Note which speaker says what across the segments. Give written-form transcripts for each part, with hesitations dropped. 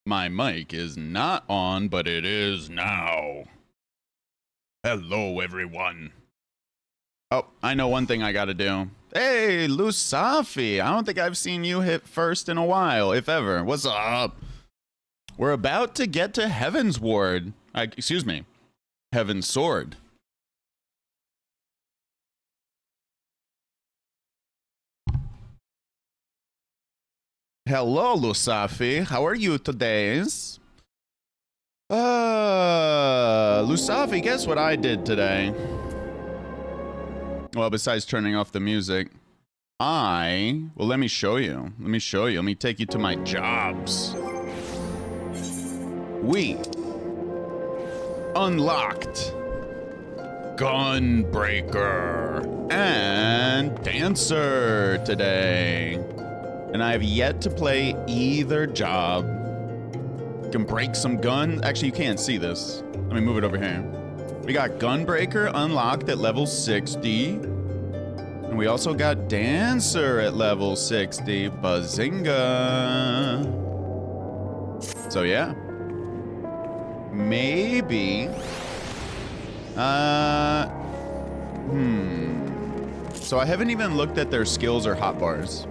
Speaker 1: My mic is not on, but it is now. Hello, everyone. Oh, I know one thing I gotta do. Hey, Lusafi. I don't think I've seen you hit first in a while, if ever. What's up? We're about to get to Heaven's Ward. Excuse me. Heaven's Sword. Hello, Lusafi. How are you today? Lusafi, guess what I did today? Well, besides turning off the music, well, let me show you. Let me take you to my jobs. We unlocked Gunbreaker and Dancer today. And I have yet to play either job. Can break some gun. Actually, you can't see this. Let me move it over here. We got Gunbreaker unlocked at level 60. And we also got Dancer at level 60. Bazinga. So yeah. Maybe. So I haven't even looked at their skills or hotbars.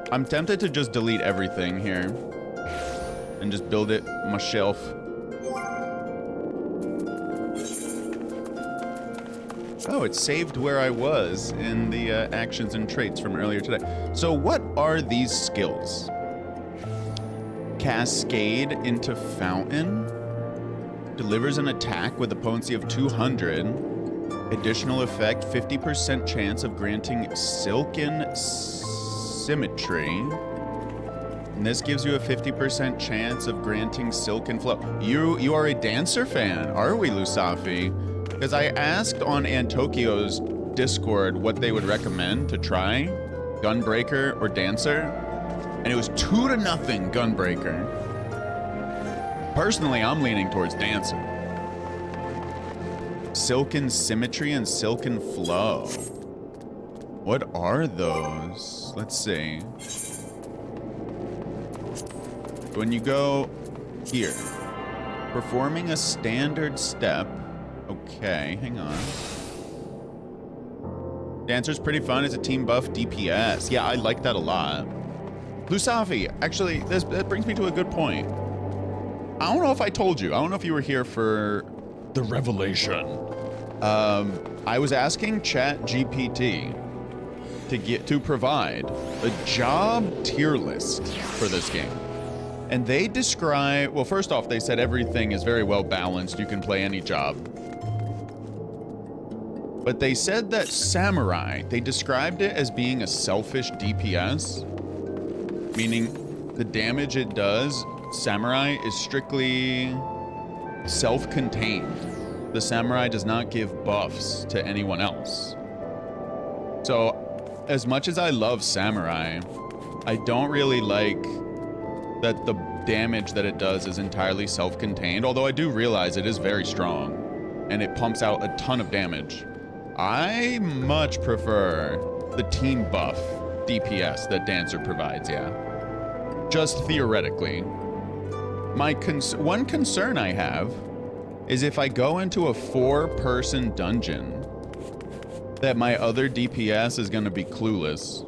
Speaker 1: I'm tempted to just delete everything here and just build it myself. Oh, it saved where I was in the actions and traits from earlier today. So what are these skills? Cascade into Fountain. Delivers an attack with a potency of 200. Additional effect, 50% chance of granting Silken Symmetry. And this gives you a 50% chance of granting Silken Flow. You are a Dancer fan, are we, Lusafi? Because I asked on Antokyo's Discord what they would recommend to try, Gunbreaker or Dancer, and it was 2-0 Gunbreaker. Personally, I'm leaning towards Dancer. Silken Symmetry and Silken Flow. What are those? Let's see. When you go here, performing a standard step. Okay, hang on. Dancer's pretty fun. It's a team buff DPS. Yeah, I like that a lot. Lusafi, actually, that brings me to a good point. I don't know if I told you. I don't know if you were here for the revelation. I was asking ChatGPT to provide a job tier list for this game. And they describe, well, first off, they said everything is very well balanced. You can play any job. But they said that Samurai, they described it as being a selfish DPS, meaning the damage it does, Samurai, is strictly self-contained. The Samurai does not give buffs to anyone else. So, as much as I love Samurai, I don't really like that the damage that it does is entirely self-contained, although I do realize it is very strong, and it pumps out a ton of damage. I much prefer the team buff DPS that Dancer provides, yeah. Just theoretically. One concern I have is if I go into a 4-person dungeon, that my other DPS is gonna be clueless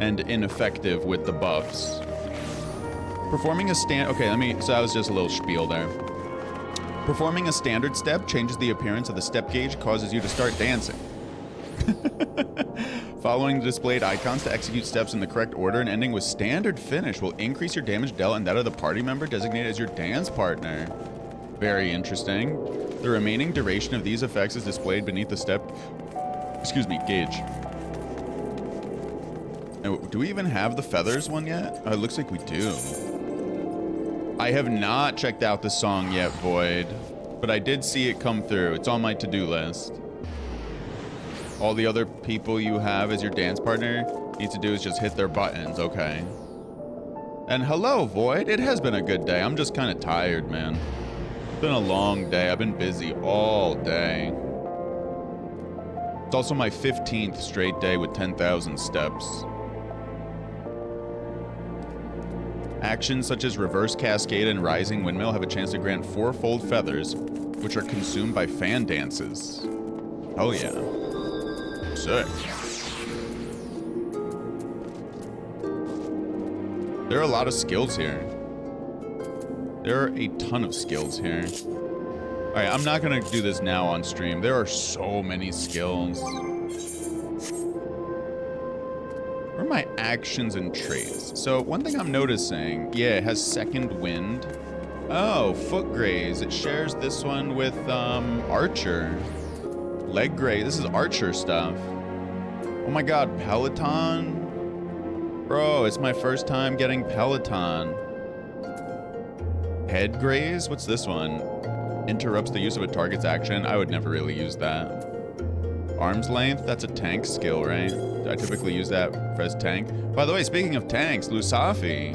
Speaker 1: and ineffective with the buffs. Performing a okay, so that was just a little spiel there. Performing a standard step changes the appearance of the step gauge, causes you to start dancing. Following the displayed icons to execute steps in the correct order and ending with standard finish will increase your damage dealt and that of the party member designated as your dance partner. Very interesting. The remaining duration of these effects is displayed beneath the step, gauge. Now, do we even have the feathers one yet? Oh, it looks like we do. I have not checked out the song yet, Void, but I did see it come through. It's on my to-do list. All the other people you have as your dance partner need to do is just hit their buttons, okay. And hello, Void. It has been a good day. I'm just kind of tired, man. It's been a long day. I've been busy all day. It's also my 15th straight day with 10,000 steps. Actions such as Reverse Cascade and Rising Windmill have a chance to grant 4-fold feathers, which are consumed by fan dances. Oh yeah. Sick. There are a lot of skills here. There are a ton of skills here. All right, I'm not gonna do this now on stream. There are so many skills. Where are my actions and traits? So one thing I'm noticing, yeah, it has second wind. Oh, foot graze. It shares this one with archer. Leg graze. This is archer stuff. Oh my god, Peloton. Bro, it's my first time getting Peloton. Head graze? What's this one? Interrupts the use of a target's action. I would never really use that. Arm's length? That's a tank skill, right? I typically use that as tank. By the way, speaking of tanks, Lusafi.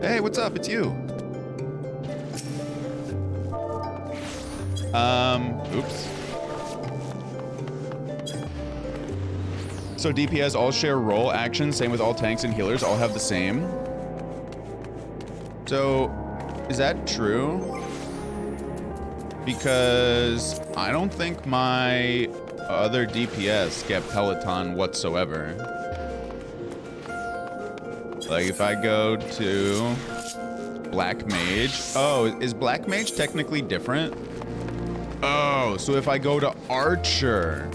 Speaker 1: Hey, what's up? It's you. Oops. So DPS all share role actions, same with all tanks and healers, all have the same. So, is that true? Because I don't think my other DPS get Peloton whatsoever. Like if I go to Black Mage. Oh, is Black Mage technically different? Oh, so if I go to Archer.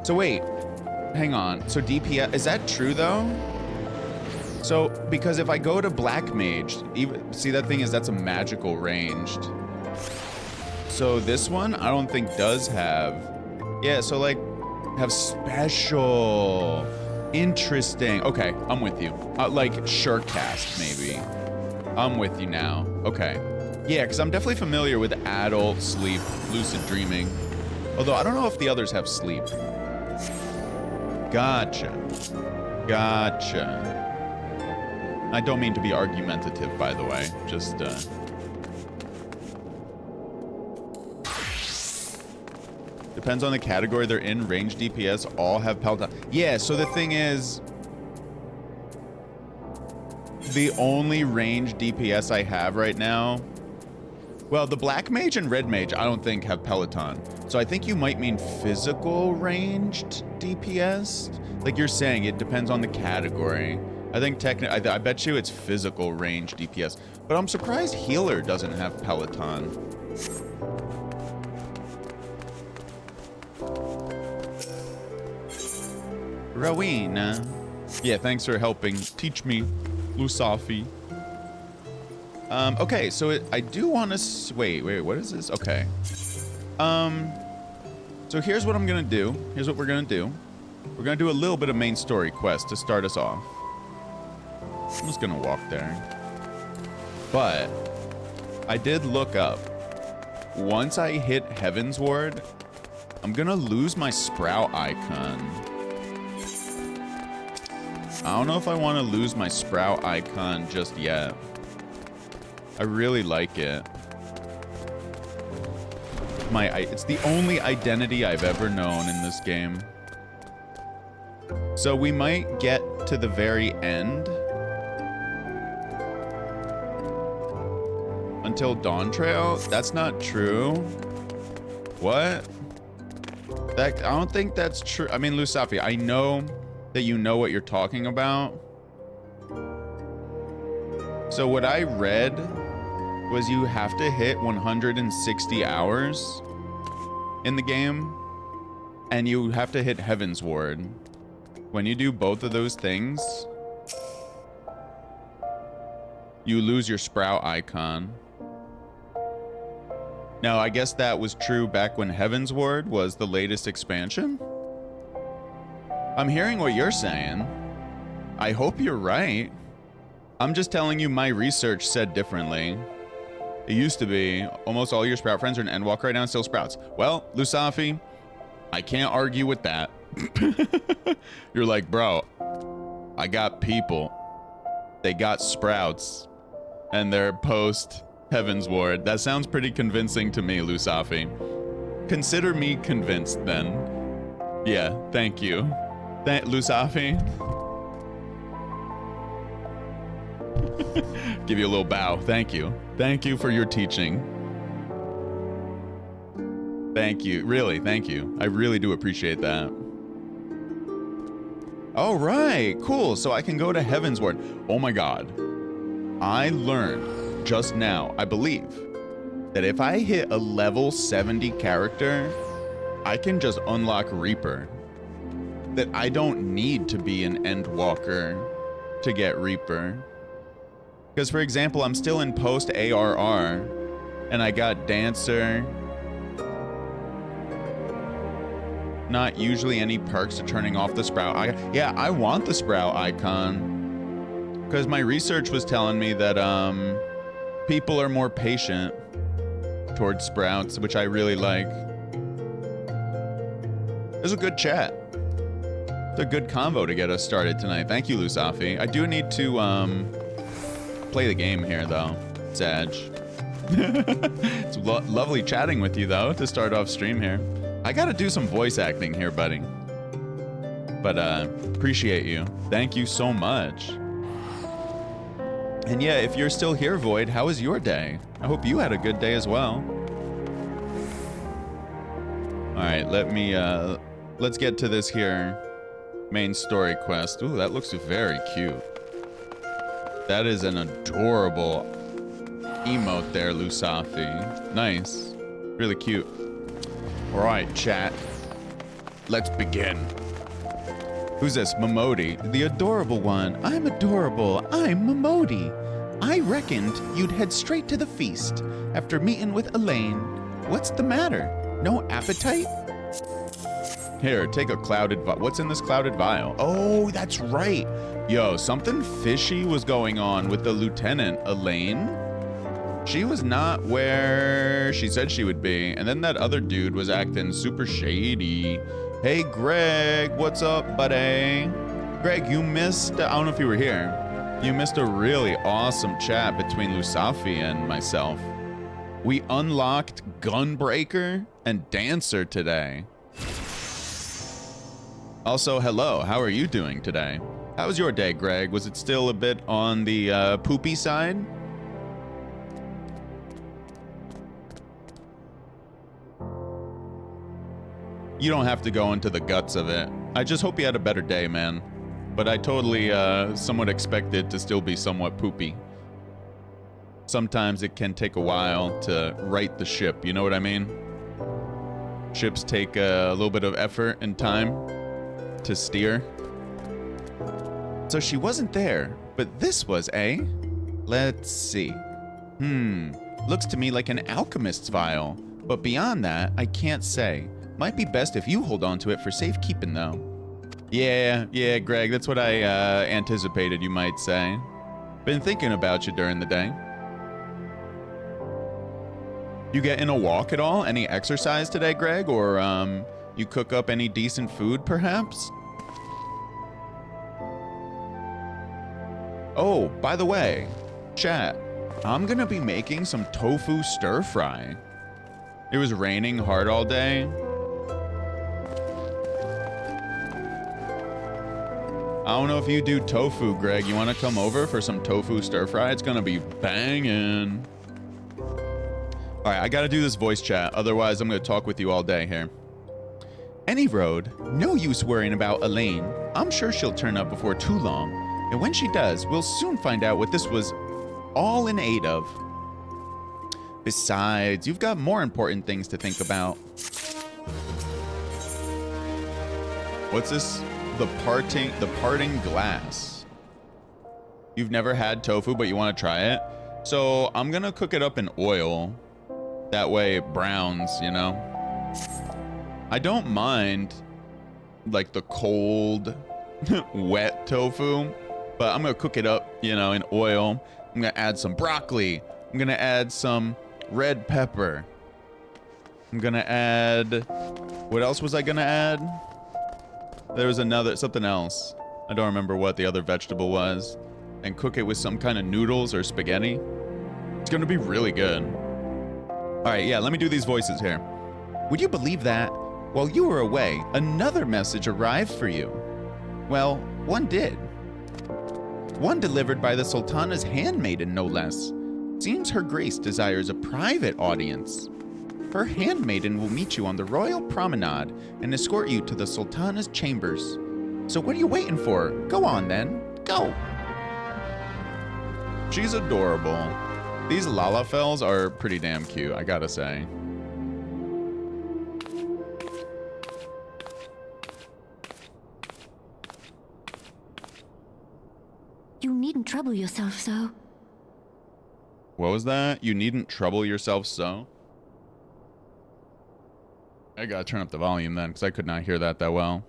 Speaker 1: So wait, hang on. So DPS, is that true though? So, because if I go to Black Mage, even, see that thing is that's a magical ranged. So this one, I don't think does have, yeah, so like, have special, interesting. Okay, I'm with you. Like Surecast, maybe. I'm with you now. Okay. Yeah, because I'm definitely familiar with adult sleep, lucid dreaming. Although I don't know if the others have sleep. Gotcha. Gotcha. I don't mean to be argumentative, by the way. Just, depends on the category they're in. Range DPS all have Peloton. Yeah, so the thing is, the only range DPS I have right now, well, the Black Mage and Red Mage I don't think have Peloton. So I think you might mean physical ranged DPS. Like you're saying, it depends on the category. I think technically, I bet you it's physical range DPS. But I'm surprised healer doesn't have Peloton. Rowena. Yeah, thanks for helping teach me, Lusafi. Okay, so I do want to wait, what is this? Okay. So here's what I'm gonna do. Here's what we're gonna do. We're gonna do a little bit of main story quest to start us off. I'm just gonna walk there. But I did look up. Once I hit Heaven's Ward, I'm gonna lose my Sprout icon. I don't know if I want to lose my Sprout icon just yet. I really like it. It's the only identity I've ever known in this game. So we might get to the very end. Until Dawn Trail? That's not true. What? I don't think that's true. I mean, Lusafi, I know that you know what you're talking about. So what I read was you have to hit 160 hours in the game, and you have to hit Heaven's Ward. When you do both of those things, you lose your Sprout icon. Now, I guess that was true back when Heaven's Ward was the latest expansion. I'm hearing what you're saying. I hope you're right. I'm just telling you my research said differently. It used to be almost all your Sprout friends are in Endwalker right now and still Sprouts. Well, Lusafi, I can't argue with that. You're like, bro, I got people. They got Sprouts and they're post Heaven's Ward. That sounds pretty convincing to me, Lusafi. Consider me convinced then. Yeah, thank you. Lusafi. Give you a little bow. Thank you. Thank you for your teaching. Thank you. Really, thank you. I really do appreciate that. All right, cool. So I can go to Heaven's Ward. Oh my God. I learned just now, I believe, that if I hit a level 70 character, I can just unlock Reaper. That I don't need to be an Endwalker to get Reaper. Because, for example, I'm still in post ARR, and I got Dancer. Not usually any perks to turning off the Sprout icon. Yeah, I want the Sprout icon. Because my research was telling me that people are more patient towards Sprouts, which I really like. It was a good chat. It's a good convo to get us started tonight. Thank you, Lusafi. I do need to play the game here, though. Sag. It's lovely chatting with you, though, to start off stream here. I gotta do some voice acting here, buddy. But appreciate you. Thank you so much. And yeah, if you're still here, Void, how was your day? I hope you had a good day as well. All right, let's get to this here main story quest. Ooh, that looks very cute. That is an adorable emote there, Lusafi. Nice, really cute. All right, chat. Let's begin. Who's this? Momodi. The adorable one. I'm adorable. I'm Momodi. I reckoned you'd head straight to the feast after meeting with Elaine. What's the matter? No appetite? Here, take a clouded vial. What's in this clouded vial? Oh, that's right. Yo, something fishy was going on with the lieutenant, Elaine. She was not where she said she would be. And then that other dude was acting super shady. Hey, Greg, what's up, buddy? Greg, you missed, I don't know if you were here. You missed a really awesome chat between Lusafi and myself. We unlocked Gunbreaker and Dancer today. Also, hello, how are you doing today? How was your day, Greg? Was it still a bit on the poopy side? You don't have to go into the guts of it. I just hope you had a better day, man. But I totally somewhat expect it to still be somewhat poopy. Sometimes it can take a while to right the ship, you know what I mean? Ships take a little bit of effort and time to steer. So she wasn't there, but this was, eh? Let's see. Looks to me like an alchemist's vial. But beyond that, I can't say. Might be best if you hold on to it for safekeeping, though. Yeah, Greg, that's what I anticipated you might say. Been thinking about you during the day. You getting a walk at all? Any exercise today, Greg? Or you cook up any decent food, perhaps? Oh, by the way, chat, I'm gonna be making some tofu stir fry. It was raining hard all day. I don't know if you do tofu, Greg. You want to come over for some tofu stir fry? It's going to be banging. All right, I got to do this voice chat. Otherwise, I'm going to talk with you all day here. Any road, no use worrying about Elaine. I'm sure she'll turn up before too long. And when she does, we'll soon find out what this was all in aid of. Besides, you've got more important things to think about. What's this? The parting glass. You've never had tofu, but you want to try it? So I'm gonna cook it up in oil. That way it browns, you know? I don't mind like the cold, wet tofu, but I'm gonna cook it up, you know, in oil. I'm gonna add some broccoli. I'm gonna add some red pepper. I'm gonna add, what else was I gonna add? There was something else. I don't remember what the other vegetable was. And cook it with some kind of noodles or spaghetti. It's gonna be really good. All right, yeah, let me do these voices here. Would you believe that? While you were away, another message arrived for you. Well, one did. One delivered by the Sultana's handmaiden, no less. Seems Her Grace desires a private audience. Her handmaiden will meet you on the royal promenade and escort you to the Sultana's chambers. So what are you waiting for? Go on then. Go. She's adorable. These Lalafels are pretty damn cute, I gotta say.
Speaker 2: You needn't trouble yourself so.
Speaker 1: What was that? You needn't trouble yourself so? I gotta turn up the volume then, because I could not hear that well.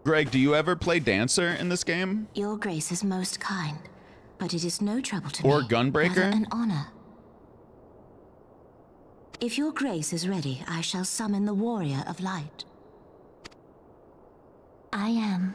Speaker 1: Greg, do you ever play Dancer in this game?
Speaker 2: Your Grace is most kind, but it is no trouble to me.
Speaker 1: Or Gunbreaker?
Speaker 2: Rather an honor. If your Grace is ready, I shall summon the Warrior of Light. I am.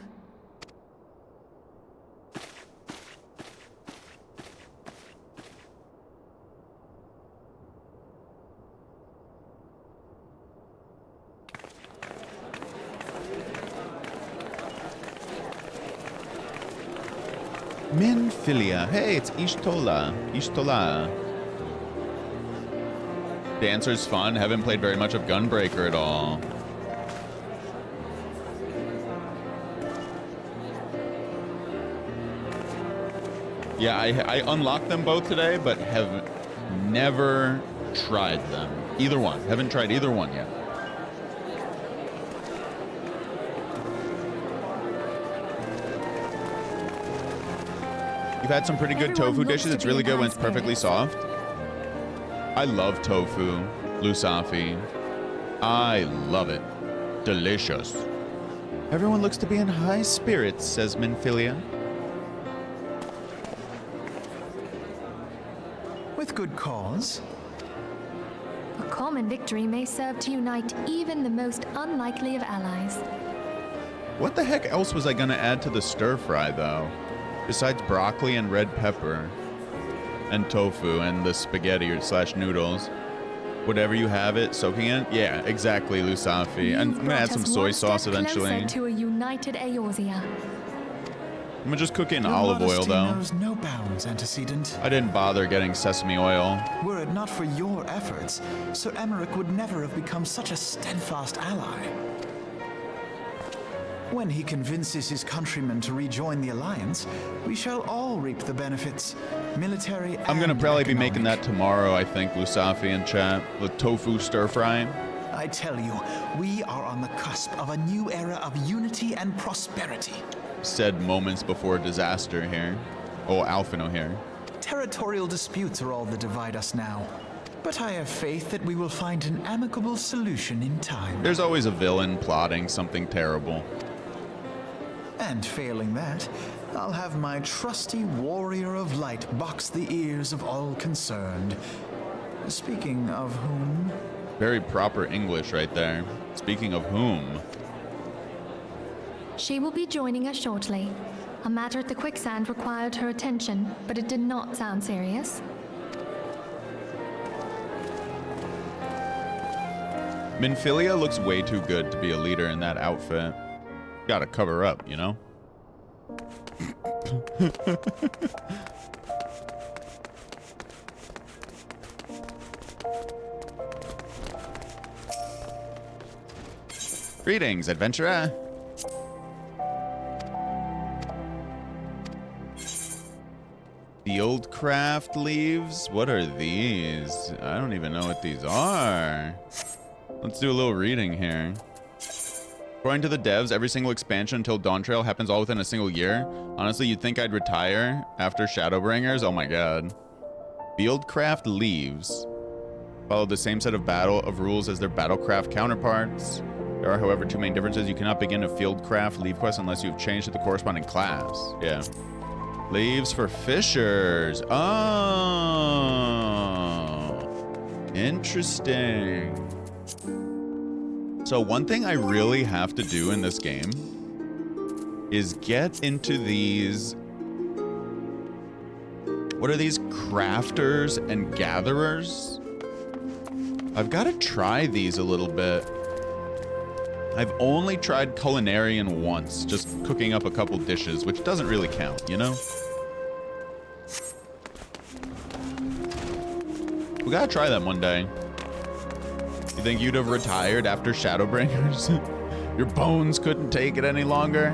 Speaker 1: Min Filia. Hey, it's Ishtola. Ishtola. Dancer's fun. Haven't played very much of Gunbreaker at all. Yeah, I unlocked them both today, but have never tried them. Either one. Haven't tried either one yet. You've had some pretty good tofu dishes. It's really good when it's perfectly soft. I love tofu, lusafi. I love it. Delicious. Everyone looks to be in high spirits, says Minfilia.
Speaker 3: With good cause.
Speaker 4: A common victory may serve to unite even the most unlikely of allies.
Speaker 1: What the heck else was I gonna add to the stir fry though? Besides broccoli and red pepper and tofu and the spaghetti or slash noodles. Whatever you have it soaking in. Yeah, exactly, Lusafi. And I'm gonna add some soy sauce eventually.
Speaker 4: To a united Eorzea.
Speaker 1: I'm gonna just cook it in olive oil though.
Speaker 3: Knows no bounds, antecedent.
Speaker 1: I didn't bother getting sesame oil.
Speaker 3: Were it not for your efforts, Sir Emmerich would never have become such a steadfast ally. When he convinces his countrymen to rejoin the Alliance, we shall all reap the benefits, military and
Speaker 1: I'm gonna probably be making that
Speaker 3: economic.
Speaker 1: tomorrow, I think, Lusafi in chat. The tofu stir fry.
Speaker 3: I tell you, we are on the cusp of a new era of unity and prosperity.
Speaker 1: Said moments before disaster here. Oh, Alphino here.
Speaker 3: Territorial disputes are all that divide us now. But I have faith that we will find an amicable solution in time.
Speaker 1: There's always a villain plotting something terrible.
Speaker 3: And failing that, I'll have my trusty Warrior of Light box the ears of all concerned. Speaking of whom...
Speaker 1: Very proper English right there. Speaking of whom?
Speaker 4: She will be joining us shortly. A matter at the quicksand required her attention, but it did not sound serious.
Speaker 1: Minfilia looks way too good to be a leader in that outfit. Gotta cover up, you know? Greetings, adventurer. Field craft leaves? What are these? I don't even know what these are. Let's do a little reading here. According to the devs, every single expansion until Dawntrail happens all within a single year. Honestly, you'd think I'd retire after Shadowbringers? Oh my god. Fieldcraft leaves. Follow the same set of rules as their Battlecraft counterparts. There are, however, two main differences. You cannot begin a Fieldcraft leave quest unless you've changed to the corresponding class. Yeah. Leaves for fishers. Oh. Interesting. So one thing I really have to do in this game is get into these... What are these? Crafters and gatherers? I've got to try these a little bit. I've only tried culinarian once, just cooking up a couple dishes, which doesn't really count, you know? We gotta try that one day. You think you'd have retired after Shadowbringers? Your bones couldn't take it any longer?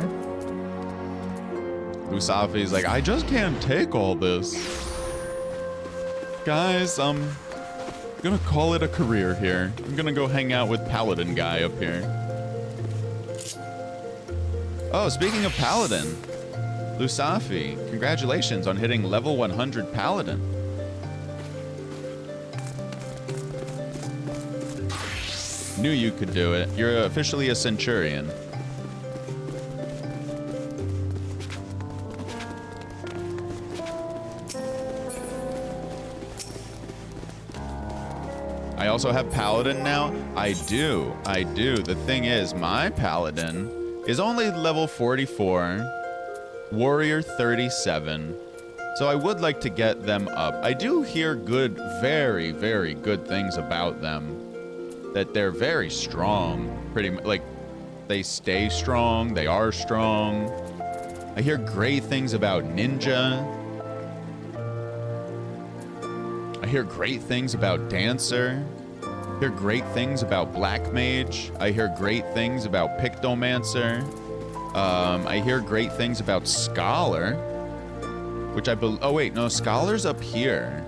Speaker 1: Usafi's like, I just can't take all this. Guys, I'm gonna call it a career here. I'm gonna go hang out with Paladin guy up here. Oh, speaking of Paladin, Lusafi, congratulations on hitting level 100 Paladin. Knew you could do it. You're officially a Centurion. I also have Paladin now? I do. The thing is, my Paladin is only level 44, Warrior 37. So I would like to get them up. I do hear good, very, very good things about them. That they're very strong. Pretty much, like, they stay strong, they are strong. I hear great things about Ninja. I hear great things about Dancer. I hear great things about Black Mage. I hear great things about Pictomancer. I hear great things about Scholar. Which I believe, oh wait, no, Scholar's up here.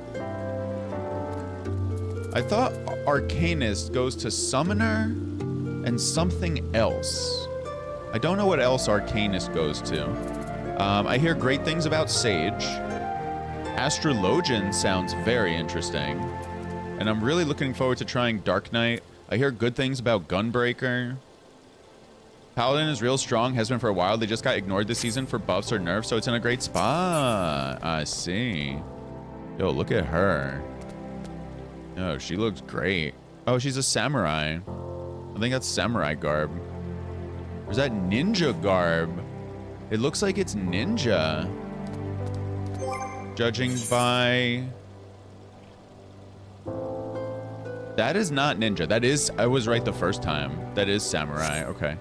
Speaker 1: I thought Arcanist goes to Summoner and something else. I don't know what else Arcanist goes to. I hear great things about Sage. Astrologian sounds very interesting. And I'm really looking forward to trying Dark Knight. I hear good things about Gunbreaker. Paladin is real strong, has been for a while. They just got ignored this season for buffs or nerfs, so it's in a great spot. I see. Yo, look at her. Oh, she looks great. Oh, she's a samurai. I think that's samurai garb. Or is that ninja garb? It looks like it's ninja. Judging by... That is not ninja. That is... I was right the first time. That is samurai. Okay.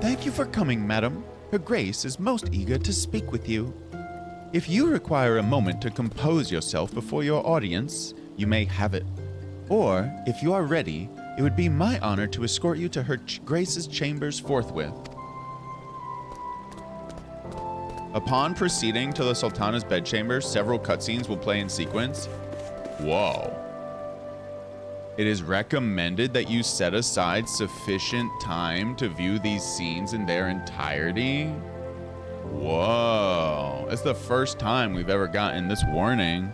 Speaker 1: Thank you for coming, madam. Her Grace is most eager to speak with you. If you require a moment to compose yourself before your audience, you may have it. Or, if you are ready, it would be my honor to escort you to Her Grace's chambers forthwith. Upon proceeding to the Sultana's bedchamber, several cutscenes will play in sequence. Whoa. It is recommended that you set aside sufficient time to view these scenes in their entirety. Whoa. That's the first time we've ever gotten this warning.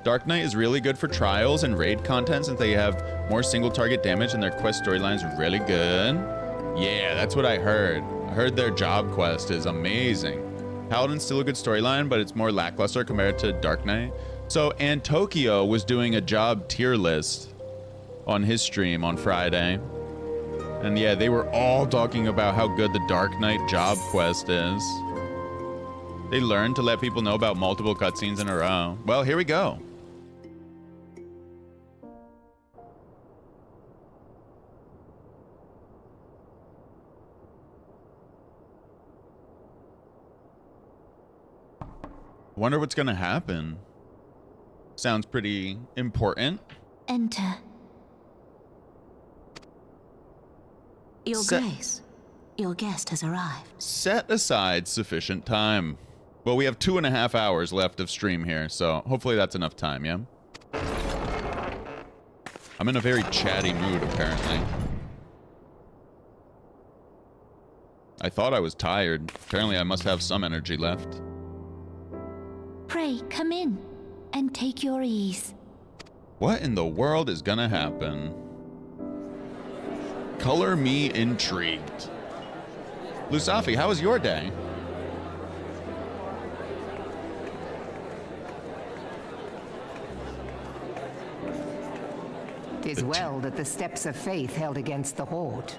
Speaker 1: Dark Knight is really good for trials and raid content since they have more single target damage and their quest storyline is really good. Yeah, that's what I heard. I heard their job quest is amazing. Paladin's still a good storyline, but it's more lackluster compared to Dark Knight. So, and Tokyo was doing a job tier list on his stream on Friday. And yeah, they were all talking about how good the Dark Knight job quest is. They learned to let people know about multiple cutscenes in a row. Well, here we go. Wonder what's gonna happen. Sounds pretty important.
Speaker 2: Enter. Your Grace, your guest has arrived.
Speaker 1: Set aside sufficient time. Well, we have 2.5 hours left of stream here, so hopefully that's enough time, yeah? I'm in a very chatty mood, apparently. I thought I was tired. Apparently I must have some energy left.
Speaker 2: Pray, come in and take your ease.
Speaker 1: What in the world is gonna happen? Color me intrigued. Lusafi, how was your day?
Speaker 5: Tis well that the steps of faith held against the Horde.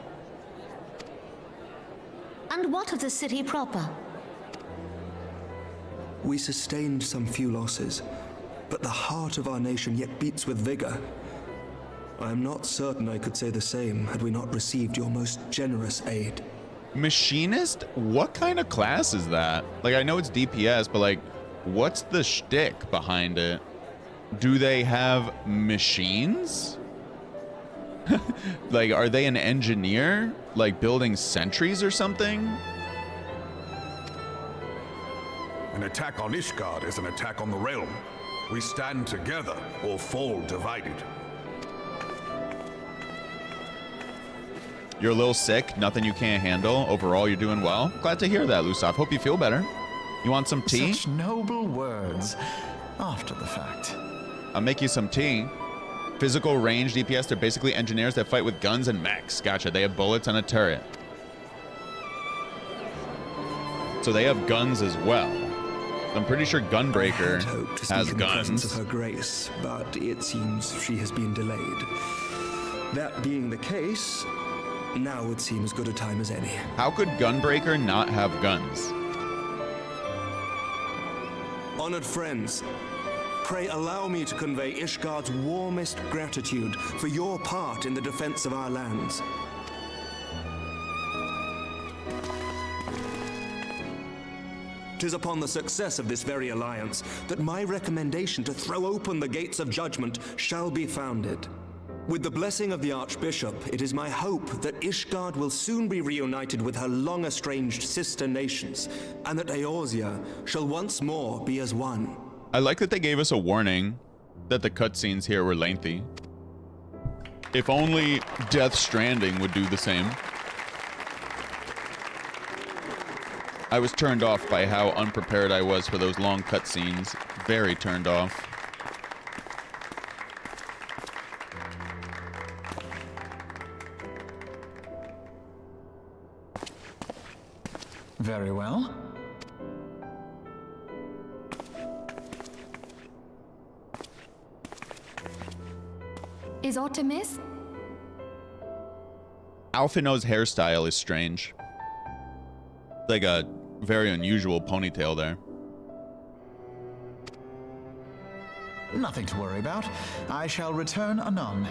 Speaker 2: And what of the city proper?
Speaker 6: We sustained some few losses, but the heart of our nation yet beats with vigor. I am not certain I could say the same had we not received your most generous aid.
Speaker 1: Machinist? What kind of class is that? Like, I know it's DPS, but like, what's the shtick behind it? Do they have machines? Like, are they an engineer? Like, building sentries or something?
Speaker 7: An attack on Ishgard is an attack on the realm. We stand together or fall divided.
Speaker 1: You're a little sick, nothing you can't handle. Overall, you're doing well. Glad to hear that, Lusov. Hope you feel better. You want some tea?
Speaker 3: Such noble words after the fact.
Speaker 1: I'll make you some tea. Physical range DPS, they're basically engineers that fight with guns and mechs. Gotcha, they have bullets and a turret. So they have guns as well. I'm pretty sure Gunbreaker
Speaker 6: I had hoped to speak
Speaker 1: has
Speaker 6: in the presence of
Speaker 1: guns.
Speaker 6: her grace, but it seems she has been delayed. That being the case, now would seem as good a time as any.
Speaker 1: How could Gunbreaker not have guns?
Speaker 6: Honored friends, pray allow me to convey Ishgard's warmest gratitude for your part in the defense of our lands. Tis upon the success of this very alliance that my recommendation to throw open the gates of judgment shall be founded. With the blessing of the Archbishop, it is my hope that Ishgard will soon be reunited with her long-estranged sister nations, and that Eorzea shall once more be as one.
Speaker 1: I like that they gave us a warning that the cutscenes here were lengthy. If only Death Stranding would do the same. I was turned off by how unprepared I was for those long cutscenes. Very turned off.
Speaker 3: Very well.
Speaker 4: Is aught amiss?
Speaker 1: Alphino's hairstyle is strange. Like a very unusual ponytail there.
Speaker 3: Nothing to worry about. I shall return anon.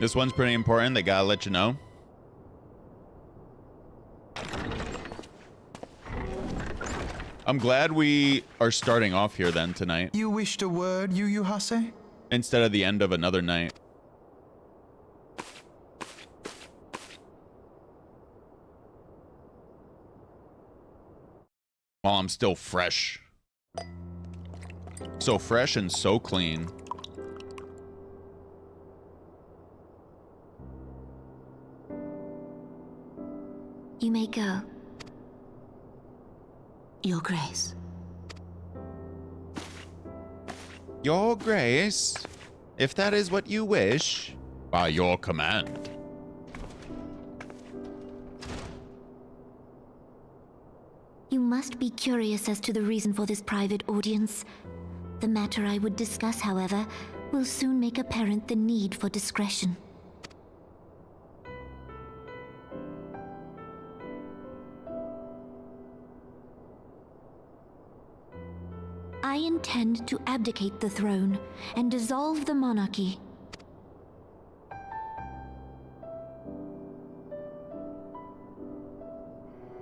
Speaker 1: This one's pretty important. They gotta let you know. I'm glad we are starting off here then tonight,
Speaker 3: You wished a word, Yu Hase?
Speaker 1: instead of the end of another night. While I'm still fresh. So fresh and so clean.
Speaker 2: You may go. Your Grace.
Speaker 1: Your Grace, if that is what you wish, by your command.
Speaker 2: You must be curious as to the reason for this private audience. The matter I would discuss, however, will soon make apparent the need for discretion. I intend to abdicate the throne and dissolve the monarchy.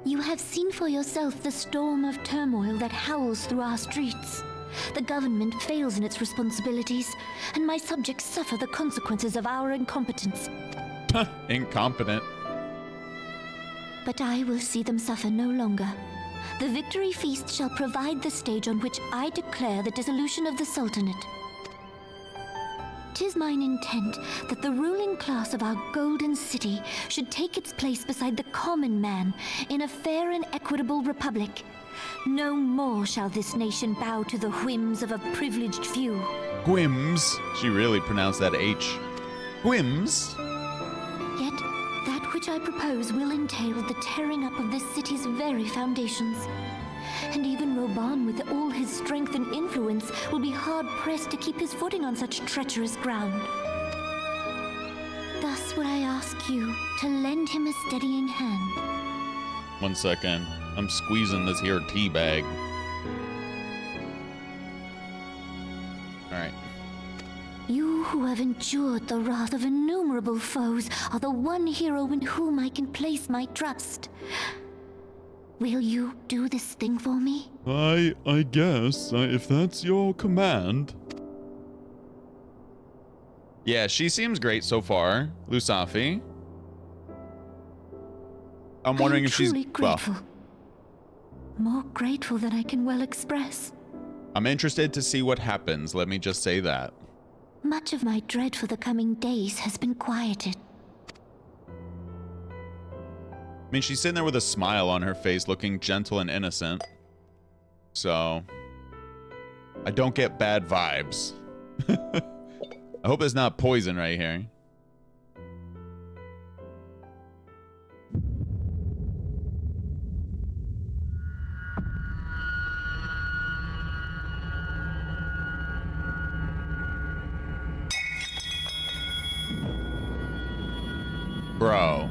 Speaker 2: You have seen for yourself the storm of turmoil that howls through our streets. The government fails in its responsibilities, and my subjects suffer the consequences of our incompetence.
Speaker 1: Incompetent.
Speaker 2: But I will see them suffer no longer. The victory feast shall provide the stage on which I declare the dissolution of the Sultanate. 'Tis mine intent that the ruling class of our golden city should take its place beside the common man in a fair and equitable republic. No more shall this nation bow to the whims of a privileged few.
Speaker 1: Whims. She really pronounced that H. Whims.
Speaker 2: Yet, that which I propose will entail the tearing up of this city's very foundations. And even Raubahn, with all his strength and influence, will be hard-pressed to keep his footing on such treacherous ground. The Thus would I ask you to lend him a steadying hand.
Speaker 1: 1 second. I'm squeezing this here tea bag. All right.
Speaker 2: You who have endured the wrath of innumerable foes are the one hero in whom I can place my trust. Will you do this thing for me?
Speaker 1: I guess, if that's your command. Yeah, she seems great so far, Lusafi. I'm wondering if she's...
Speaker 2: truly grateful. More grateful than I can well express.
Speaker 1: I'm interested to see what happens, let me just say that.
Speaker 2: Much of my dread for the coming days has been quieted.
Speaker 1: I mean, she's sitting there with a smile on her face, looking gentle and innocent. So, I don't get bad vibes. I hope it's not poison right here. Bro.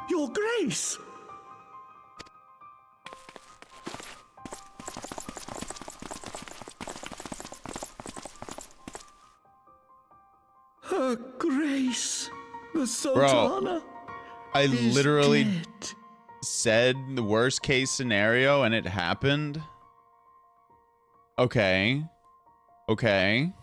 Speaker 3: Your Grace! Her Grace, the Sultana.
Speaker 1: I literally
Speaker 3: dead.
Speaker 1: said the worst case scenario and it happened. Okay. Okay.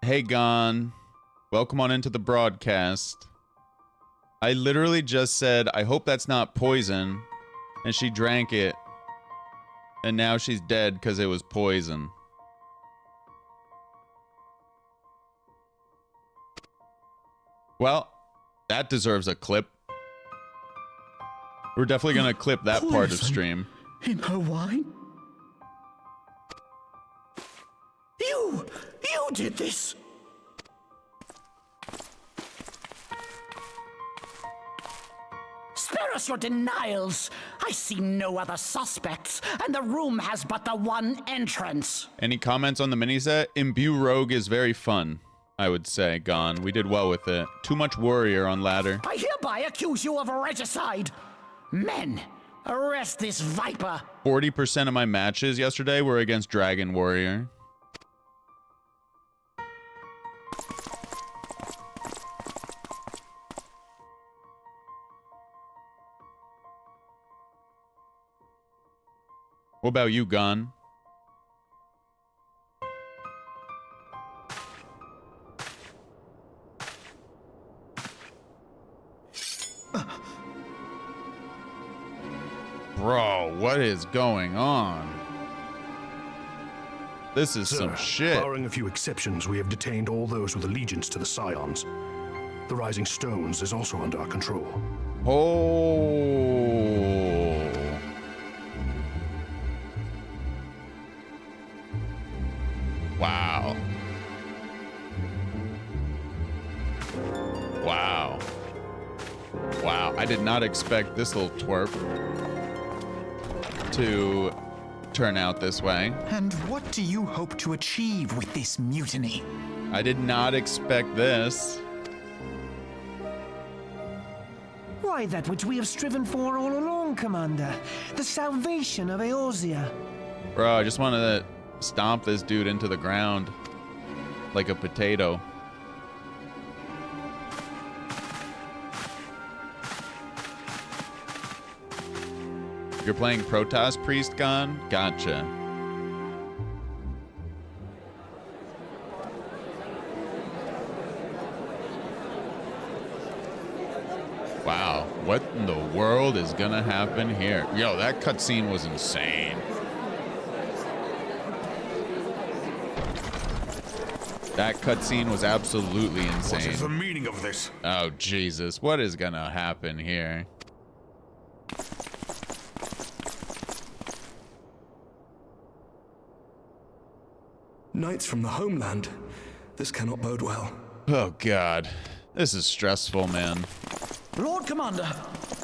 Speaker 1: Hey, Gon. Welcome on into the broadcast. I literally just said, I hope that's not poison. And she drank it. And now she's dead because it was poison. Well, that deserves a clip. We're definitely going to clip that part of stream.
Speaker 3: In her wine? You did this!
Speaker 8: Spare us your denials! I see no other suspects, and the room has but the one entrance.
Speaker 1: Any comments on the mini set? Imbue Rogue is very fun, I would say, Gon. We did well with it. Too much warrior on ladder.
Speaker 8: I hereby accuse you of regicide. Men, arrest this viper.
Speaker 1: 40% of my matches yesterday were against Dragon Warrior. What about you, Gon? Bro, what is going on? This is some shit.
Speaker 9: Barring a few exceptions, we have detained all those with allegiance to the Scions. The Rising Stones is also under our control.
Speaker 1: Oh. Wow. Wow. Wow. I did not expect this little twerp to turn out this way.
Speaker 3: And what do you hope to achieve with this mutiny?
Speaker 1: I did not expect this.
Speaker 10: Why, that which we have striven for all along, Commander. The salvation of Eorzea.
Speaker 1: Bro, I just wanted to stomp this dude into the ground like a potato. You're playing Protoss Priest, Gon? Gotcha. Wow, what in the world is gonna happen here? Yo, that cutscene was insane. That cutscene was absolutely insane.
Speaker 7: What is the meaning of this?
Speaker 1: Oh, Jesus. What is gonna happen here?
Speaker 6: Knights from the homeland. This cannot bode well.
Speaker 1: Oh, God. This is stressful, man.
Speaker 8: Lord Commander,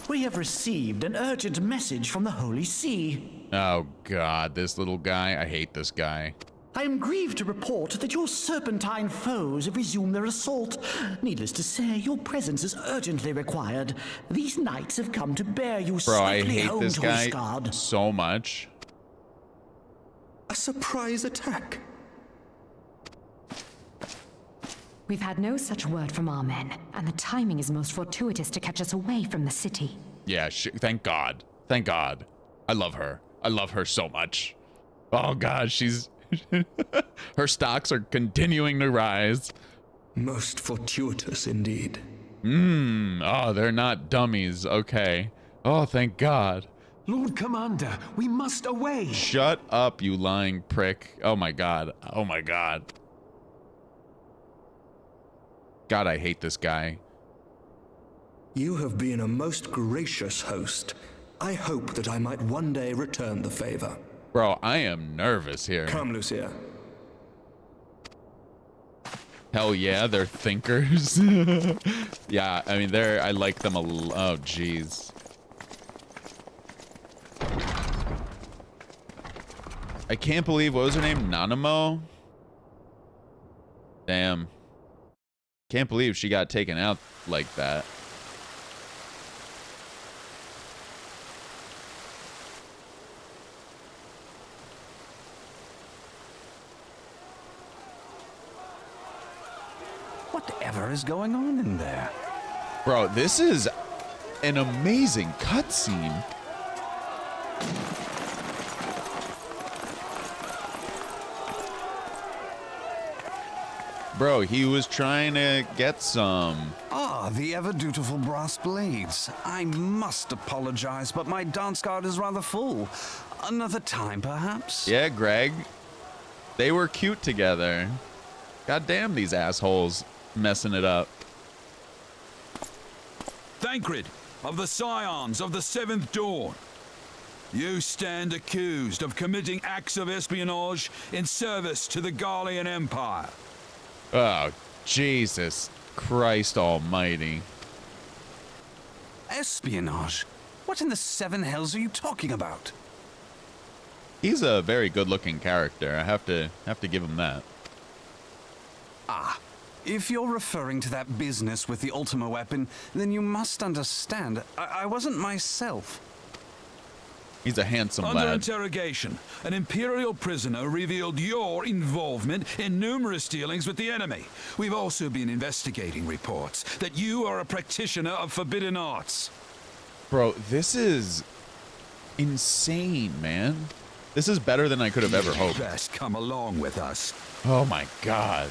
Speaker 8: we have received an urgent message from the Holy See.
Speaker 1: Oh, God. This little guy. I hate this guy.
Speaker 8: I am grieved to report that your serpentine foes have resumed their assault. Needless to say, your presence is urgently required. These knights have come to bear you
Speaker 1: Bro, I
Speaker 8: safely
Speaker 1: hate
Speaker 8: home
Speaker 1: this
Speaker 8: to
Speaker 1: guy
Speaker 8: Isgard.
Speaker 1: so much.
Speaker 6: A surprise attack.
Speaker 11: We've had no such word from our men, and the timing is most fortuitous to catch us away from the city.
Speaker 1: Yeah, thank God. Thank God. I love her. I love her so much. Oh, God, she's... her stocks are continuing to rise.
Speaker 6: Most fortuitous indeed.
Speaker 1: Oh, they're not dummies. Okay. Oh, thank God.
Speaker 10: Lord Commander, we must away.
Speaker 1: Shut up, you lying prick. Oh, my God. Oh, my God. God, I hate this guy.
Speaker 6: You have been a most gracious host. I hope that I might one day return the favor.
Speaker 1: Bro, I am nervous here.
Speaker 6: Come, Lucia.
Speaker 1: Hell yeah, they're thinkers. Yeah, I mean, I like them oh, jeez. I can't believe, what was her name? Nanamo? Damn. Can't believe she got taken out like that.
Speaker 12: Whatever is going on in there?
Speaker 1: Bro, this is an amazing cutscene. Bro, he was trying to get some.
Speaker 12: Ah, the ever-dutiful brass blades. I must apologize, but my dance card is rather full. Another time, perhaps?
Speaker 1: Yeah, Greg. They were cute together. God damn these assholes messing it up.
Speaker 13: Thancred of the Scions of the Seventh Dawn. You stand accused of committing acts of espionage in service to the Garlean Empire.
Speaker 1: Oh, Jesus Christ almighty.
Speaker 12: Espionage? What in the seven hells are you talking about?
Speaker 1: He's a very good-looking character. I have to give him that.
Speaker 12: Ah, if you're referring to that business with the Ultima weapon, then you must understand, I wasn't myself.
Speaker 1: He's a handsome
Speaker 13: Under
Speaker 1: lad.
Speaker 13: interrogation, an Imperial prisoner revealed your involvement in numerous dealings with the enemy. We've also been investigating reports that you are a practitioner of forbidden arts.
Speaker 1: Bro, this is insane, man. This is better than I could have ever hoped.
Speaker 13: Best come along with us.
Speaker 1: Oh my God.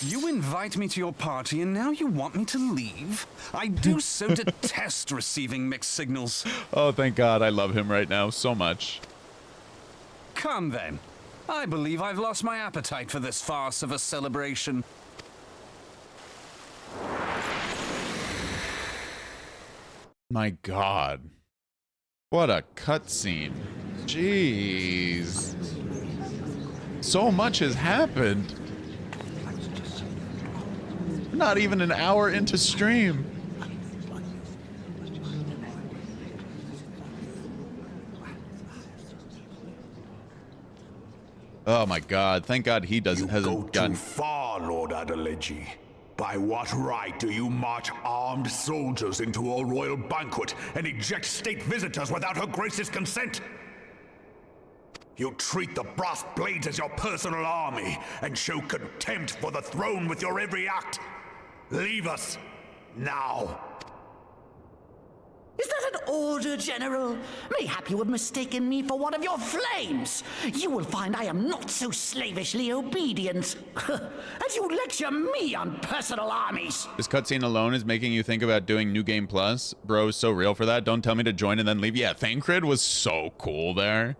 Speaker 12: You invite me to your party and now you want me to leave? I do so detest receiving mixed signals.
Speaker 1: Oh, thank God. I love him right now so much.
Speaker 12: Come then. I believe I've lost my appetite for this farce of a celebration.
Speaker 1: My God. What a cutscene. Jeez. So much has happened. Not even an hour into stream. Oh my God! Thank God he hasn't
Speaker 7: gotten
Speaker 1: gotten
Speaker 7: too far, Lord Adeleji. By what right do you march armed soldiers into a royal banquet and eject state visitors without her grace's consent? You treat the brass blades as your personal army and show contempt for the throne with your every act. Leave us now.
Speaker 8: Is that an order, General? Mayhap you have mistaken me for one of your flames. You will find I am not so slavishly obedient. And you lecture me on personal armies.
Speaker 1: This cutscene alone is making you think about doing New Game Plus. Bro, so real for that. Don't tell me to join and then leave. Yeah, Thancred was so cool there.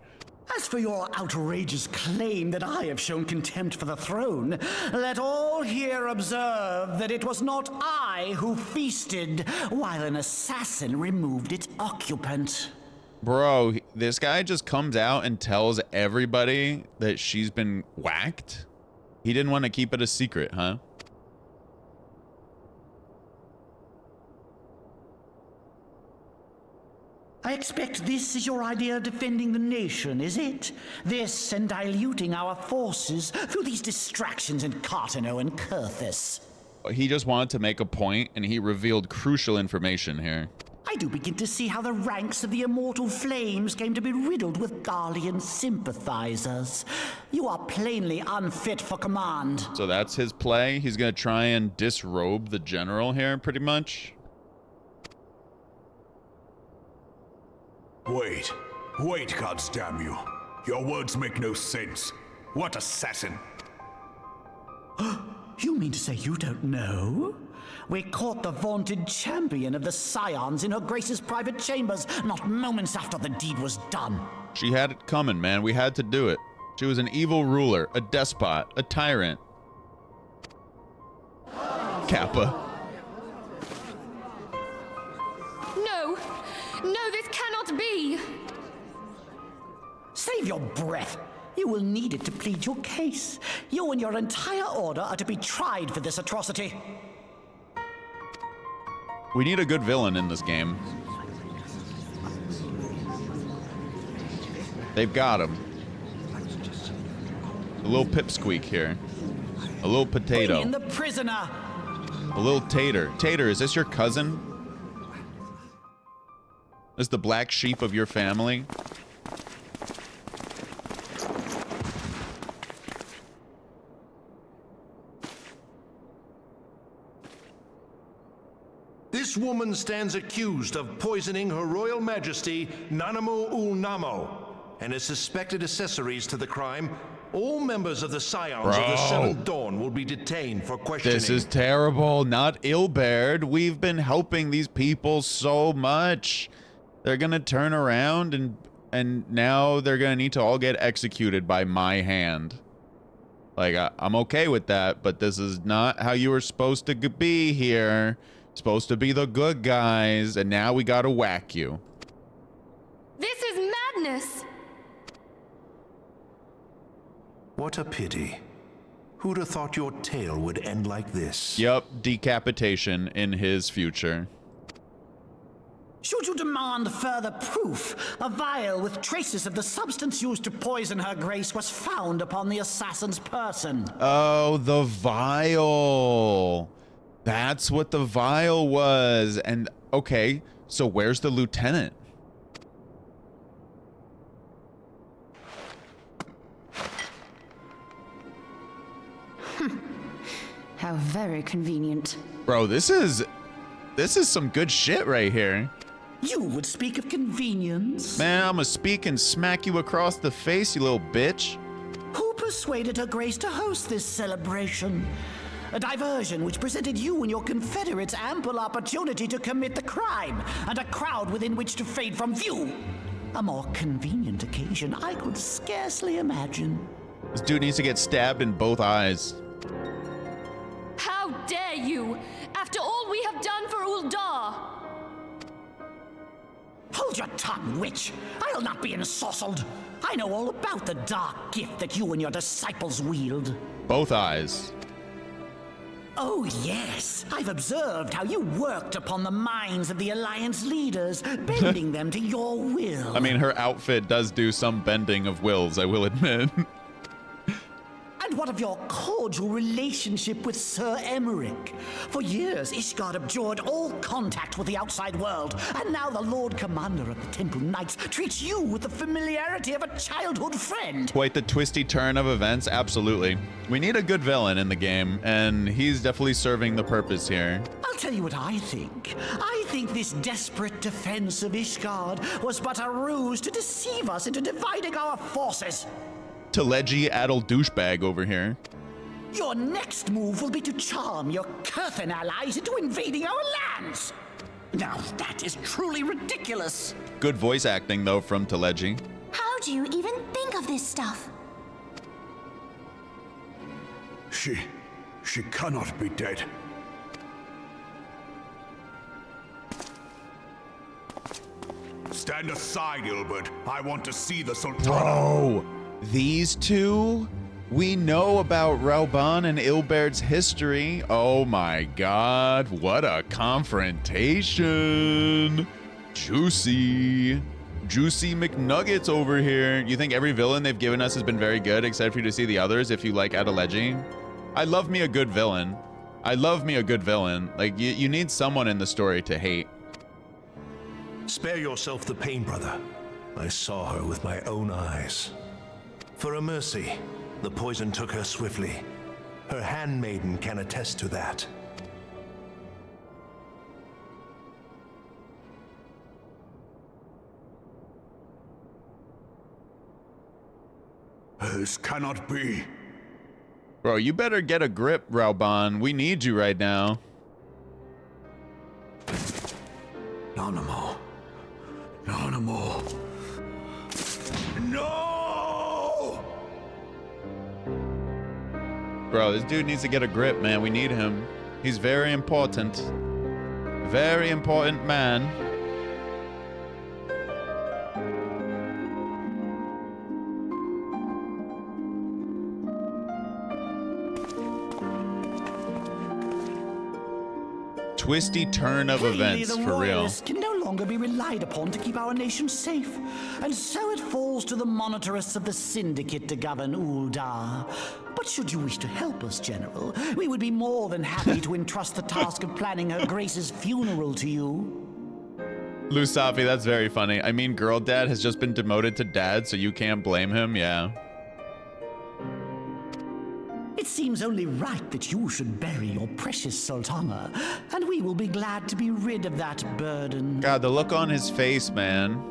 Speaker 8: As for your outrageous claim that I have shown contempt for the throne, let all here observe that it was not I who feasted while an assassin removed its occupant.
Speaker 1: Bro, this guy just comes out and tells everybody that she's been whacked. He didn't want to keep it a secret, huh?
Speaker 8: I expect this is your idea of defending the nation, is it? This and diluting our forces through these distractions in Cartano and Kurthis.
Speaker 1: He just wanted to make a point, and he revealed crucial information here.
Speaker 8: I do begin to see how the ranks of the Immortal Flames came to be riddled with Garlean sympathizers. You are plainly unfit for command.
Speaker 1: So that's his play? He's gonna try and disrobe the general here, pretty much?
Speaker 7: Wait, goddamn you. Your words make no sense. What assassin?
Speaker 8: You mean to say you don't know? We caught the vaunted champion of the Scions in her Grace's private chambers, not moments after the deed was done.
Speaker 1: She had it coming, man. We had to do it. She was an evil ruler, a despot, a tyrant. Kappa.
Speaker 4: No, this cannot be!
Speaker 8: Save your breath. You will need it to plead your case. You and your entire order are to be tried for this atrocity.
Speaker 1: We need a good villain in this game. They've got him. A little pipsqueak here. A little potato.
Speaker 8: Bring in the prisoner.
Speaker 1: A little tater. Tater, is this your cousin? Is the black sheep of your family?
Speaker 9: This woman stands accused of poisoning Her Royal Majesty Nanamo Ul Namo and is suspected accessories to the crime. All members of the Scions of the Seventh Dawn will be detained for questioning.
Speaker 1: This is terrible. Not Ilberd. We've been helping these people so much. They're gonna turn around and now they're gonna need to all get executed by my hand. Like, I'm okay with that, but this is not how you were supposed to be here. Supposed to be the good guys, and now we gotta whack you.
Speaker 4: This is madness!
Speaker 9: What a pity. Who'd have thought your tale would end like this?
Speaker 1: Yup, decapitation in his future.
Speaker 8: Should you demand further proof, a vial with traces of the substance used to poison Her Grace was found upon the assassin's person.
Speaker 1: Oh, the vial. That's what the vial was. And okay, so where's the lieutenant?
Speaker 11: How very convenient.
Speaker 1: Bro, this is some good shit right here.
Speaker 8: You would speak of convenience?
Speaker 1: Man, I'ma speak and smack you across the face, you little bitch.
Speaker 8: Who persuaded Her Grace to host this celebration? A diversion which presented you and your confederates ample opportunity to commit the crime, and a crowd within which to fade from view. A more convenient occasion I could scarcely imagine.
Speaker 1: This dude needs to get stabbed in both eyes.
Speaker 4: How dare you! After all we have done for Uldar!
Speaker 8: Hold your tongue, witch! I'll not be ensorcelled! I know all about the dark gift that you and your disciples wield.
Speaker 1: Both eyes.
Speaker 8: Oh, yes. I've observed how you worked upon the minds of the Alliance leaders, bending them to your will.
Speaker 1: I mean, her outfit does do some bending of wills, I will admit.
Speaker 8: And what of your cordial relationship with Sir Emmerich? For years, Ishgard abjured all contact with the outside world, and now the Lord Commander of the Temple Knights treats you with the familiarity of a childhood friend.
Speaker 1: Quite the twisty turn of events, absolutely. We need a good villain in the game, and he's definitely serving the purpose here.
Speaker 8: I'll tell you what I think. I think this desperate defense of Ishgard was but a ruse to deceive us into dividing our forces.
Speaker 1: Teleji addle douchebag over here.
Speaker 8: Your next move will be to charm your Kurthan allies into invading our lands. Now that is truly ridiculous.
Speaker 1: Good voice acting though from Teleji.
Speaker 2: How do you even think of this stuff?
Speaker 7: She cannot be dead. Stand aside, Ilbert. I want to see the Sultana.
Speaker 1: Bro, these two? We know about Raubahn and Ilbert's history. Oh my god, what a confrontation. Juicy. Juicy McNuggets over here. You think every villain they've given us has been very good, except for you to see the others if you like Adeleji? I love me a good villain. I love me a good villain. Like, you need someone in the story to hate.
Speaker 9: Spare yourself the pain, brother. I saw her with my own eyes. For a mercy, the poison took her swiftly. Her handmaiden can attest to that.
Speaker 7: This cannot be.
Speaker 1: Bro, you better get a grip, Raubahn. We need you right now.
Speaker 7: Nanamo. Nanamo. No!
Speaker 1: Bro, this dude needs to get a grip, man. We need him. He's very important. Very important man. Twisty turn of events,
Speaker 8: the
Speaker 1: for real.
Speaker 8: royalists can no longer be relied upon to keep our nation safe. And so it falls to the monitorists of the Syndicate to govern Uldar. But should you wish to help us, General, we would be more than happy to entrust the task of planning Her Grace's funeral to you.
Speaker 1: Lusafi, that's very funny. I mean, girl dad has just been demoted to dad, so you can't blame him, yeah.
Speaker 8: It seems only right that you should bury your precious Sultana, and we will be glad to be rid of that burden.
Speaker 1: God, the look on his face, man.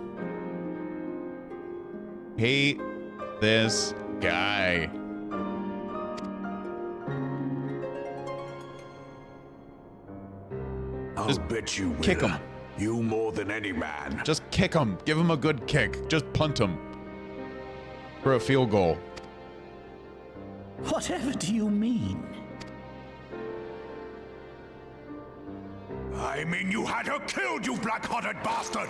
Speaker 1: Hate this guy.
Speaker 7: I'll bet you will.
Speaker 1: Kick him.
Speaker 7: You more than any man.
Speaker 1: Just kick him. Give him a good kick. Just punt him. For a field goal.
Speaker 8: Whatever do you mean?
Speaker 7: I mean you had her killed, you black-hearted bastard!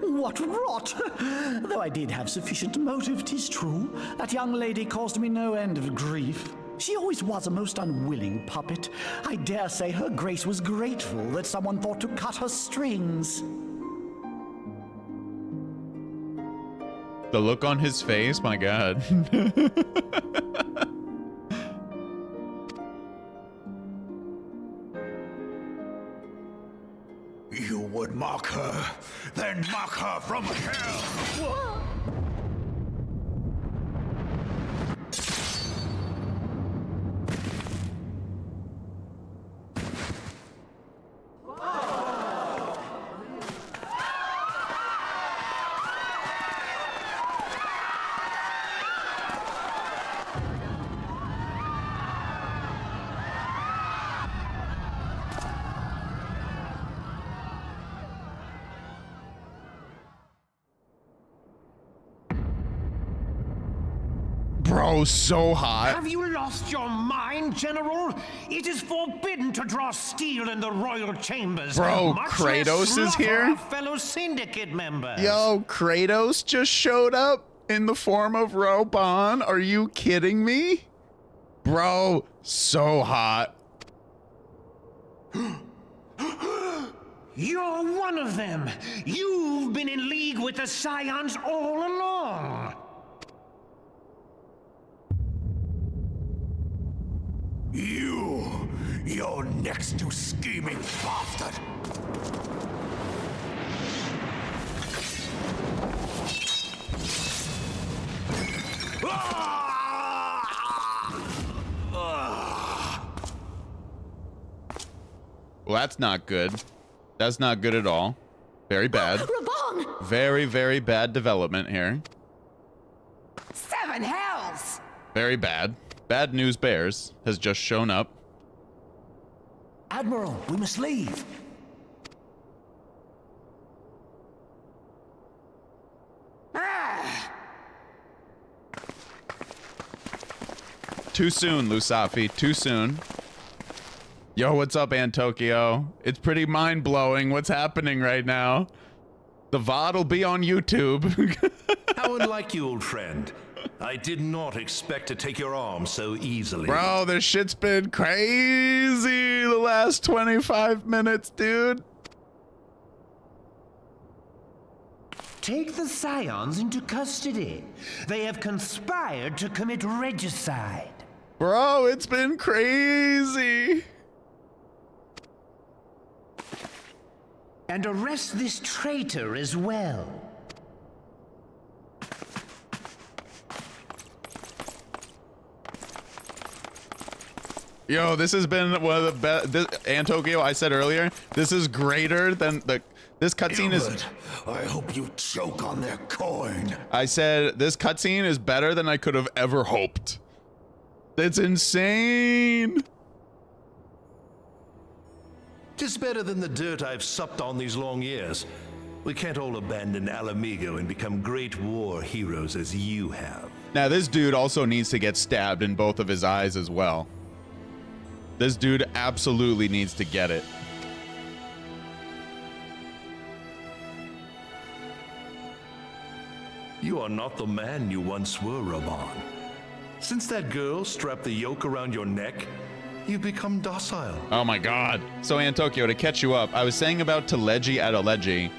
Speaker 8: What rot! Though I did have sufficient motive, 'tis true. That young lady caused me no end of grief. She always was a most unwilling puppet. I dare say Her Grace was grateful that someone thought to cut her strings.
Speaker 1: The look on his face, my god.
Speaker 7: You would mock her, then mock her from hell!
Speaker 1: Bro, so hot.
Speaker 10: Have you lost your mind, General? It is forbidden to draw steel in the royal chambers.
Speaker 1: Bro,
Speaker 10: much
Speaker 1: Kratos
Speaker 10: less
Speaker 1: is
Speaker 10: slaughter
Speaker 1: here?
Speaker 10: our fellow syndicate members.
Speaker 1: Yo, Kratos just showed up in the form of Raubahn. Are you kidding me? Bro, so hot.
Speaker 10: You're one of them. You've been in league with the Scions all along.
Speaker 7: You're next, you scheming bastard!
Speaker 1: Well, that's not good. That's not good at all. Very bad.
Speaker 2: Raubahn!
Speaker 1: Very, very bad development here.
Speaker 5: 7 hells!
Speaker 1: Very bad. Bad News Bears has just shown up.
Speaker 8: Admiral, we must leave.
Speaker 1: Too soon, Lusafi. Too soon. Yo, what's up, Antokyo? It's pretty mind-blowing what's happening right now. The VOD will be on YouTube.
Speaker 9: How unlike you, old friend. I did not expect to take your arm so easily.
Speaker 1: Bro, this shit's been crazy the last 25 minutes, dude.
Speaker 10: Take the Scions into custody. They have conspired to commit regicide.
Speaker 1: Bro, it's been crazy.
Speaker 10: And arrest this traitor as well.
Speaker 1: Yo, this has been one of the best. Antokyo, I said earlier, this is greater than this cutscene is.
Speaker 7: I hope you choke on their coin.
Speaker 1: I said this cutscene is better than I could have ever hoped. It's insane.
Speaker 9: Tis better than the dirt I've supped on these long years. We can't all abandon Alamigo and become great war heroes as you have.
Speaker 1: Now, this dude also needs to get stabbed in both of his eyes as well. This dude absolutely needs to get it.
Speaker 9: You are not the man you once were, Raubahn. Since that girl strapped the yoke around your neck, you've become docile.
Speaker 1: Oh my god. So, Antokyo, to catch you up, I was saying about Teleji Adeleji.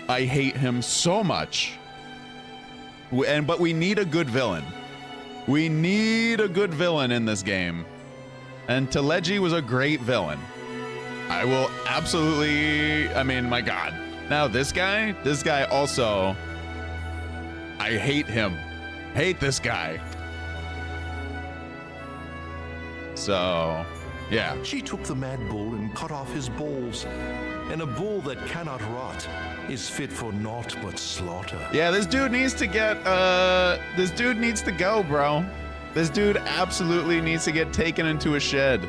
Speaker 1: I hate him so much. But we need a good villain. We need a good villain in this game. And Teleji was a great villain. I will absolutely, I mean, my god. Now this guy also, I hate him. Hate this guy. So, yeah.
Speaker 9: She took the mad bull and cut off his balls. And a bull that cannot rot is fit for naught but slaughter.
Speaker 1: Yeah, this dude needs to get, this dude needs to go, bro. This dude absolutely needs to get taken into a shed.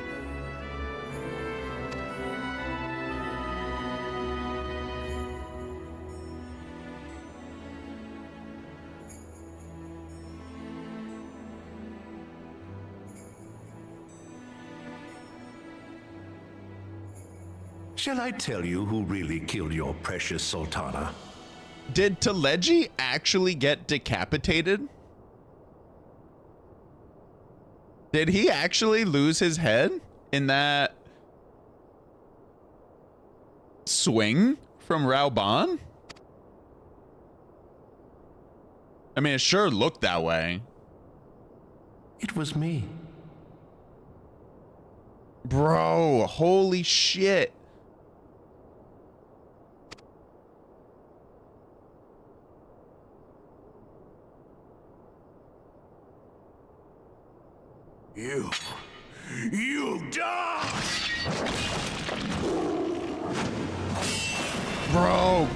Speaker 9: Shall I tell you who really killed your precious Sultana?
Speaker 1: Did Teleji actually get decapitated? Did he actually lose his head in that swing from Raubahn? I mean, it sure looked that way.
Speaker 9: It was me.
Speaker 1: Bro, holy shit.
Speaker 7: You die!
Speaker 1: Bro.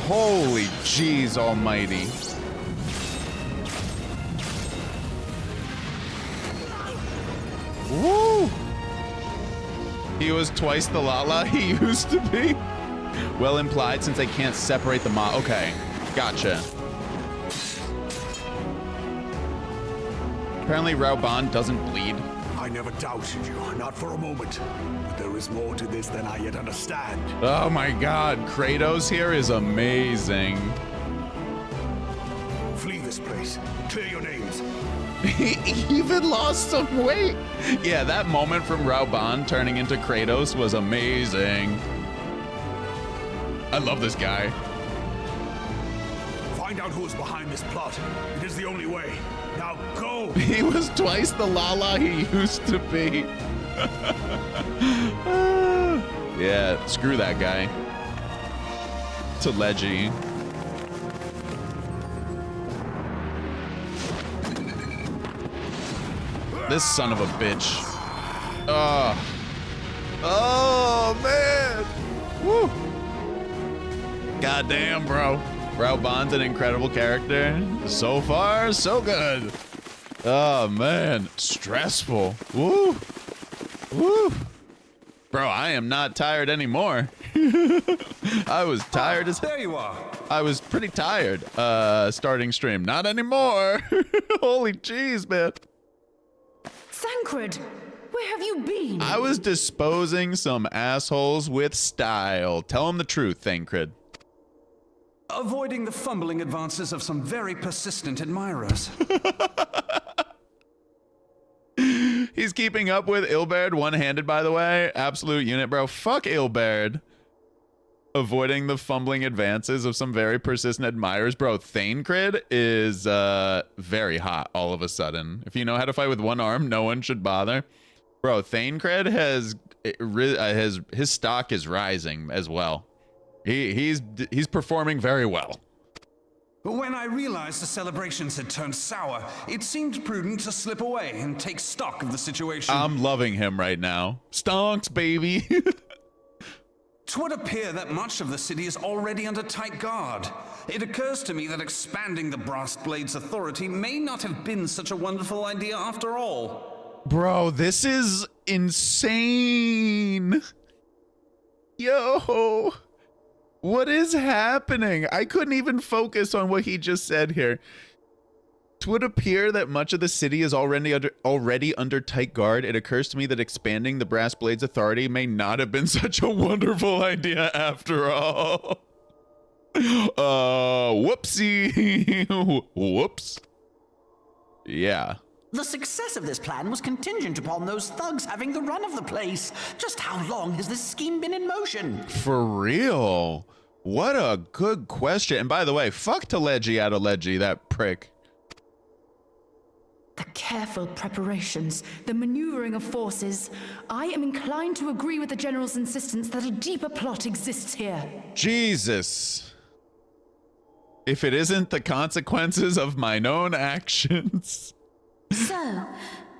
Speaker 1: Holy jeez almighty. Woo! He was twice the Lala he used to be. Well implied since I can't separate the mod. Okay, gotcha. Apparently Raubahn doesn't bleed.
Speaker 7: I never doubted you, not for a moment. But there is more to this than I yet understand.
Speaker 1: Oh my god, Kratos here is amazing.
Speaker 7: Flee this place. Clear your names.
Speaker 1: He even lost some weight. Yeah, that moment from Raubahn turning into Kratos was amazing. I love this guy.
Speaker 7: Find out who is behind this plot. It is the only way. Now go!
Speaker 1: He was twice the Lala he used to be. Yeah, screw that guy. To Leggy. This son of a bitch. Oh, man. Woo. Goddamn, bro. Raubahn's an incredible character. So far, so good. Oh, man. Stressful. Woo. Woo. Bro, I am not tired anymore. I was tired as...
Speaker 12: There you are.
Speaker 1: I was pretty tired starting stream. Not anymore. Holy jeez, man.
Speaker 11: Thancred, where have you been?
Speaker 1: I was disposing some assholes with style. Tell them the truth, Thancred.
Speaker 12: Avoiding the fumbling advances of some very persistent admirers.
Speaker 1: He's keeping up with Ilberd one-handed, by the way. Absolute unit, bro. Fuck Ilberd. Avoiding the fumbling advances of some very persistent admirers. Bro, Thancred is very hot all of a sudden. If you know how to fight with one arm, no one should bother. Bro, Thancred has his stock is rising as well. He's performing very well.
Speaker 12: But when I realized the celebrations had turned sour, it seemed prudent to slip away and take stock of the situation.
Speaker 1: I'm loving him right now. Stonks, baby.
Speaker 12: 'Twould appear that much of the city is already under tight guard. It occurs to me that expanding the Brass Blade's authority may not have been such a wonderful idea after all.
Speaker 1: Bro, this is insane. Yo, what is happening? I couldn't even focus on what he just said here. 'Twould appear that much of the city is already under tight guard. It occurs to me that expanding the Brass Blade's authority may not have been such a wonderful idea after all. Whoopsie. Whoops. Yeah.
Speaker 8: The success of this plan was contingent upon those thugs having the run of the place. Just how long has this scheme been in motion?
Speaker 1: For real? What a good question. And by the way, fuck Teleggi out of Leggy, that prick.
Speaker 11: The careful preparations, the maneuvering of forces. I am inclined to agree with the General's insistence that a deeper plot exists here.
Speaker 1: Jesus. If it isn't the consequences of mine own actions.
Speaker 2: So,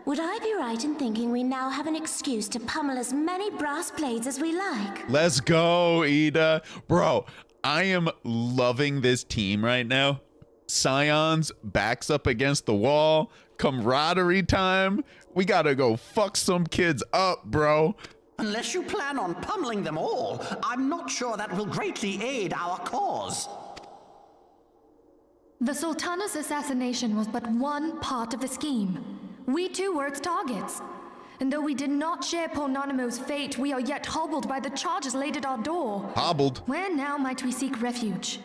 Speaker 2: would I be right in thinking we now have an excuse to pummel as many brass blades as we like?
Speaker 1: Let's go, Ida. Bro, I am loving this team right now. Scions backs up against the wall. Camaraderie time. We gotta go fuck some kids up, bro.
Speaker 8: Unless you plan on pummeling them all, I'm not sure that will greatly aid our cause.
Speaker 4: The Sultana's assassination was but one part of the scheme. We too were its targets. And though we did not share poor Nanamo's fate, we are yet hobbled by the charges laid at our door.
Speaker 1: Hobbled?
Speaker 4: Where now might we seek refuge?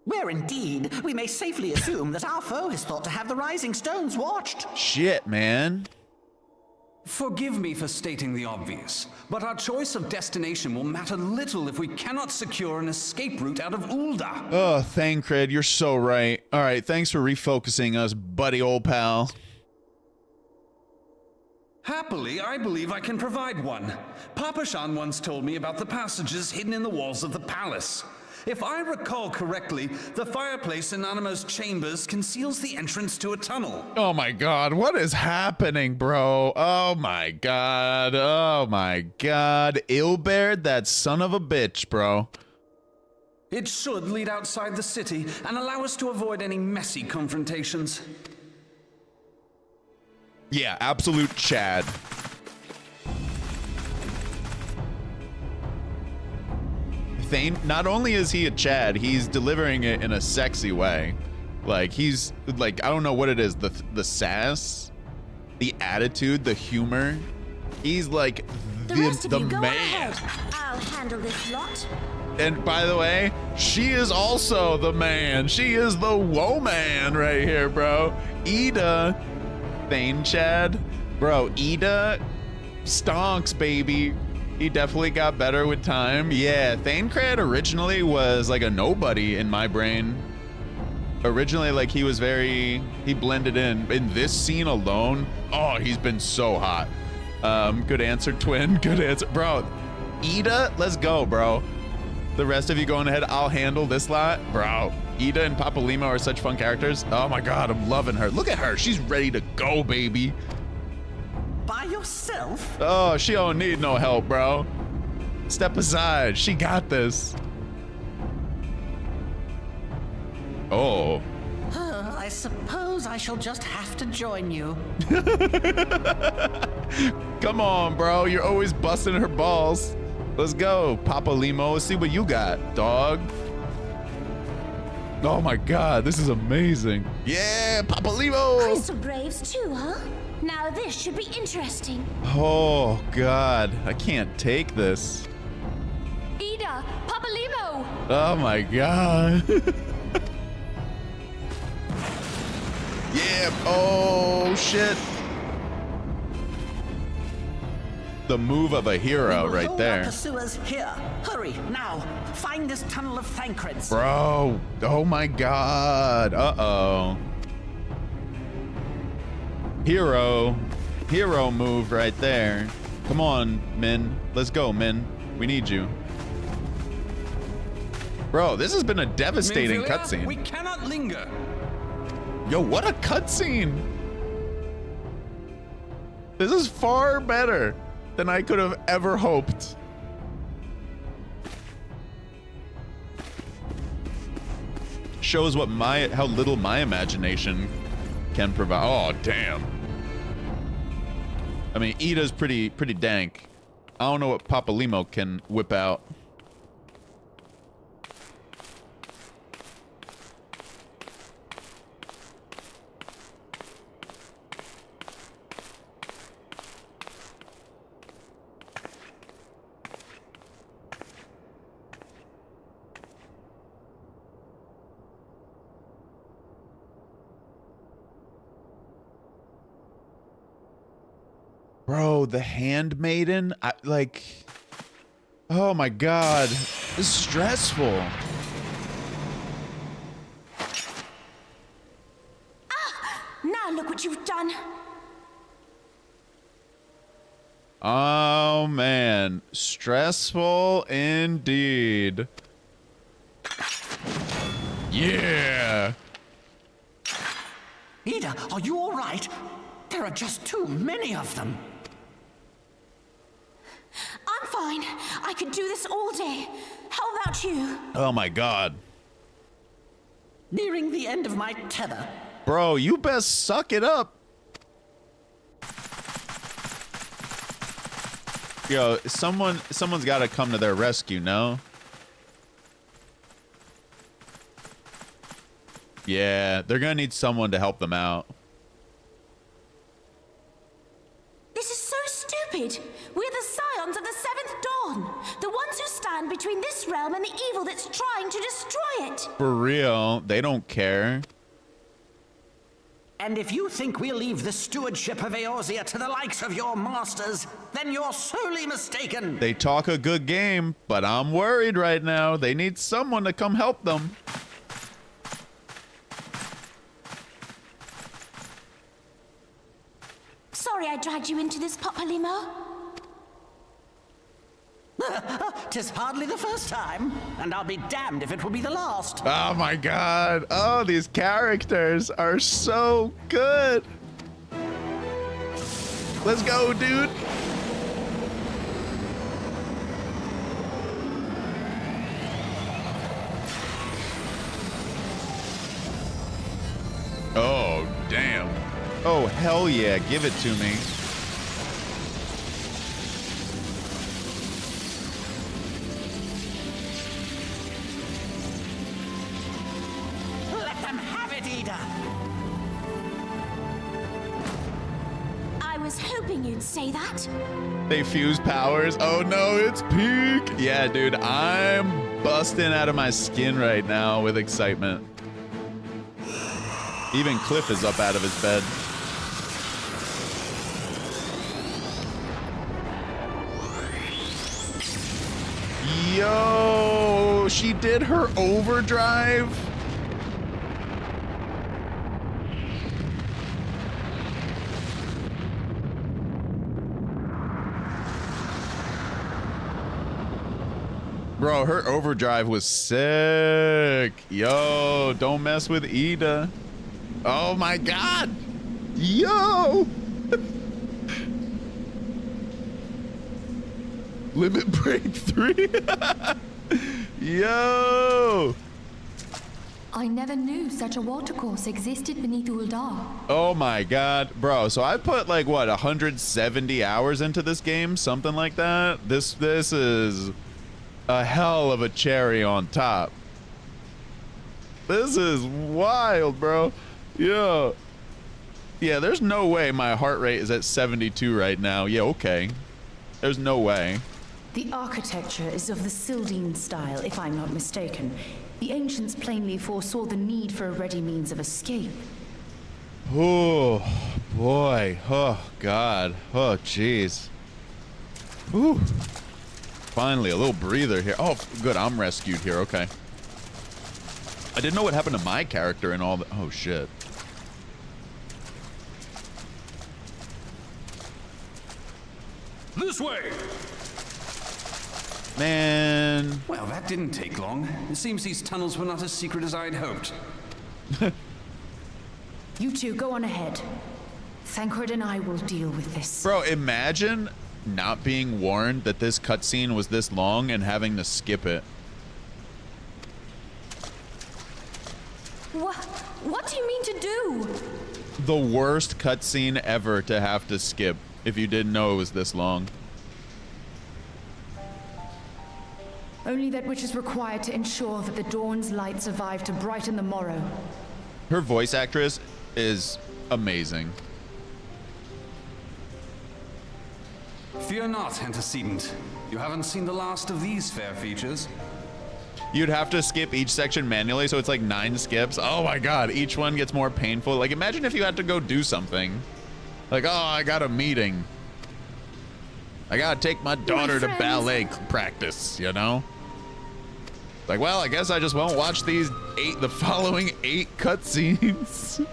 Speaker 8: Where indeed, we may safely assume that our foe is thought to have the Rising Stones watched.
Speaker 1: Shit, man.
Speaker 12: Forgive me for stating the obvious, but our choice of destination will matter little if we cannot secure an escape route out of Ulda.
Speaker 1: Oh, Thancred, you're so right. All right, thanks for refocusing us, buddy old pal.
Speaker 12: Happily, I believe I can provide one. Papashan once told me about the passages hidden in the walls of the palace. If I recall correctly, the fireplace in Nanamo's chambers conceals the entrance to a tunnel.
Speaker 1: Oh my god, what is happening, bro? Oh my god, oh my god. Ilberd, that son of a bitch, bro.
Speaker 12: It should lead outside the city and allow us to avoid any messy confrontations.
Speaker 1: Yeah, absolute Chad. Thane, not only is he a Chad, he's delivering it in a sexy way. Like, he's, like, I don't know what it is, the sass, the attitude, the humor. He's like the man.
Speaker 2: I'll handle this lot.
Speaker 1: And by the way, she is also the man. She is the woman right here, bro. Ida, Thane Chad, bro, Ida stonks, baby. He definitely got better with time. Yeah, Thancred originally was like a nobody in my brain. Originally, like, he was he blended in. In this scene alone, oh, he's been so hot. Good answer, twin. Good answer. Bro, Ida, let's go, bro. The rest of you going ahead, I'll handle this lot. Bro, Ida and Papa Limo are such fun characters. Oh my God, I'm loving her. Look at her. She's ready to go, baby.
Speaker 8: By yourself?
Speaker 1: Oh, she don't need no help, bro. Step aside. She got this. Oh.
Speaker 8: I suppose I shall just have to join you.
Speaker 1: Come on, bro. You're always busting her balls. Let's go, Papa Limo. See what you got, dog. Oh my God, this is amazing. Yeah, Papa Limo.
Speaker 2: Crystal Graves too, huh? Now this should be interesting.
Speaker 1: Oh God, I can't take this.
Speaker 4: Ida, Papa Limo.
Speaker 1: Oh my God. Yeah. Oh shit. The move of a hero right
Speaker 8: Hold
Speaker 1: there.
Speaker 8: our pursuers here. Hurry, now. Find this tunnel of Thancreds.
Speaker 1: Bro. Oh my God. Uh-oh. Hero move right there. Come on, Min. Let's go, Min. We need you. Bro, this has been a devastating cutscene.
Speaker 12: We cannot linger.
Speaker 1: Yo, what a cutscene! This is far better than I could have ever hoped. Shows what how little my imagination can provide. Oh, damn. I mean, Ida's pretty dank. I don't know what Papa Limo can whip out. Bro, the handmaiden, like, oh my God, this is stressful.
Speaker 2: Now look what you've done.
Speaker 1: Oh man, stressful indeed. Yeah.
Speaker 8: Ida, are you all right? There are just too many of them.
Speaker 2: I'm fine. I could do this all day. How about you?
Speaker 1: Oh my God.
Speaker 8: Nearing the end of my tether.
Speaker 1: Bro, you best suck it up. Yo, someone's got to come to their rescue, no? Yeah, they're gonna need someone to help them out.
Speaker 2: This is so stupid. We're the Scions of the Seventh Dawn. The ones who stand between this realm and the evil that's trying to destroy it.
Speaker 1: For real, they don't care.
Speaker 8: And if you think we'll leave the stewardship of Eorzea to the likes of your masters, then you're sorely mistaken.
Speaker 1: They talk a good game, but I'm worried right now. They need someone to come help them.
Speaker 2: Sorry I dragged you into this, Papa Limo.
Speaker 8: 'Tis hardly the first time, and I'll be damned if it will be the last.
Speaker 1: Oh my God. Oh, these characters are so good. Let's go, dude. Oh, damn. Oh, hell yeah. Give it to me.
Speaker 8: Let them have it, Ida.
Speaker 2: I was hoping you'd say that.
Speaker 1: They fuse powers. Oh no, it's peak. Yeah, dude, I'm busting out of my skin right now with excitement. Even Cliff is up out of his bed. Yo, she did her overdrive. Bro, her overdrive was sick. Yo, don't mess with Ida. Oh my god. Yo. Limit break 3. Yo.
Speaker 4: I never knew such a watercourse existed beneath Uldar.
Speaker 1: Oh my god, bro. So I put like what, 170 hours into this game, something like that. This is a hell of a cherry on top. This is wild, bro. Yeah. Yeah, there's no way my heart rate is at 72 right now. Yeah, okay. There's no way.
Speaker 11: The architecture is of the Sildine style, if I'm not mistaken. The ancients plainly foresaw the need for a ready means of escape.
Speaker 1: Oh, boy. Oh, God. Oh, jeez. Whew. Finally, a little breather here. Oh, good. I'm rescued here. Okay. I didn't know what happened to my character and all that. Oh, shit.
Speaker 12: This way!
Speaker 1: Man.
Speaker 12: Well, that didn't take long. It seems these tunnels were not as secret as I'd hoped.
Speaker 11: You two, go on ahead. Thancred and I will deal with this.
Speaker 1: Bro, imagine not being warned that this cutscene was this long and having to skip it.
Speaker 4: What do you mean to do?
Speaker 1: The worst cutscene ever to have to skip if you didn't know it was this long.
Speaker 11: Only that which is required to ensure that the dawn's light survive to brighten the morrow.
Speaker 1: Her voice actress is amazing.
Speaker 12: Fear not, antecedent. You haven't seen the last of these fair features.
Speaker 1: You'd have to skip each section manually, so it's like 9 skips. Oh my god, each one gets more painful. Like, imagine if you had to go do something. Like, oh, I got a meeting. I gotta take my daughter to ballet practice, you know? Like, well, I guess I just won't watch the following 8 cutscenes.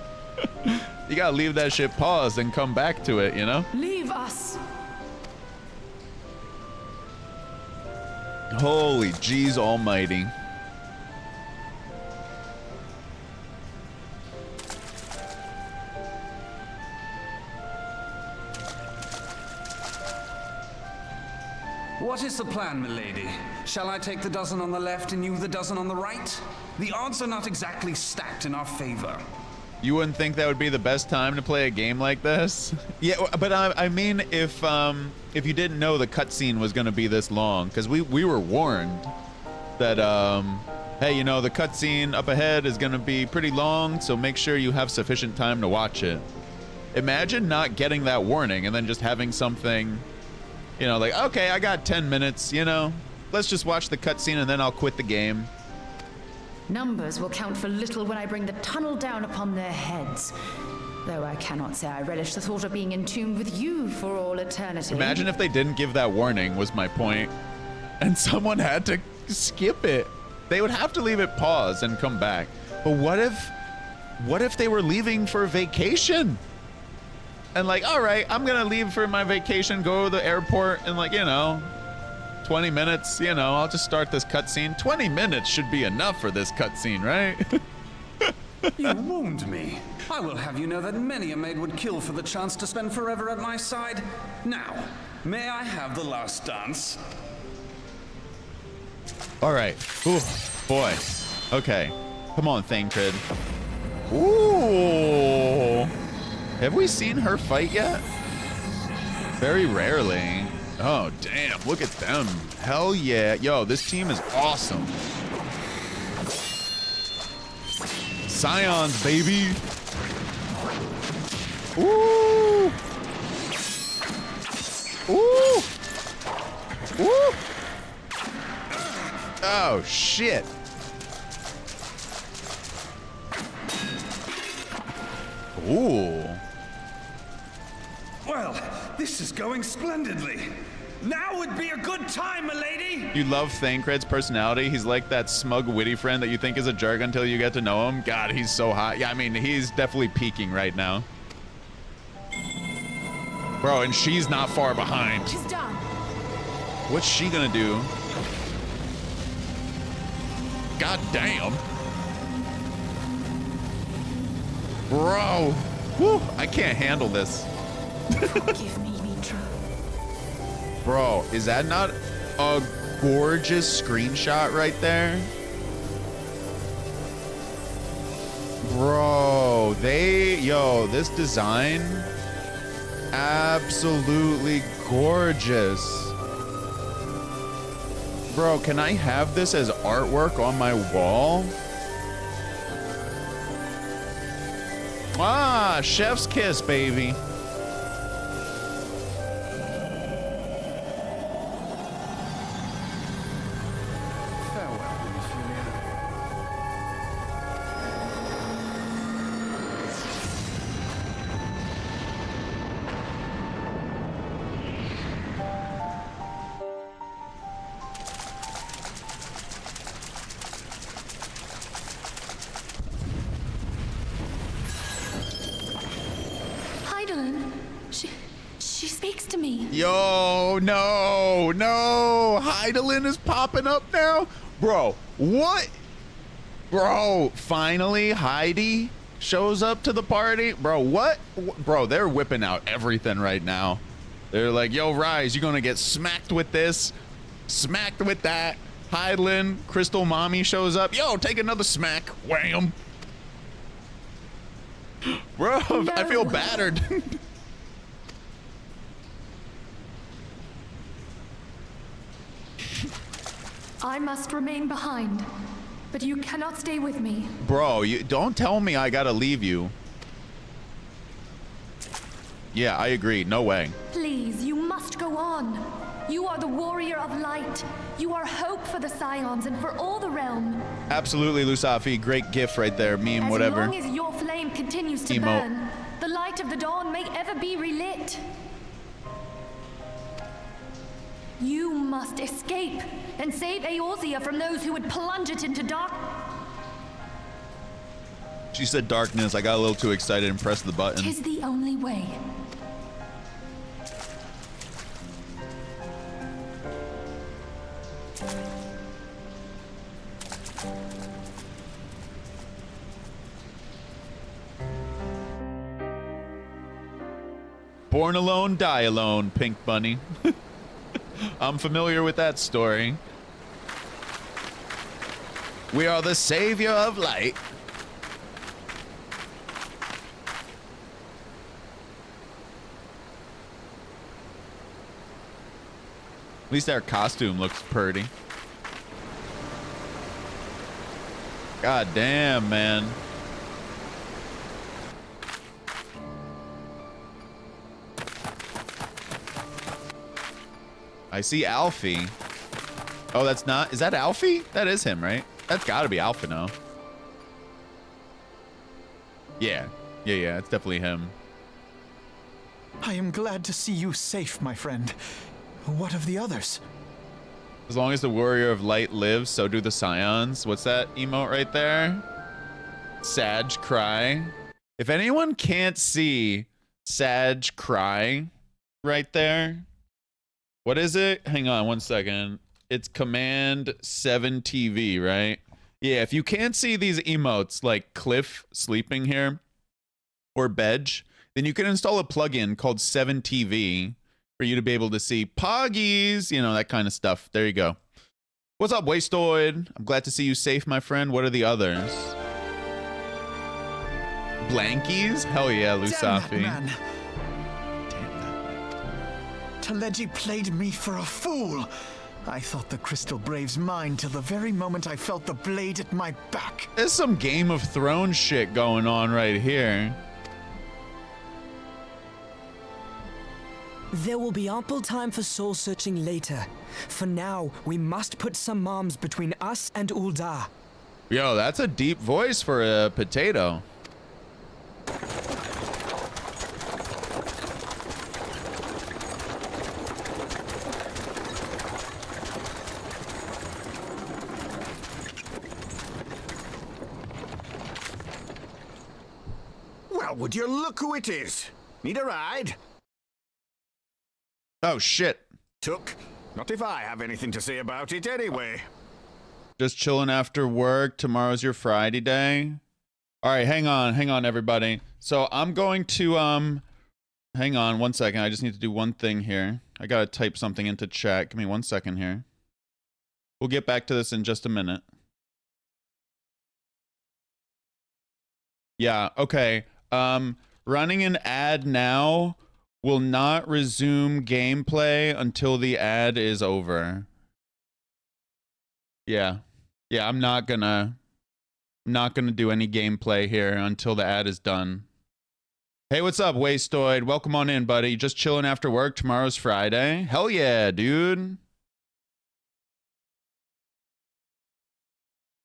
Speaker 1: You gotta leave that shit paused and come back to it, you know?
Speaker 11: Leave us!
Speaker 1: Holy jeez almighty.
Speaker 12: What is the plan, milady? Shall I take the dozen on the left and you the dozen on the right? The odds are not exactly stacked in our favor.
Speaker 1: You wouldn't think that would be the best time to play a game like this? Yeah, but I mean, if you didn't know the cutscene was going to be this long, because we were warned that, hey, you know, the cutscene up ahead is going to be pretty long, so make sure you have sufficient time to watch it. Imagine not getting that warning and then just having something, you know, like, okay, I got 10 minutes, you know, let's just watch the cutscene and then I'll quit the game.
Speaker 11: Numbers will count for little when I bring the tunnel down upon their heads. Though I cannot say I relish the thought of being entombed with you for all eternity.
Speaker 1: Imagine if they didn't give that warning, was my point, and someone had to skip it. They would have to leave it paused and come back. But what if they were leaving for vacation? And like, all right, I'm gonna leave for my vacation, go to the airport, and like, you know, 20 minutes, you know, I'll just start this cutscene. 20 minutes should be enough for this cutscene, right?
Speaker 12: You wound me. I will have you know that many a maid would kill for the chance to spend forever at my side. Now, may I have the last dance?
Speaker 1: All right. Ooh, boy. Okay. Come on, Thancred. Ooh. Have we seen her fight yet? Very rarely. Oh, damn. Look at them. Hell yeah. Yo, this team is awesome. Scions, baby. Ooh. Ooh. Ooh. Oh, shit. Ooh.
Speaker 12: Well, this is going splendidly. Now would be a good time, milady.
Speaker 1: You love Thancred's personality. He's like that smug, witty friend that you think is a jerk until you get to know him. God, he's so hot. Yeah, I mean, he's definitely peaking right now. Bro, and she's not far behind.
Speaker 11: She's done.
Speaker 1: What's she gonna do? God damn. Bro. Whew, I can't handle this.
Speaker 4: Forgive me, Mitra.
Speaker 1: Bro, is that not a gorgeous screenshot right there? Bro, this design, absolutely gorgeous. Bro, can I have this as artwork on my wall? Ah, chef's kiss, baby.
Speaker 4: She speaks to me.
Speaker 1: Yo, no. Heidelin is popping up now? Bro, what? Bro, finally Heidi shows up to the party? Bro, what? Bro, they're whipping out everything right now. They're like, yo, Rise, you're gonna get smacked with this, smacked with that. Heidelin, Crystal Mommy shows up. Yo, take another smack. Wham. Bro, no. I feel battered.
Speaker 4: I must remain behind, but you cannot stay with me.
Speaker 1: Bro, you don't tell me I gotta leave you. Yeah, I agree. No way.
Speaker 4: Please, you must go on. You are the warrior of light. You are hope for the Scions and for all the realm.
Speaker 1: Absolutely, Lusafi. Great gift right there. Meme, whatever.
Speaker 4: As long as your flame continues to burn, the light of the dawn may ever be relit. You must escape and save Eorzea from those who would plunge it into dark.
Speaker 1: She said darkness. I got a little too excited and pressed the button.
Speaker 4: 'Tis the only way.
Speaker 1: Born alone, die alone, Pink Bunny. I'm familiar with that story. We are the savior of light. At least our costume looks pretty. God damn, man. I see Alfie. Oh, that's not. Is that Alfie? That is him, right? That's gotta be Alphino. Yeah. Yeah, it's definitely him.
Speaker 3: I am glad to see you safe, my friend. What of the others?
Speaker 1: As long as the warrior of light lives, so do the Scions. What's that emote right there? Sag cry. If anyone can't see Sag cry right there, what is it? Hang on 1 second. It's Command 7 TV, right? Yeah, if you can't see these emotes like Cliff sleeping here or Bedge, then you can install a plugin called 7 TV for you to be able to see Poggies, you know, that kind of stuff. There you go. What's up, Wastoid? I'm glad to see you safe, my friend. What are the others? Blankies? Hell yeah, Lusafi.
Speaker 3: Taleji played me for a fool. I thought the Crystal Brave's mine till the very moment I felt the blade at my back.
Speaker 1: There's some Game of Thrones shit going on right here.
Speaker 14: There will be ample time for soul searching later. For now, we must put some arms between us and Ul'dah.
Speaker 1: Yo, that's a deep voice for a potato.
Speaker 7: Well, would you look who it is? Need a ride?
Speaker 1: Oh, shit.
Speaker 7: Took. Not if I have anything to say about it anyway.
Speaker 1: Just chilling after work. Tomorrow's your Friday day. All right, hang on, everybody. So I'm going to, hang on 1 second. I just need to do one thing here. I gotta type something into chat. Give me 1 second here. We'll get back to this in just a minute. Yeah, okay. Running an ad now will not resume gameplay until the ad is over. Yeah. Yeah, I'm not gonna do any gameplay here until the ad is done. Hey, what's up, Wastoid? Welcome on in, buddy. Just chilling after work. Tomorrow's Friday. Hell yeah, dude.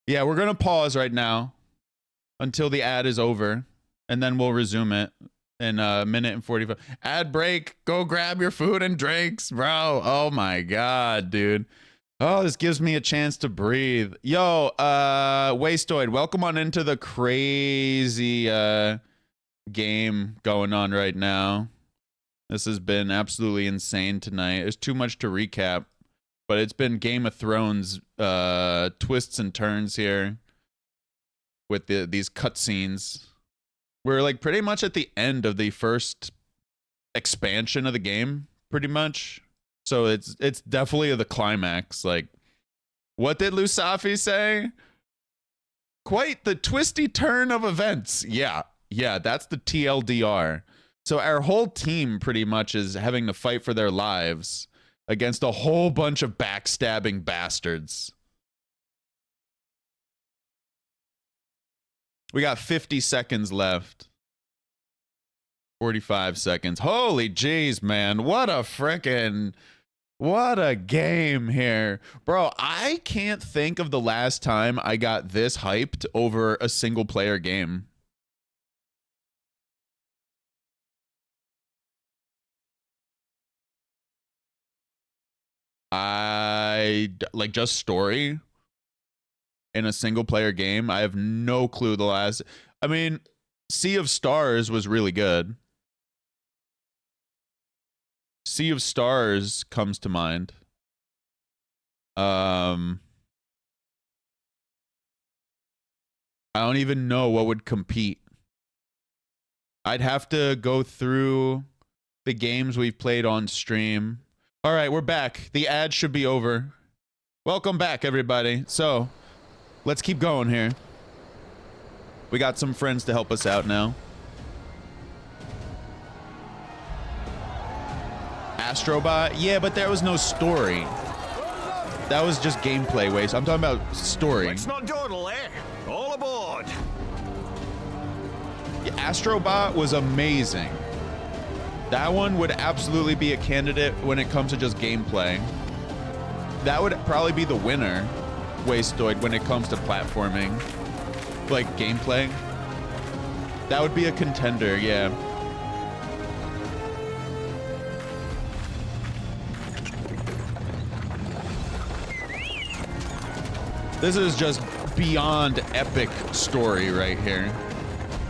Speaker 1: Yeah, we're gonna pause right now until the ad is over, and then we'll resume it in a minute and 45. Ad break. Go grab your food and drinks, bro. Oh my god, dude. Oh, this gives me a chance to breathe. Yo, Wastoid, welcome on into the crazy game going on right now. This has been absolutely insane tonight. There's too much to recap, but it's been Game of Thrones twists and turns here with these cutscenes. We're like pretty much at the end of the first expansion of the game, pretty much. So it's definitely the climax. Like, what did Lusafi say? Quite the twisty turn of events. Yeah, that's the TLDR. So our whole team pretty much is having to fight for their lives against a whole bunch of backstabbing bastards. We got 50 seconds left. 45 seconds. Holy jeez, man. What a game here. Bro, I can't think of the last time I got this hyped over a single player game. Like just story in a single player game. I have no clue the last. I mean, Sea of Stars was really good. Sea of Stars comes to mind. I don't even know what would compete. I'd have to go through the games we've played on stream. All right, we're back. The ad should be over. Welcome back, everybody. So, let's keep going here. We got some friends to help us out now. Astrobot? Yeah, but there was no story. That was just gameplay waste. I'm talking about story.
Speaker 7: Let's not dawdle, eh? All aboard.
Speaker 1: Yeah, Astrobot was amazing. That one would absolutely be a candidate when it comes to just gameplay. That would probably be the winner, Wastoid, when it comes to platforming. Like gameplay. That would be a contender, yeah. This is just beyond epic story right here.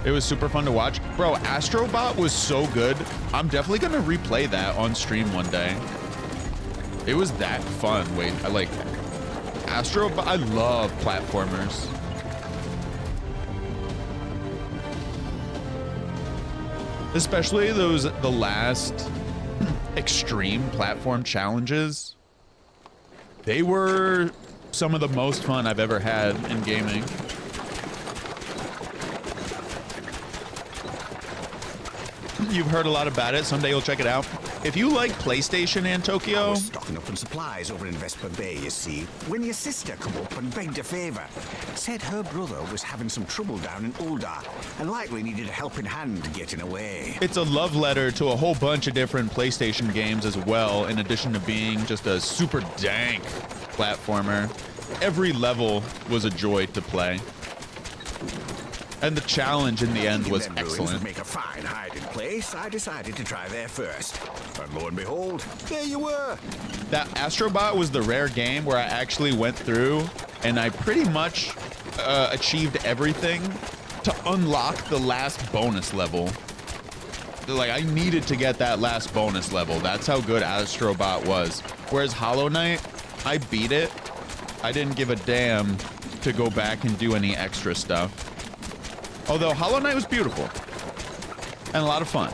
Speaker 1: It was super fun to watch. Bro, Astrobot was so good. I'm definitely gonna replay that on stream one day. It was that fun. Wait, I like Astrobot. I love platformers. Especially the last extreme platform challenges. They were some of the most fun I've ever had in gaming. You've heard a lot about it. Someday you'll check it out. If you like PlayStation and Tokyo...
Speaker 7: I was stocking up on supplies over in Vesper Bay, you see, when your sister come up and begged a favor. Said her brother was having some trouble down in Uldar and likely needed a helping hand getting away.
Speaker 1: It's a love letter to a whole bunch of different PlayStation games as well, in addition to being just a super dank platformer. Every level was a joy to play. And the challenge in the end was excellent.
Speaker 7: To make a fine hiding place, I decided to try there first. And lo and behold, there you were.
Speaker 1: That Astrobot was the rare game where I actually went through and I pretty much achieved everything to unlock the last bonus level. Like, I needed to get that last bonus level. That's how good Astrobot was. Whereas Hollow Knight, I beat it I didn't give a damn to go back and do any extra stuff. Although Hollow Knight was beautiful and a lot of fun.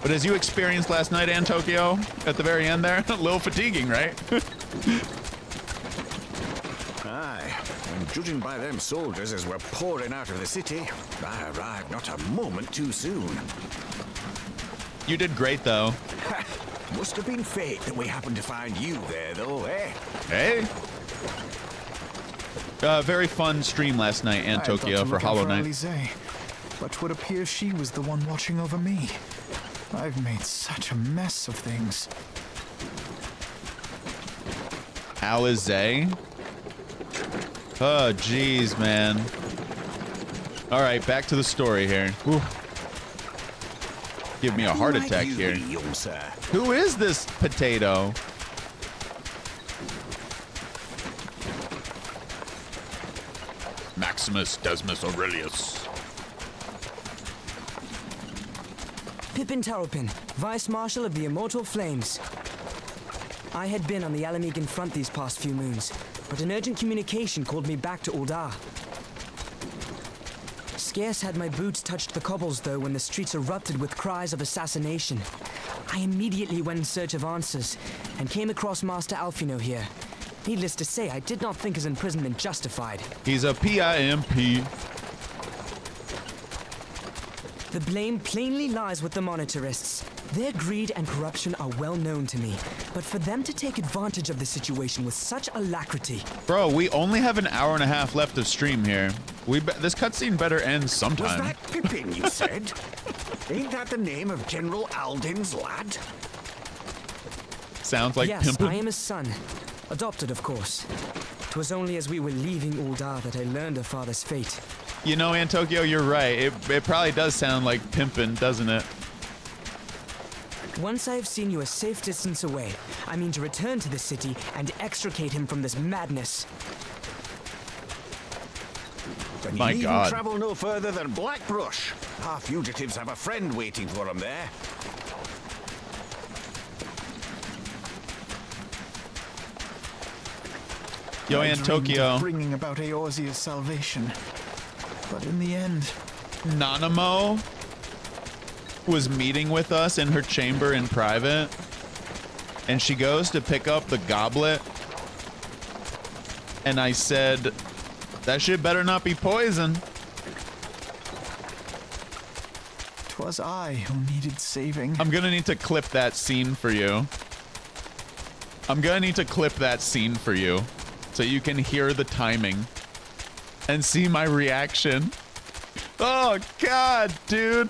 Speaker 1: But as you experienced last night, Tokyo, at the very end there, a little fatiguing, right?
Speaker 7: Aye, and judging by them soldiers as we're pouring out of the city, I arrived not a moment too soon.
Speaker 1: You did great, though.
Speaker 7: Must have been fate that we happened to find you there, though, eh?
Speaker 1: Hey. Very fun stream last night, Tokyo, for Hollow Knight.
Speaker 3: Alizé, but would appear she was the one watching over me. I've made such a mess of things.
Speaker 1: Alizé? Oh, jeez, man. All right, back to the story here. Whew. Give me a heart attack here. Who is this potato? Maximus Decimus Aurelius.
Speaker 14: Pippin Taropin, Vice Marshal of the Immortal Flames. I had been on the Alamegan front these past few moons, but an urgent communication called me back to Ul'dah. Scarce had my boots touched the cobbles, though, when the streets erupted with cries of assassination. I immediately went in search of answers, and came across Master Alfino here. Needless to say, I did not think his imprisonment justified.
Speaker 1: He's a PIMP.
Speaker 14: The blame plainly lies with the Monetarists. Their greed and corruption are well known to me, but for them to take advantage of the situation with such alacrity...
Speaker 1: Bro, we only have an hour and a half left of stream here. This cutscene better end sometime.
Speaker 7: Was that Pippin, you said? Ain't that the name of General Alden's lad?
Speaker 1: Sounds like
Speaker 14: yes,
Speaker 1: pimpin'.
Speaker 14: I am his son. Adopted, of course. 'Twas only as we were leaving Ul'dah that I learned of father's fate.
Speaker 1: You know, Tokyo, you're right. It probably does sound like pimpin', doesn't it?
Speaker 14: Once I have seen you a safe distance away, I mean to return to the city and extricate him from this madness.
Speaker 7: Then
Speaker 1: My
Speaker 7: you
Speaker 1: God.
Speaker 7: needn't travel no further than Blackbrush. Our fugitives have a friend waiting for them there.
Speaker 1: Yo,
Speaker 3: I dreamed
Speaker 1: Tokyo.
Speaker 3: of bringing about Eorzea's salvation, but in the end,
Speaker 1: Nanamo was meeting with us in her chamber in private, and she goes to pick up the goblet, and I said, that shit better not be poison.
Speaker 3: 'twas I who needed saving.
Speaker 1: I'm gonna need to clip that scene for you. So you can hear the timing and see my reaction. Oh God, dude.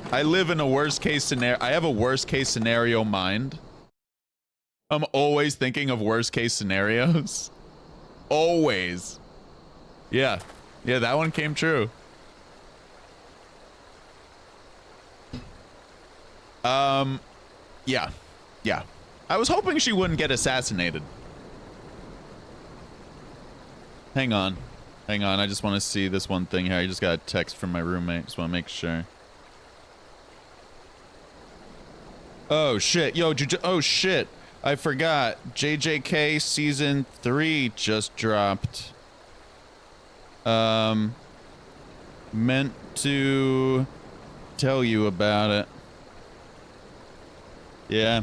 Speaker 1: I live in a worst case scenario. I have a worst case scenario mind. I'm always thinking of worst case scenarios. Always. Yeah. Yeah, that one came true. Yeah. Yeah. I was hoping she wouldn't get assassinated. Hang on. Hang on. I just want to see this one thing here. I just got a text from my roommate. Just want to make sure. Oh, shit. Yo, oh, shit. I forgot. JJK Season 3 just dropped. Meant to tell you about it. Yeah.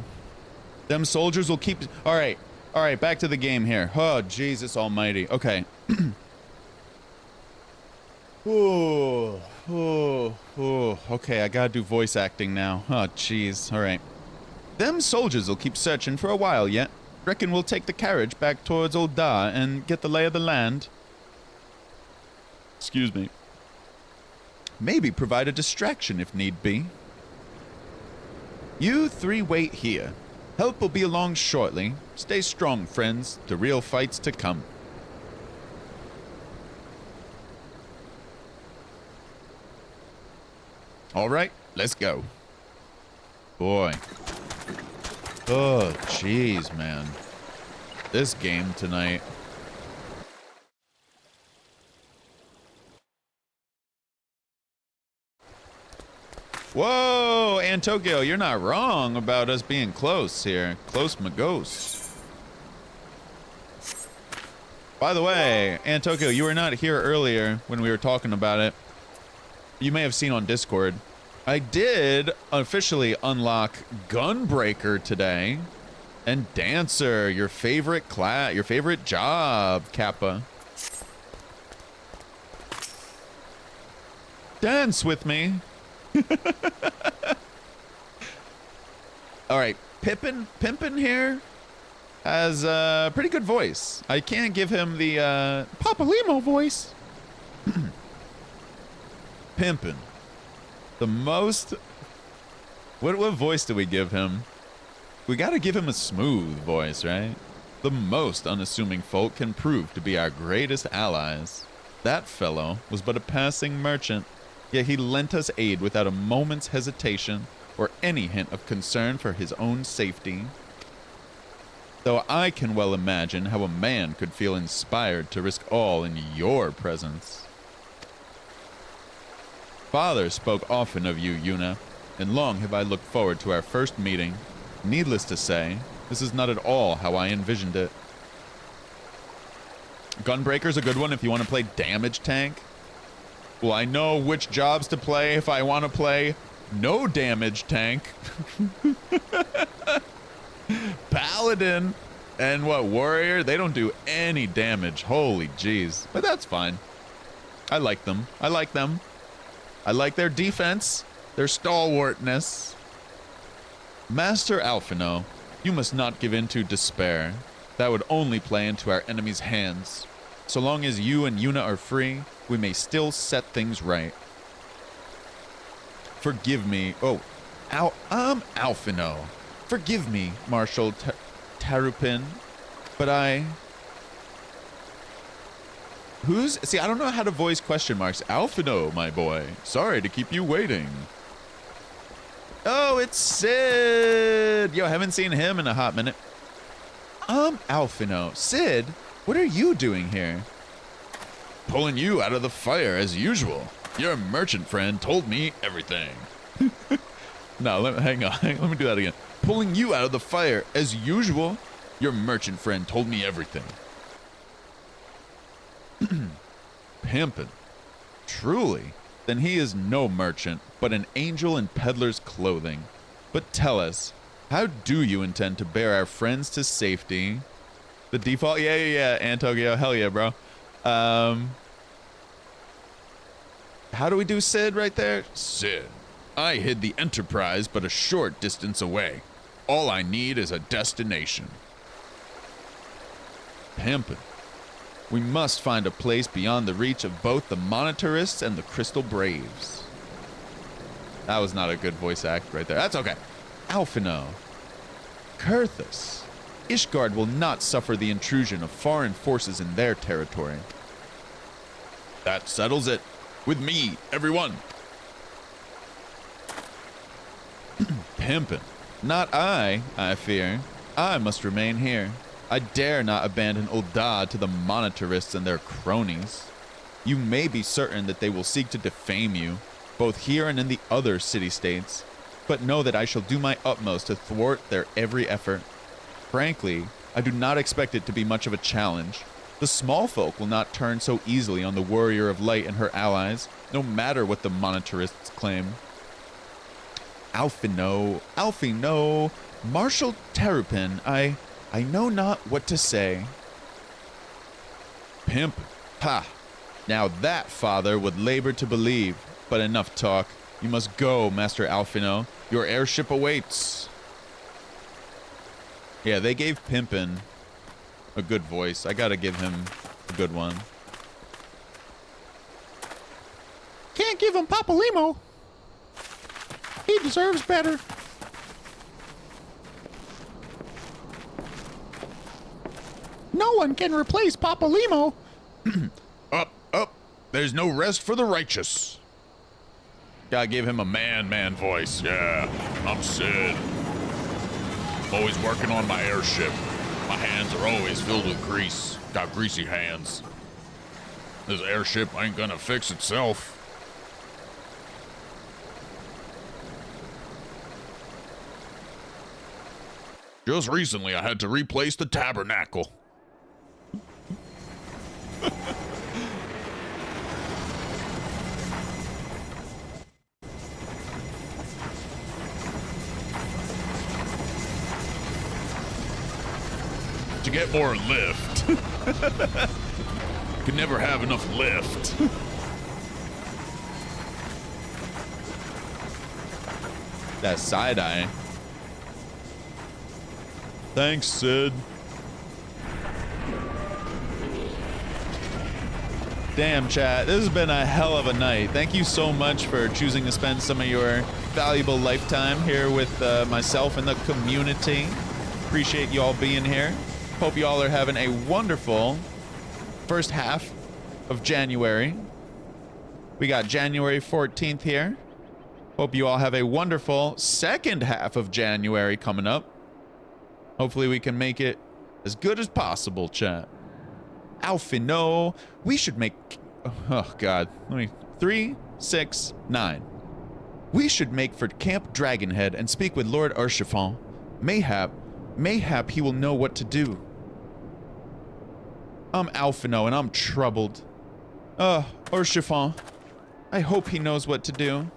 Speaker 1: Them soldiers will keep... All right. All right, back to the game here. Oh, Jesus almighty. Okay. Ooh. Ooh. Ooh. Okay, I gotta do voice acting now. Oh, jeez. All right. Them soldiers will keep searching for a while yet. Reckon we'll take the carriage back towards Ul'dah and get the lay of the land. Excuse me. Maybe provide a distraction if need be. You three wait here. Help will be along shortly. Stay strong, friends. The real fight's to come. All right, let's go. Boy. Oh, jeez, man. This game tonight. Whoa, Antokyo, you're not wrong about us being close here. Close Magos. By the way, Antokyo, you were not here earlier when we were talking about it. You may have seen on Discord. I did officially unlock Gunbreaker today. And Dancer, your favorite class, your favorite job, Kappa. Dance with me. All right, Pimpin here has a pretty good voice. I can't give him the Papa Limo voice. Pimpin. The most... What voice do we give him? We gotta give him a smooth voice, right? The most unassuming folk can prove to be our greatest allies. That fellow was but a passing merchant, yet he lent us aid without a moment's hesitation or any hint of concern for his own safety. Though I can well imagine how a man could feel inspired to risk all in your presence. Father spoke often of you, Yuna, and long have I looked forward to our first meeting. Needless to say, this is not at all how I envisioned it. Gunbreaker's a good one if you want to play damage tank. Well, I know which jobs to play if I want to play no damage tank. Paladin and what, warrior? They don't do any damage. Holy jeez. But that's fine. I like them. I like them. I like their defense, their stalwartness. Master Alphino, you must not give in to despair. That would only play into our enemy's hands. So long as you and Yuna are free, we may still set things right. Forgive me. Oh, Alphino. Forgive me, Marshal Tarupin, but See, I don't know how to voice question marks. Alphino, my boy. Sorry to keep you waiting. Oh, it's Sid. Yo, haven't seen him in a hot minute. Alphino. Sid, what are you doing here? Pulling you out of the fire as usual. Your merchant friend told me everything. No, hang on. Let me do that again. Pulling you out of the fire as usual. Your merchant friend told me everything. Pimpin'. Truly, then he is no merchant, but an angel in peddler's clothing. But tell us, how do you intend to bear our friends to safety? The default? Yeah, Antokyo, hell yeah, bro. How do we do Sid right there? Sid, I hid the Enterprise but a short distance away. All I need is a destination. Pimpin'. We must find a place beyond the reach of both the Monitarists and the Crystal Braves. That was not a good voice act right there. That's okay. Alphino. Kurthus. Ishgard will not suffer the intrusion of foreign forces in their territory. That settles it. With me, everyone. Pimpin'. Not I fear. I must remain here. I dare not abandon Ul'dah to the Monitarists and their cronies. You may be certain that they will seek to defame you, both here and in the other city-states, but know that I shall do my utmost to thwart their every effort. Frankly, I do not expect it to be much of a challenge. The small folk will not turn so easily on the Warrior of Light and her allies, no matter what the Monitarists claim. Alphino, Marshal Tarupin, I know not what to say. Pimp. Ha! Now that, father, would labor to believe. But enough talk. You must go, Master Alphino. Your airship awaits. Yeah, they gave Pimpin a good voice. I gotta give him a good one.
Speaker 15: Can't give him Papa Limo. He deserves better. No one can replace Papa Limo.
Speaker 7: Up. There's no rest for the righteous.
Speaker 1: Gotta give him a man voice.
Speaker 7: Yeah, I'm Sid. Always working on my airship. My hands are always filled with grease. Got greasy hands. This airship ain't gonna fix itself.
Speaker 1: Just recently, I had to replace the tabernacle. To get more lift. Could never have enough lift. That side eye. Thanks, Sid. Damn, chat. This has been a hell of a night. Thank you so much for choosing to spend some of your valuable lifetime here with myself and the community. Appreciate you all being here. Hope you all are having a wonderful first half of January. We got January 14th here. Hope you all have a wonderful second half of January coming up. Hopefully we can make it as good as possible, chat. Alfino, we should make... Oh, God. 3, 6, 9. We should make for Camp Dragonhead and speak with Lord Urshifon. Mayhap he will know what to do. I'm Alfino and I'm troubled. Urshifon. I hope he knows what to do.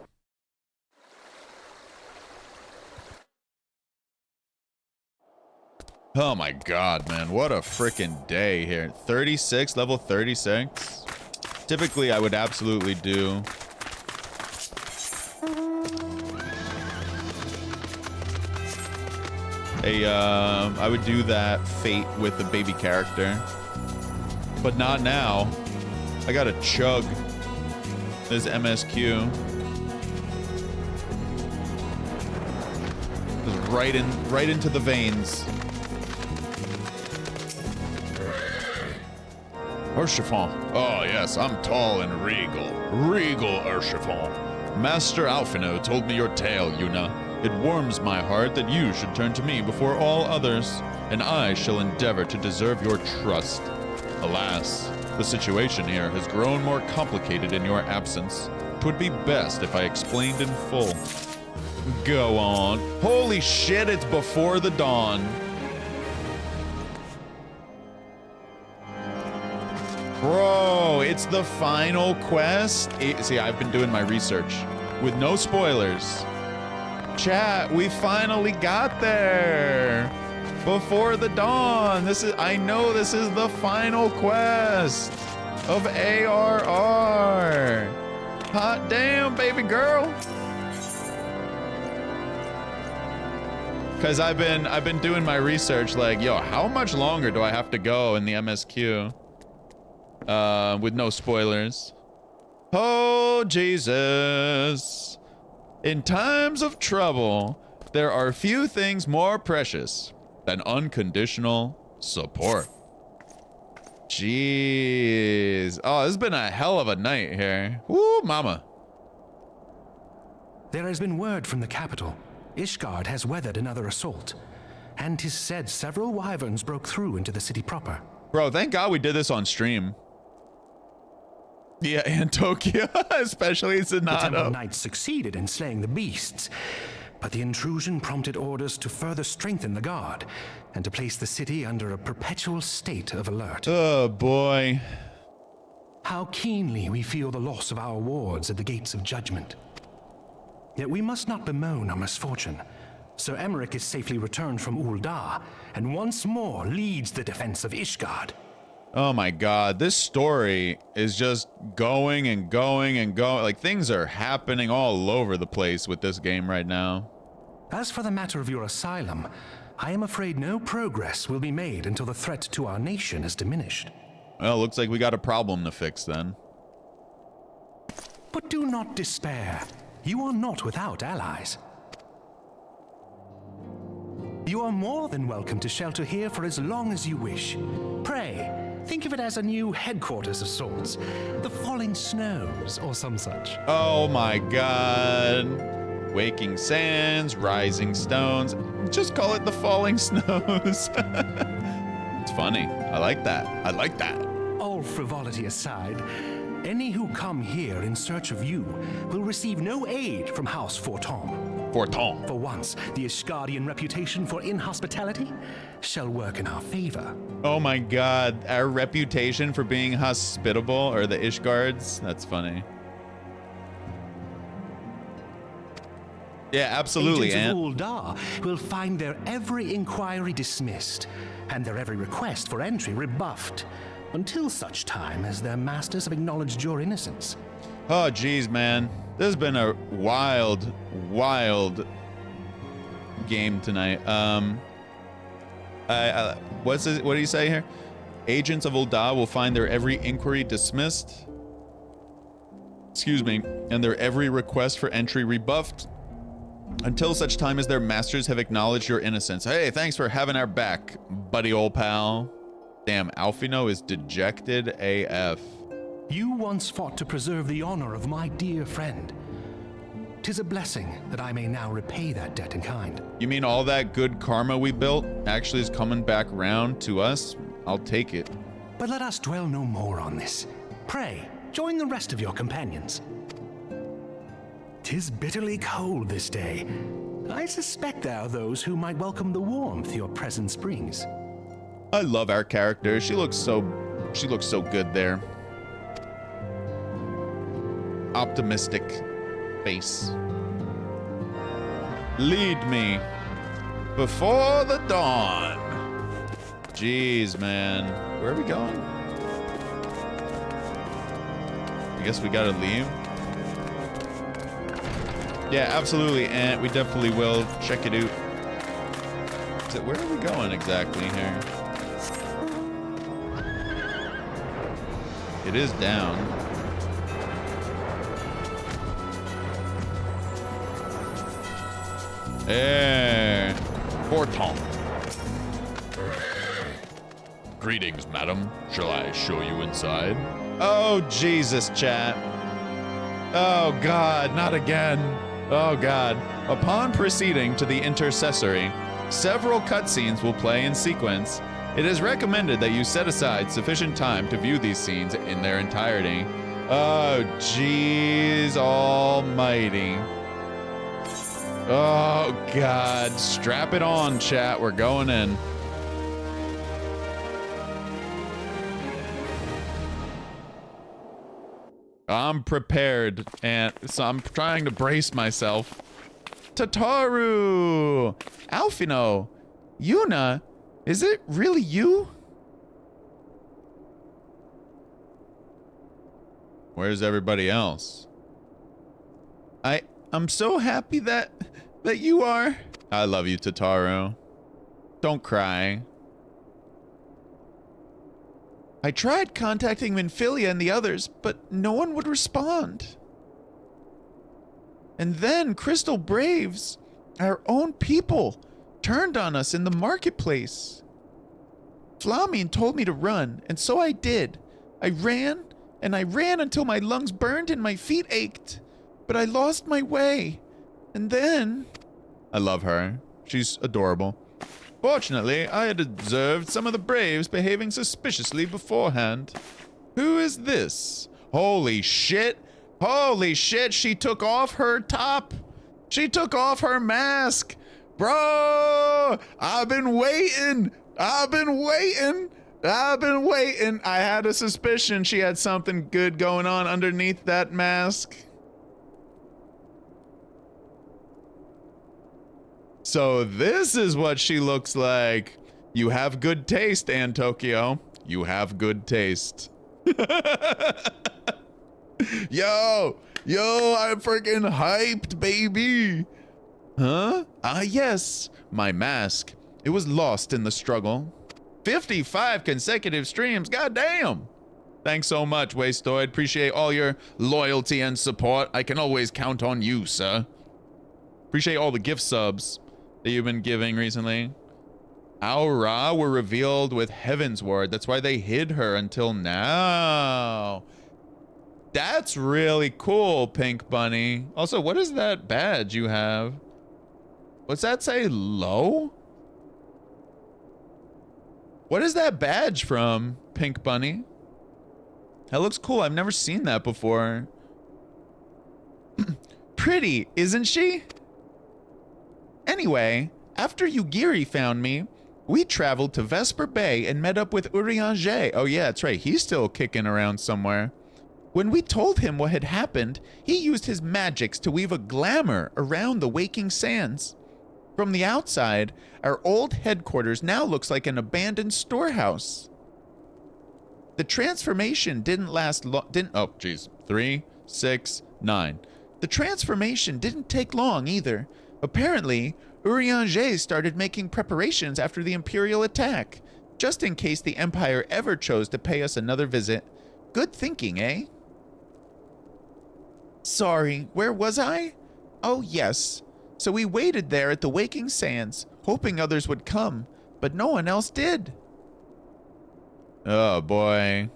Speaker 1: Oh my God, man. What a freaking day here. 36, level 36. Typically, I would absolutely do... I would do that fate with the baby character. But not now. I gotta chug this MSQ. Just right into the veins. Urshifon. Oh, yes, I'm tall and regal. Regal Urshifon. Master Alfino told me your tale, Yuna. It warms my heart that you should turn to me before all others, and I shall endeavor to deserve your trust. Alas, the situation here has grown more complicated in your absence. 'Twould be best if I explained in full. Go on. Holy shit, it's before the dawn. Bro, it's the final quest. See, I've been doing my research with no spoilers. Chat, we finally got there. Before the dawn. I know this is the final quest of ARR. Hot damn, baby girl. Cause I've been doing my research like, yo, how much longer do I have to go in the MSQ? With no spoilers. Oh, Jesus. In times of trouble, there are few things more precious than unconditional support. Jeez. Oh, this has been a hell of a night here. Woo, mama.
Speaker 16: There has been word from the capital. Ishgard has weathered another assault. And 'tis said several wyverns broke through into the city proper.
Speaker 1: Bro, thank God we did this on stream. Yeah, and Tokyo, especially Zanado.
Speaker 16: The Temple Knights succeeded in slaying the beasts, but the intrusion prompted orders to further strengthen the guard and to place the city under a perpetual state of alert.
Speaker 1: Oh, boy.
Speaker 16: How keenly we feel the loss of our wards at the gates of judgment. Yet we must not bemoan our misfortune. Sir Emmerich is safely returned from Ul'dah and once more leads the defense of Ishgard.
Speaker 1: Oh my God, this story is just going and going and going. Like, things are happening all over the place with this game right now.
Speaker 16: As for the matter of your asylum, I am afraid no progress will be made until the threat to our nation is diminished.
Speaker 1: Well, looks like we got a problem to fix then.
Speaker 16: But do not despair. You are not without allies. You are more than welcome to shelter here for as long as you wish. Pray, think of it as a new headquarters of sorts. The Falling Snows, or some such.
Speaker 1: Oh my God. Waking Sands, Rising Stones. Just call it the Falling Snows. It's funny. I like that. I like that.
Speaker 16: All frivolity aside, any who come here in search of you will receive no aid from House Fortom.
Speaker 1: Forton.
Speaker 16: For once, the Ishgardian reputation for inhospitality shall work in our favor.
Speaker 1: Oh my god, our reputation for being hospitable, or the Ishgards? That's funny. Yeah, absolutely,
Speaker 16: Agents
Speaker 1: Ant.
Speaker 16: of Uldar will find their every inquiry dismissed and their every request for entry rebuffed until such time as their masters have acknowledged your innocence.
Speaker 1: Oh, geez, man. This has been a wild, wild game tonight. What do you say here? Agents of Uldar will find their every inquiry dismissed. Excuse me. And their every request for entry rebuffed until such time as their masters have acknowledged your innocence. Hey, thanks for having our back, buddy old pal. Damn, Alfino is dejected AF.
Speaker 16: You once fought to preserve the honor of my dear friend. 'Tis a blessing that I may now repay that debt in kind.
Speaker 1: You mean all that good karma we built actually is coming back round to us? I'll take it.
Speaker 16: But let us dwell no more on this. Pray, join the rest of your companions. 'Tis bitterly cold this day. I suspect there are those who might welcome the warmth your presence brings.
Speaker 1: I love our character. She looks so good there. Optimistic face. Lead me before the dawn. Jeez, man. Where are we going? I guess we gotta leave. Yeah, absolutely, Ant. We definitely will. Check it out. Where are we going exactly here? It is down. Eh, Forton. Greetings, madam. Shall I show you inside? Oh, Jesus, chat. Oh, God, not again. Oh, God. Upon proceeding to the intercessory, several cutscenes will play in sequence. It is recommended that you set aside sufficient time to view these scenes in their entirety. Oh, jeez almighty. Oh, God. Strap it on, chat. We're going in. I'm prepared, and so I'm trying to brace myself. Tataru! Alfino! Yuna! Is it really you? Where's everybody else? I'm so happy that you are. I love you, Tataru. Don't cry. I tried contacting Minfilia and the others, but no one would respond. And then Crystal Braves, our own people, turned on us in the marketplace. Flamine told me to run, and so I did. I ran, and I ran until my lungs burned and my feet ached. But I lost my way. And then... I love her. She's adorable. Fortunately, I had observed some of the Braves behaving suspiciously beforehand. Who is this? Holy shit! Holy shit, she took off her top! She took off her mask! Bro! I've been waiting! I've been waiting! I've been waiting! I had a suspicion she had something good going on underneath that mask. So this is what she looks like. You have good taste, Ann Tokyo. You have good taste. Yo, I'm freaking hyped, baby. Huh? Ah, yes, my mask. It was lost in the struggle. 55 consecutive streams, goddamn. Thanks so much, Wastoid. Appreciate all your loyalty and support. I can always count on you, sir. Appreciate all the gift subs that you've been giving recently. Aura were revealed with Heaven's Ward. That's why they hid her until now. That's really cool, Pink Bunny. Also, what is that badge you have? What's that say? Low? What is that badge from, Pink Bunny? That looks cool. I've never seen that before. Pretty, isn't she? Anyway, after Yugiri found me, we traveled to Vesper Bay and met up with Urianger. Oh yeah, that's right. He's still kicking around somewhere. When we told him what had happened, he used his magics to weave a glamour around the waking sands. From the outside, our old headquarters now looks like an abandoned storehouse. The transformation didn't last long. 3, 6, 9. The transformation didn't take long either. Apparently, Urianger started making preparations after the Imperial attack, just in case the Empire ever chose to pay us another visit. Good thinking, eh? Sorry, where was I? Oh, yes. So we waited there at the Waking Sands, hoping others would come, but no one else did. Oh, boy.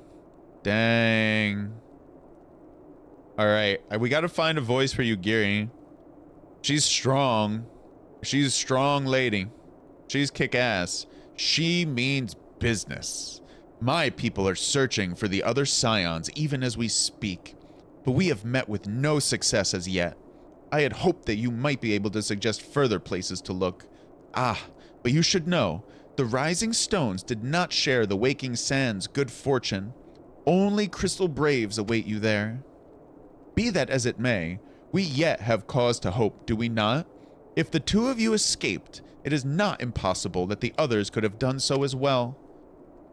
Speaker 1: Dang. All right, we got to find a voice for Yugiri. She's strong. She's a strong lady. She's kick-ass. She means business. My people are searching for the other Scions even as we speak, but we have met with no success as yet. I had hoped that you might be able to suggest further places to look. Ah, but you should know, the Rising Stones did not share the Waking Sands' good fortune. Only crystal braves await you there. Be that as it may, we yet have cause to hope, do we not? If the two of you escaped, it is not impossible that the others could have done so as well.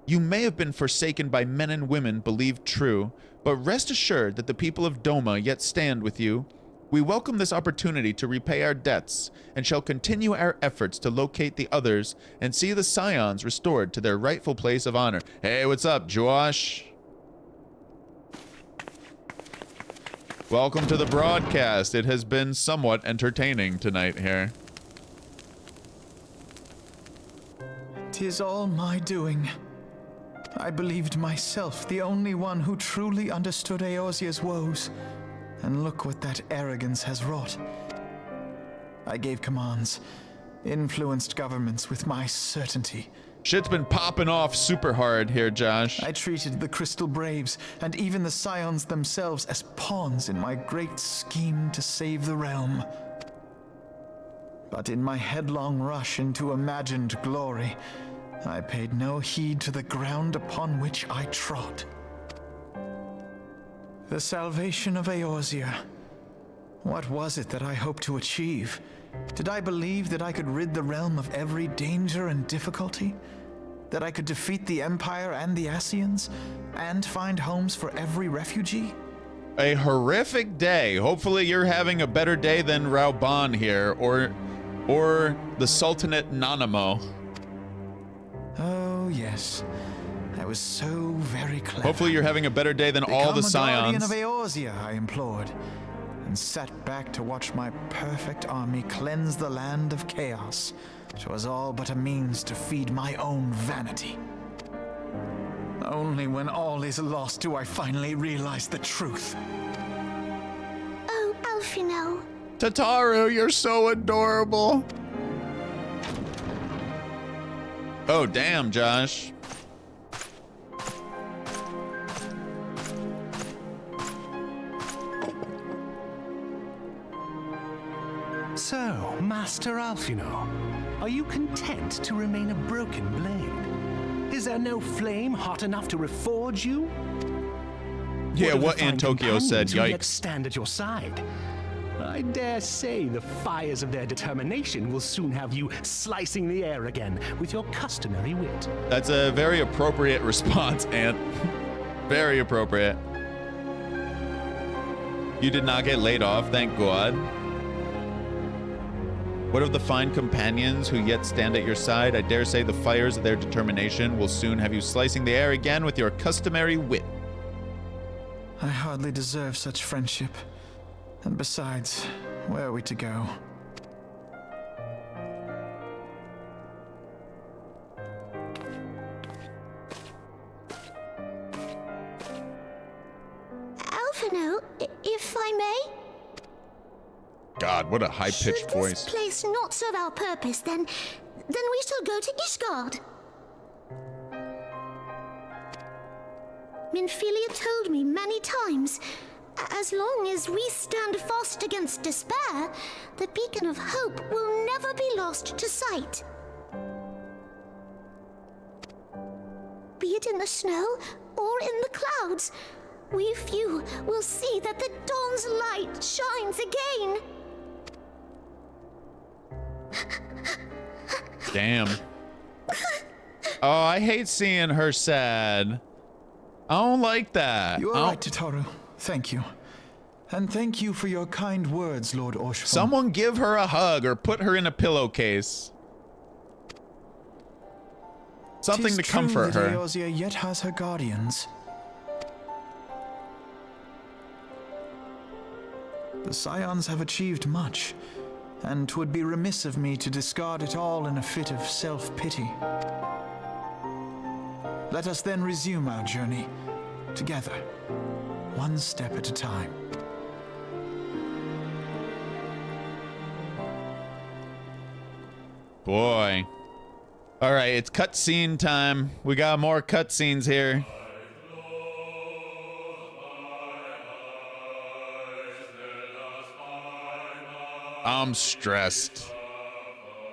Speaker 1: You may have been forsaken by men and women believed true, but rest assured that the people of Doma yet stand with you. We welcome this opportunity to repay our debts, and shall continue our efforts to locate the others and see the Scions restored to their rightful place of honor. Hey, what's up, Josh? Welcome to the broadcast. It has been somewhat entertaining tonight here.
Speaker 3: 'Tis all my doing. I believed myself the only one who truly understood Eorzea's woes. And look what that arrogance has wrought. I gave commands, influenced governments with my certainty.
Speaker 1: Shit's been popping off super hard here, Josh.
Speaker 3: I treated the Crystal Braves and even the Scions themselves as pawns in my great scheme to save the realm. But in my headlong rush into imagined glory, I paid no heed to the ground upon which I trod. The salvation of Eorzea. What was it that I hoped to achieve? Did I believe that I could rid the realm of every danger and difficulty? That I could defeat the Empire and the Ascians, and find homes for every refugee?
Speaker 1: A horrific day. Hopefully you're having a better day than Raubahn here, or the Sultanate Nanamo.
Speaker 3: Oh, yes. I was so very clever.
Speaker 1: Hopefully you're having a better day than all the Scions.
Speaker 3: Become a guardian of Eorzea, I implored, and sat back to watch my perfect army cleanse the land of chaos. 'Twas all but a means to feed my own vanity. Only when all is lost do I finally realize the truth.
Speaker 2: Oh, Alphino.
Speaker 1: Tataru, you're so adorable. Oh, damn, Josh.
Speaker 16: So, Master Alphino, are you content to remain a broken blade? Is there no flame hot enough to reforge you?
Speaker 1: Yeah, what Antokyo said,
Speaker 16: who yet
Speaker 1: yikes.
Speaker 16: stand at your side? I dare say the fires of their determination will soon have you slicing the air again with your customary wit.
Speaker 1: That's a very appropriate response, Ant. Very appropriate. You did not get laid off, thank God. What of the fine companions who yet stand at your side? I dare say the fires of their determination will soon have you slicing the air again with your customary wit.
Speaker 3: I hardly deserve such friendship. And besides, where are we to go?
Speaker 2: Alphino, if I may?
Speaker 1: God, what a high-pitched voice.
Speaker 2: Should this place not serve our purpose, then we shall go to Ishgard. Minfilia told me many times,
Speaker 17: As long as we stand fast against despair, the beacon of hope will never be lost to sight. Be it in the snow or in the clouds, we few will see that the dawn's light shines again.
Speaker 1: Damn. Oh, I hate seeing her sad. I don't like that.
Speaker 3: You are right, Tataru. Thank you. And thank you for your kind words, Lord Oshfon.
Speaker 1: Someone give her a hug or put her in a pillowcase. Something to comfort her.
Speaker 3: Eorzea yet has her guardians. The Scions have achieved much, and 'twould be remiss of me to discard it all in a fit of self-pity. Let us then resume our journey, together, one step at a time.
Speaker 1: Boy. All right, it's cutscene time. We got more cutscenes here. I'm stressed.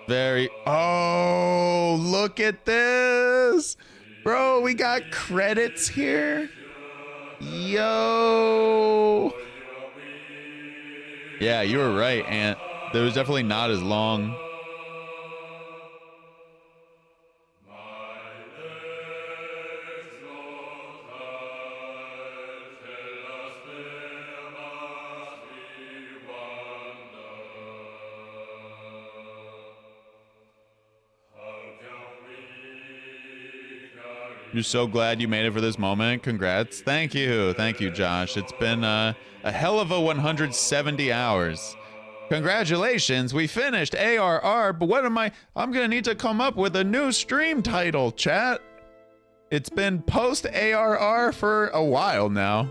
Speaker 1: Very. Oh, look at this. Bro, we got credits here. Yo. Yeah, you were right, Ant. There was definitely not as long. You're so glad you made it for this moment. Congrats. Thank you. Thank you, Josh. It's been a hell of a 170 hours. Congratulations. We finished ARR, but what am I'm going to need to come up with a new stream title, chat. It's been post ARR for a while now.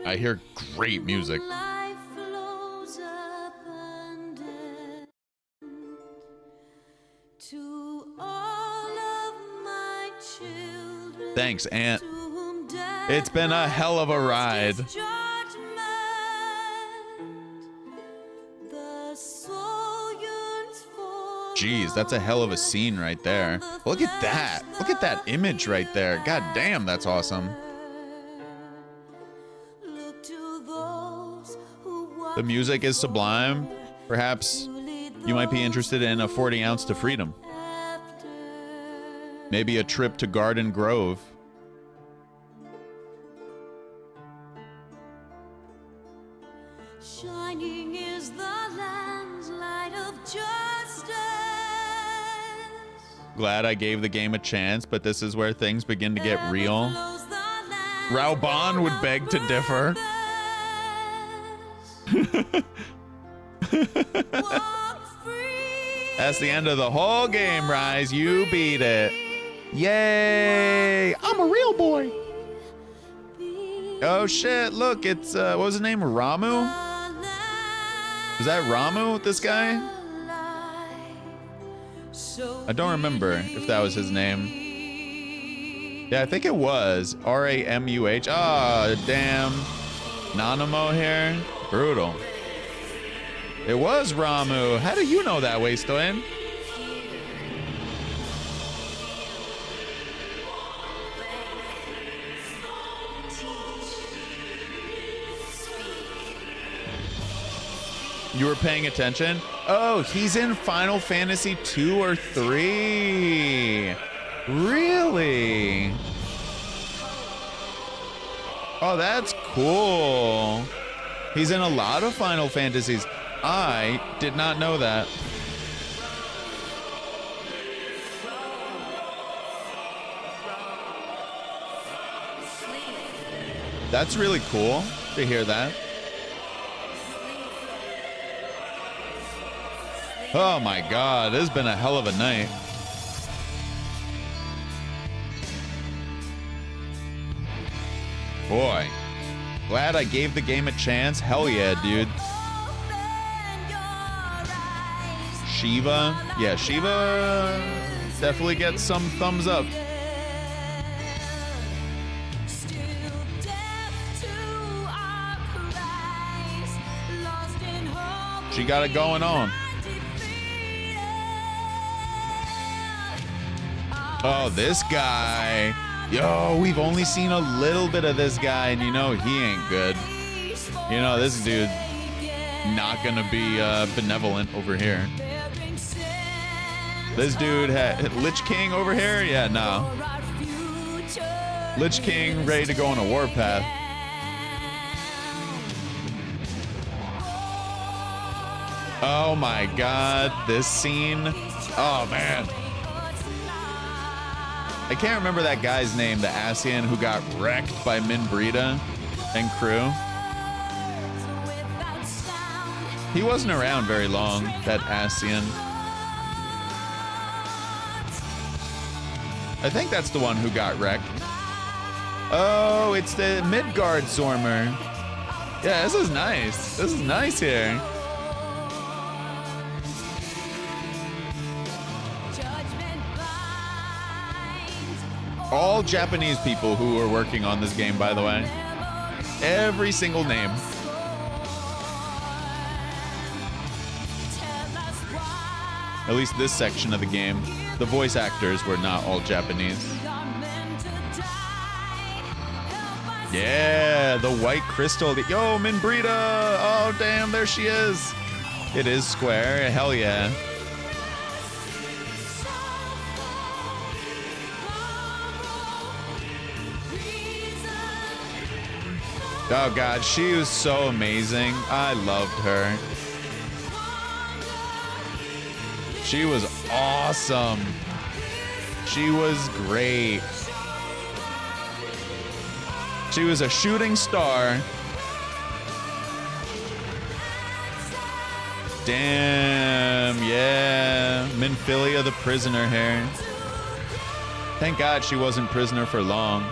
Speaker 1: I hear great music. Thanks, Ant. It's been a hell of a ride. Jeez, that's a hell of a scene right there. Look at that. Look at that image right there. God damn, that's awesome. The music is sublime. Perhaps you might be interested in a 40 ounce to freedom. Maybe a trip to Garden Grove.
Speaker 18: Shining is the land's light of justice.
Speaker 1: Glad I gave the game a chance, but this is where things begin to get real. Raubahn would beg to differ. That's the end of the whole game, Rise. You beat it. Yay! I'm a real boy. Oh shit, look, it's what was his name? Ramu? Is that Ramu, this guy? I don't remember if that was his name. Yeah, I think it was. R-A-M-U-H. Ah, damn. Nanamo here. Brutal. It was Ramu. How do you know that, Wasteland? You were paying attention? Oh, he's in Final Fantasy 2 or 3. Really? Oh, that's cool. He's in a lot of Final Fantasies. I did not know that. That's really cool to hear that. Oh my god, this has been a hell of a night. Boy, glad I gave the game a chance. Hell yeah, dude. Shiva? Yeah, Shiva definitely gets some thumbs up. She got it going on. Oh, this guy. Yo, we've only seen a little bit of this guy, and you know he ain't good. You know, this dude not gonna be benevolent over here. This dude had Lich King over here? Yeah, no. Lich King ready to go on a warpath. Oh my god, this scene. Oh man. I can't remember that guy's name, the Ascian who got wrecked by Minbrita and crew. He wasn't around very long, that Ascian. I think that's the one who got wrecked. Oh, it's the Midgard Zormer. Yeah, this is nice. This is nice here. All Japanese people who are working on this game, by the way. Every single name. At least this section of the game. The voice actors were not all Japanese. Yeah, the white crystal. Yo, Minbrita! Oh, damn, there she is. It is square. Hell yeah. Oh, God, she was so amazing. I loved her. She was awesome. She was great. She was a shooting star. Damn, yeah. Minfilia the prisoner here. Thank God she wasn't prisoner for long.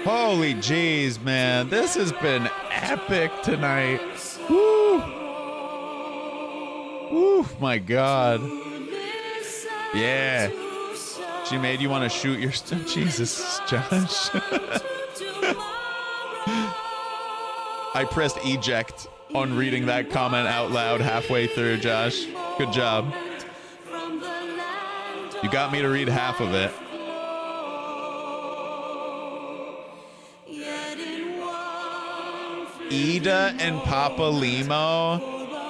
Speaker 1: Holy jeez, man. This has been epic tonight. Woo! Woo, my God. Yeah. She made you want to shoot your... Jesus, Josh. I pressed eject on reading that comment out loud halfway through, Josh. Good job. You got me to read half of it. Ida and Papa Limo.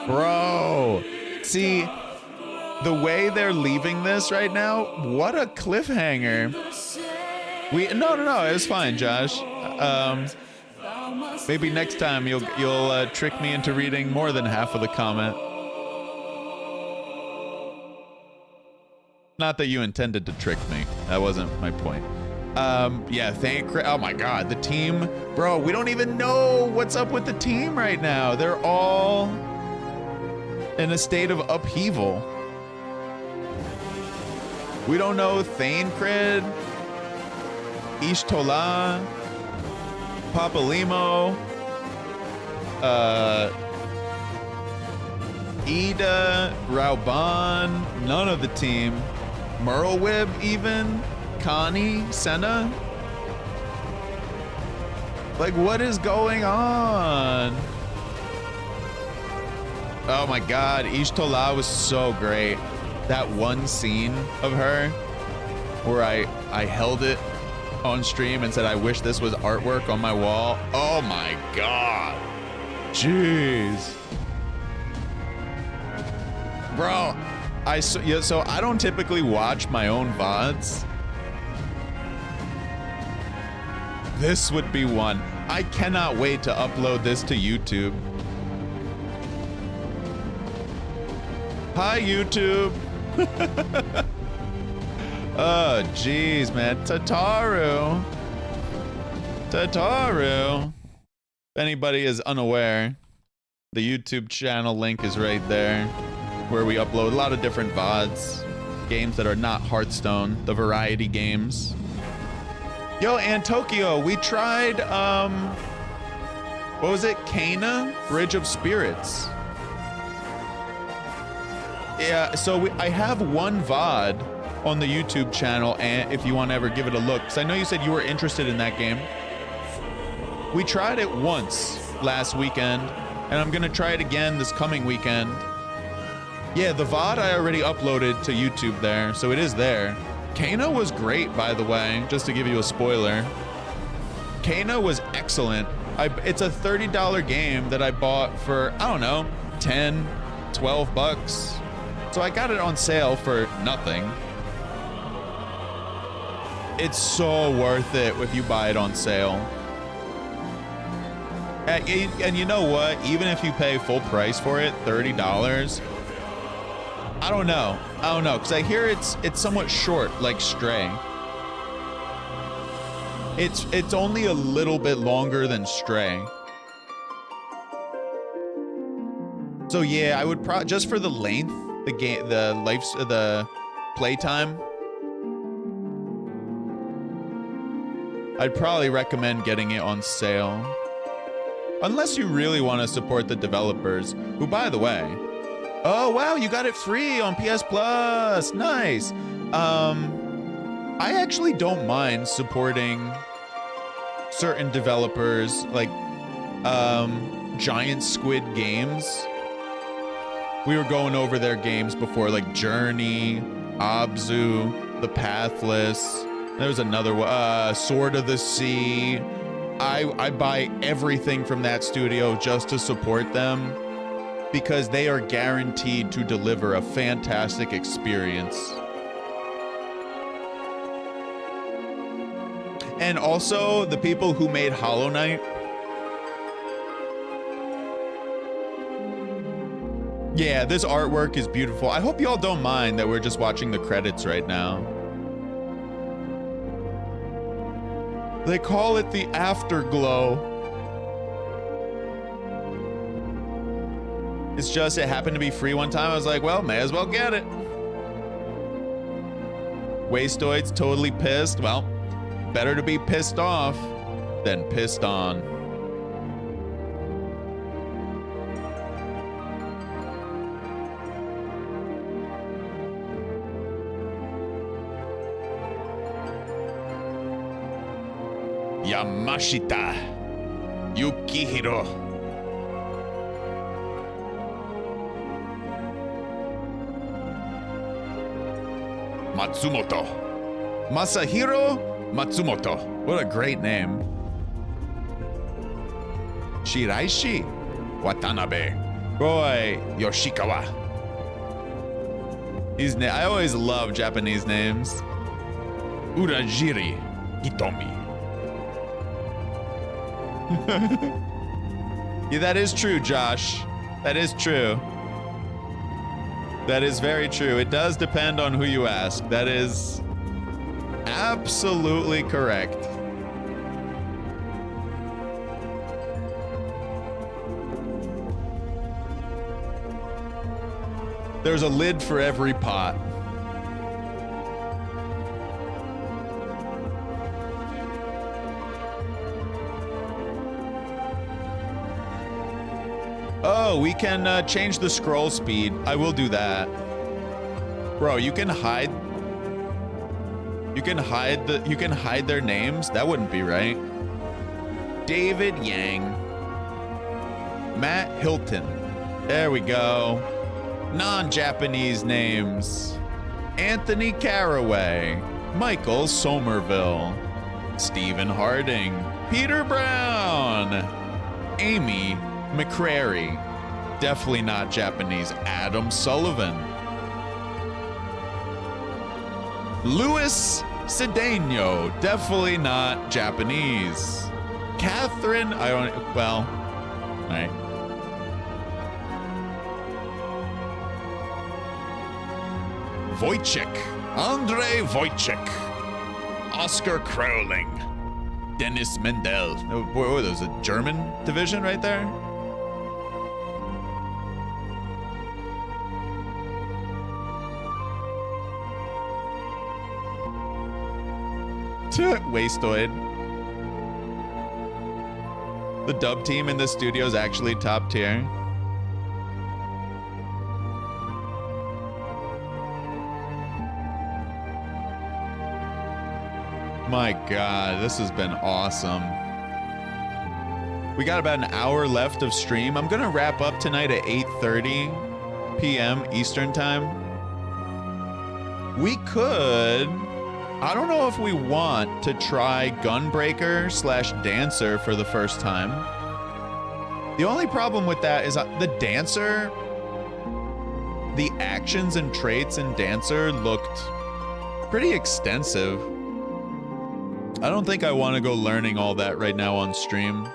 Speaker 1: Bro. See, the way they're leaving this right now, what a cliffhanger. No, it was fine, Josh. Maybe next time you'll trick me into reading more than half of the comment. Not that you intended to trick me. That wasn't my point. Yeah, oh my God, the team, bro, we don't even know what's up with the team right now. They're all in a state of upheaval. We don't know Thancred, Ishtola, Papalimo, Ida, Raubahn, none of the team. Merlwib even, Connie, Senna. Like, what is going on? Oh my God, Ishtola was so great. That one scene of her where I held it on stream and said, I wish this was artwork on my wall. Oh my God. Jeez. Bro, so I don't typically watch my own VODs. This would be one. I cannot wait to upload this to YouTube. Hi, YouTube. Oh, jeez, man. Tataru. If anybody is unaware, the YouTube channel link is right there, where we upload a lot of different VODs, games that are not Hearthstone, the variety games. Yo, and Tokyo, we tried, what was it? Kana? Bridge of Spirits. Yeah, so I have one VOD on the YouTube channel, and if you want to ever give it a look, because I know you said you were interested in that game. We tried it once last weekend, and I'm gonna try it again this coming weekend. Yeah, the VOD I already uploaded to YouTube there, so it is there. Kena was great, by the way, just to give you a spoiler. Kena was excellent. It's a $30 game that I bought for, I don't know, 10, 12 bucks. So I got it on sale for nothing. It's so worth it if you buy it on sale. And you know what? Even if you pay full price for it, $30, I don't know, because I hear it's somewhat short, like Stray. It's only a little bit longer than Stray. So yeah, I would just for the length, the playtime, I'd probably recommend getting it on sale. Unless you really want to support the developers, who, by the way, oh wow, you got it free on PS Plus. Nice. I actually don't mind supporting certain developers like Giant Squid Games. We were going over their games before, like Journey, Abzu, The Pathless. There was another one, Sword of the Sea. I buy everything from that studio just to support them because they are guaranteed to deliver a fantastic experience. And also the people who made Hollow Knight. Yeah, this artwork is beautiful. I hope y'all don't mind that we're just watching the credits right now. They call it the Afterglow. It's just, it happened to be free one time. I was like, well, may as well get it. Wastoid's totally pissed. Well, better to be pissed off than pissed on. Yamashita Yukihiro. Matsumoto. Masahiro Matsumoto. What a great name. Shiraishi Watanabe. Roy Yoshikawa. I always love Japanese names. Urajiri Hitomi. Yeah, that is true, Josh. That is true. That is very true. It does depend on who you ask. That is absolutely correct. There's a lid for every pot. Oh, we can change the scroll speed. I will do that. Bro, you can hide their names? That wouldn't be right. David Yang. Matt Hilton. There we go. Non-Japanese names. Anthony Caraway. Michael Somerville. Stephen Harding. Peter Brown. Amy McCrary. Definitely not Japanese. Adam Sullivan. Louis Cedeno. Definitely not Japanese. Catherine, I don't, well, all right. Wojciech. Andrei Wojciech. Oscar Crowling. Dennis Mendel. Oh, there's a German division right there. Wastoid. The dub team in the studio is actually top tier. My God, this has been awesome. We got about an hour left of stream. I'm gonna wrap up tonight at 8:30 p.m. Eastern time. We could, I don't know if we want to try Gunbreaker / Dancer for the first time. The only problem with that is the Dancer, the actions and traits in Dancer looked pretty extensive. I don't think I want to go learning all that right now on stream.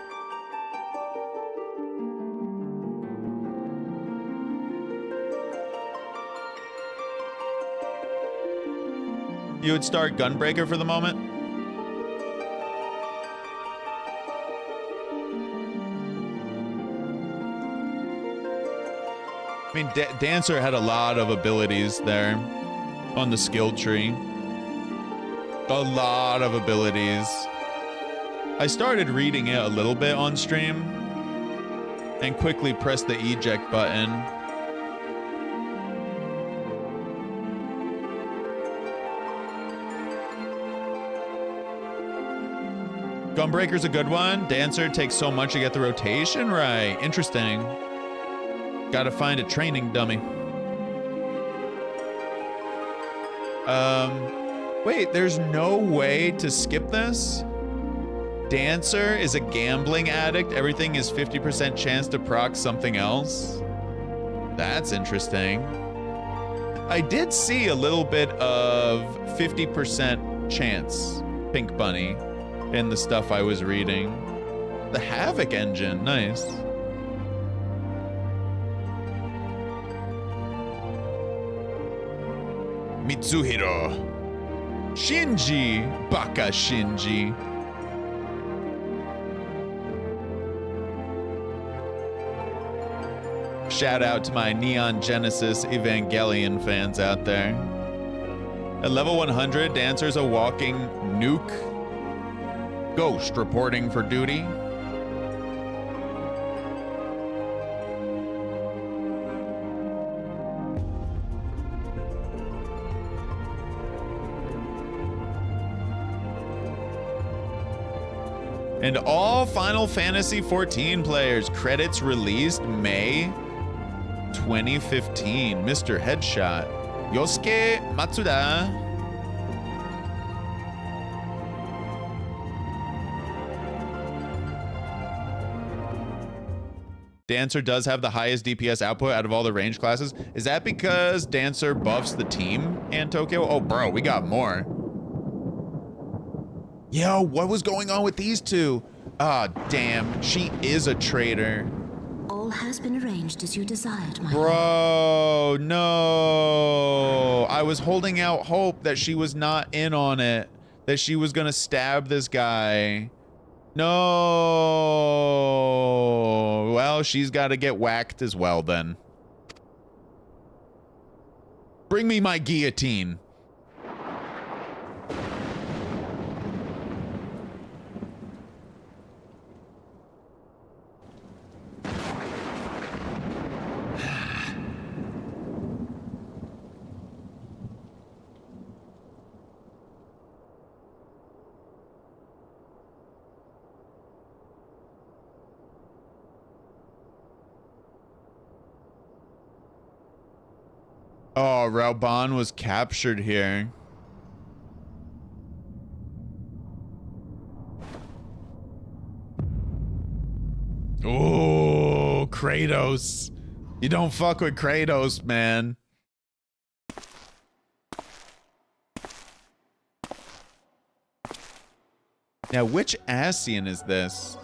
Speaker 1: You would start Gunbreaker for the moment? I mean, Dancer had a lot of abilities there on the skill tree. A lot of abilities. I started reading it a little bit on stream and quickly pressed the eject button. Gunbreaker's a good one. Dancer takes so much to get the rotation right. Interesting. Gotta find a training dummy. Wait, there's no way to skip this? Dancer is a gambling addict. Everything is 50% chance to proc something else. That's interesting. I did see a little bit of 50% chance, Pink Bunny, in the stuff I was reading. The Havoc engine, nice. Mitsuhiro. Shinji, Baka Shinji. Shout out to my Neon Genesis Evangelion fans out there. At level 100, Dancer's a walking nuke. Ghost reporting for duty. And all Final Fantasy XIV players, credits released May 2015. Mr. Headshot. Yosuke Matsuda. Dancer does have the highest DPS output out of all the range classes. Is that because Dancer buffs the team and Tokyo? Oh, bro, we got more. Yo, what was going on with these two? Ah, damn, she is a traitor.
Speaker 2: All has been arranged as you desired, my
Speaker 1: Bro, no. I was holding out hope that she was not in on it, that she was gonna stab this guy. No. Well, she's got to get whacked as well then. Bring me my guillotine. Oh, Raubahn was captured here. Oh, Kratos. You don't fuck with Kratos, man. Now, which Ascian is this?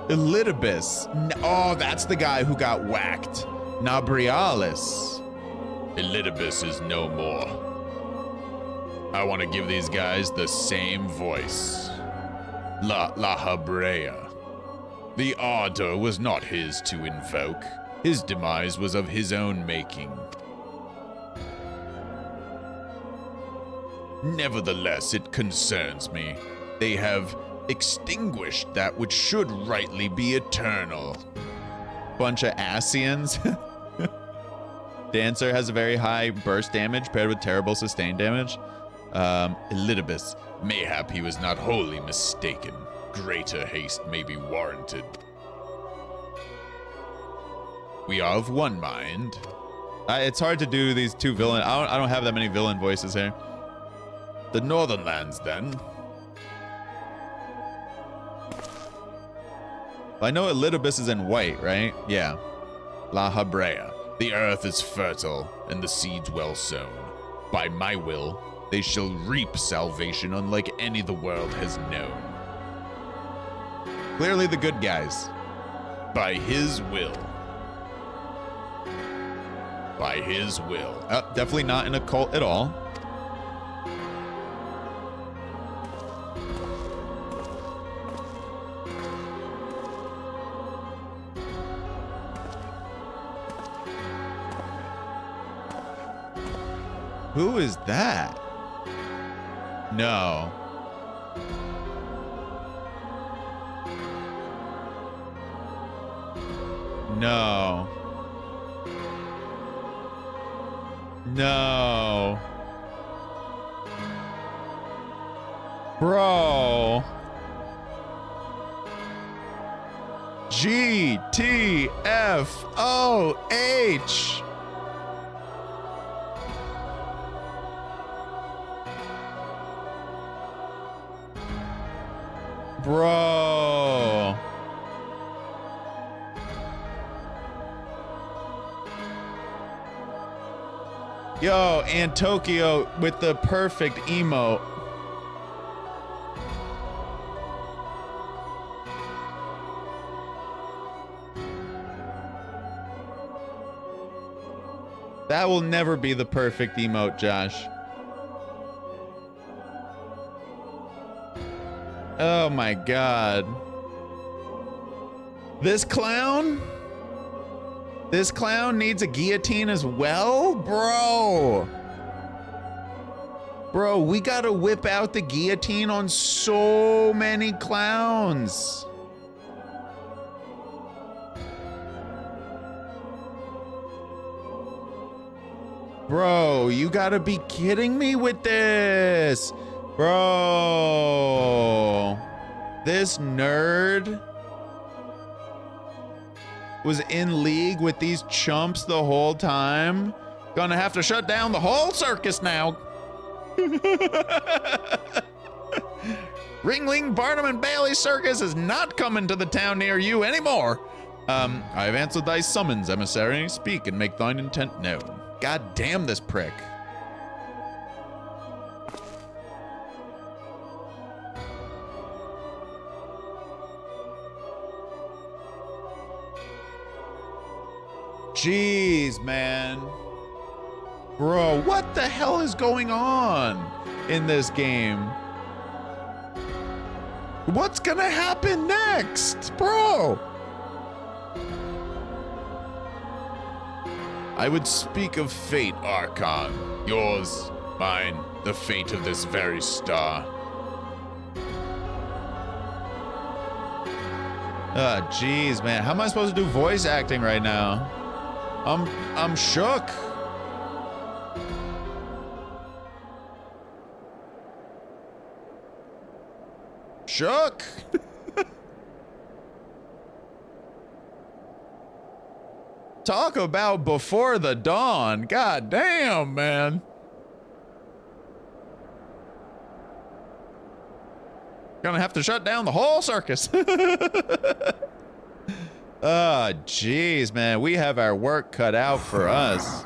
Speaker 1: Elidibus. Oh, that's the guy who got whacked. Nabrialis. Elidibus is no more. I want to give these guys the same voice. La Habrea. The ardor was not his to invoke. His demise was of his own making. Nevertheless, it concerns me. They have extinguished that which should rightly be eternal. Bunch of Ascians. Dancer has a very high burst damage paired with terrible sustained damage. Elidibus, mayhap he was not wholly mistaken. Greater haste may be warranted. We are of one mind. It's hard to do these two villain. I don't have that many villain voices here. The Northern Lands, then. I know Elidibus is in white, right? Yeah. La Habrea. The earth is fertile, and the seeds well sown. By my will, they shall reap salvation unlike any the world has known. Clearly the good guys. By his will. By his will. Definitely not in a cult at all. Who is that? No. No. No. Bro. GTFOH. Bro. Yo, and Tokyo with the perfect emote. That will never be the perfect emote, Josh. Oh my god. This clown? This clown needs a guillotine as well? Bro. Bro, we gotta whip out the guillotine on so many clowns. Bro, you gotta be kidding me with this. Bro. This nerd was in league with these chumps the whole time. Gonna have to shut down the whole circus now. Ringling, Barnum, and Bailey Circus is not coming to the town near you anymore. I have answered thy summons, emissary. Speak and make thine intent known. God damn this prick. Jeez, man. Bro, what the hell is going on in this game? What's gonna happen next, bro? I would speak of fate, Archon. Yours, mine, the fate of this very star. Oh, jeez, man. How am I supposed to do voice acting right now? I'm shook. Shook. Talk about before the dawn. God damn, man. Gonna have to shut down the whole circus. Oh, jeez, man. We have our work cut out for us.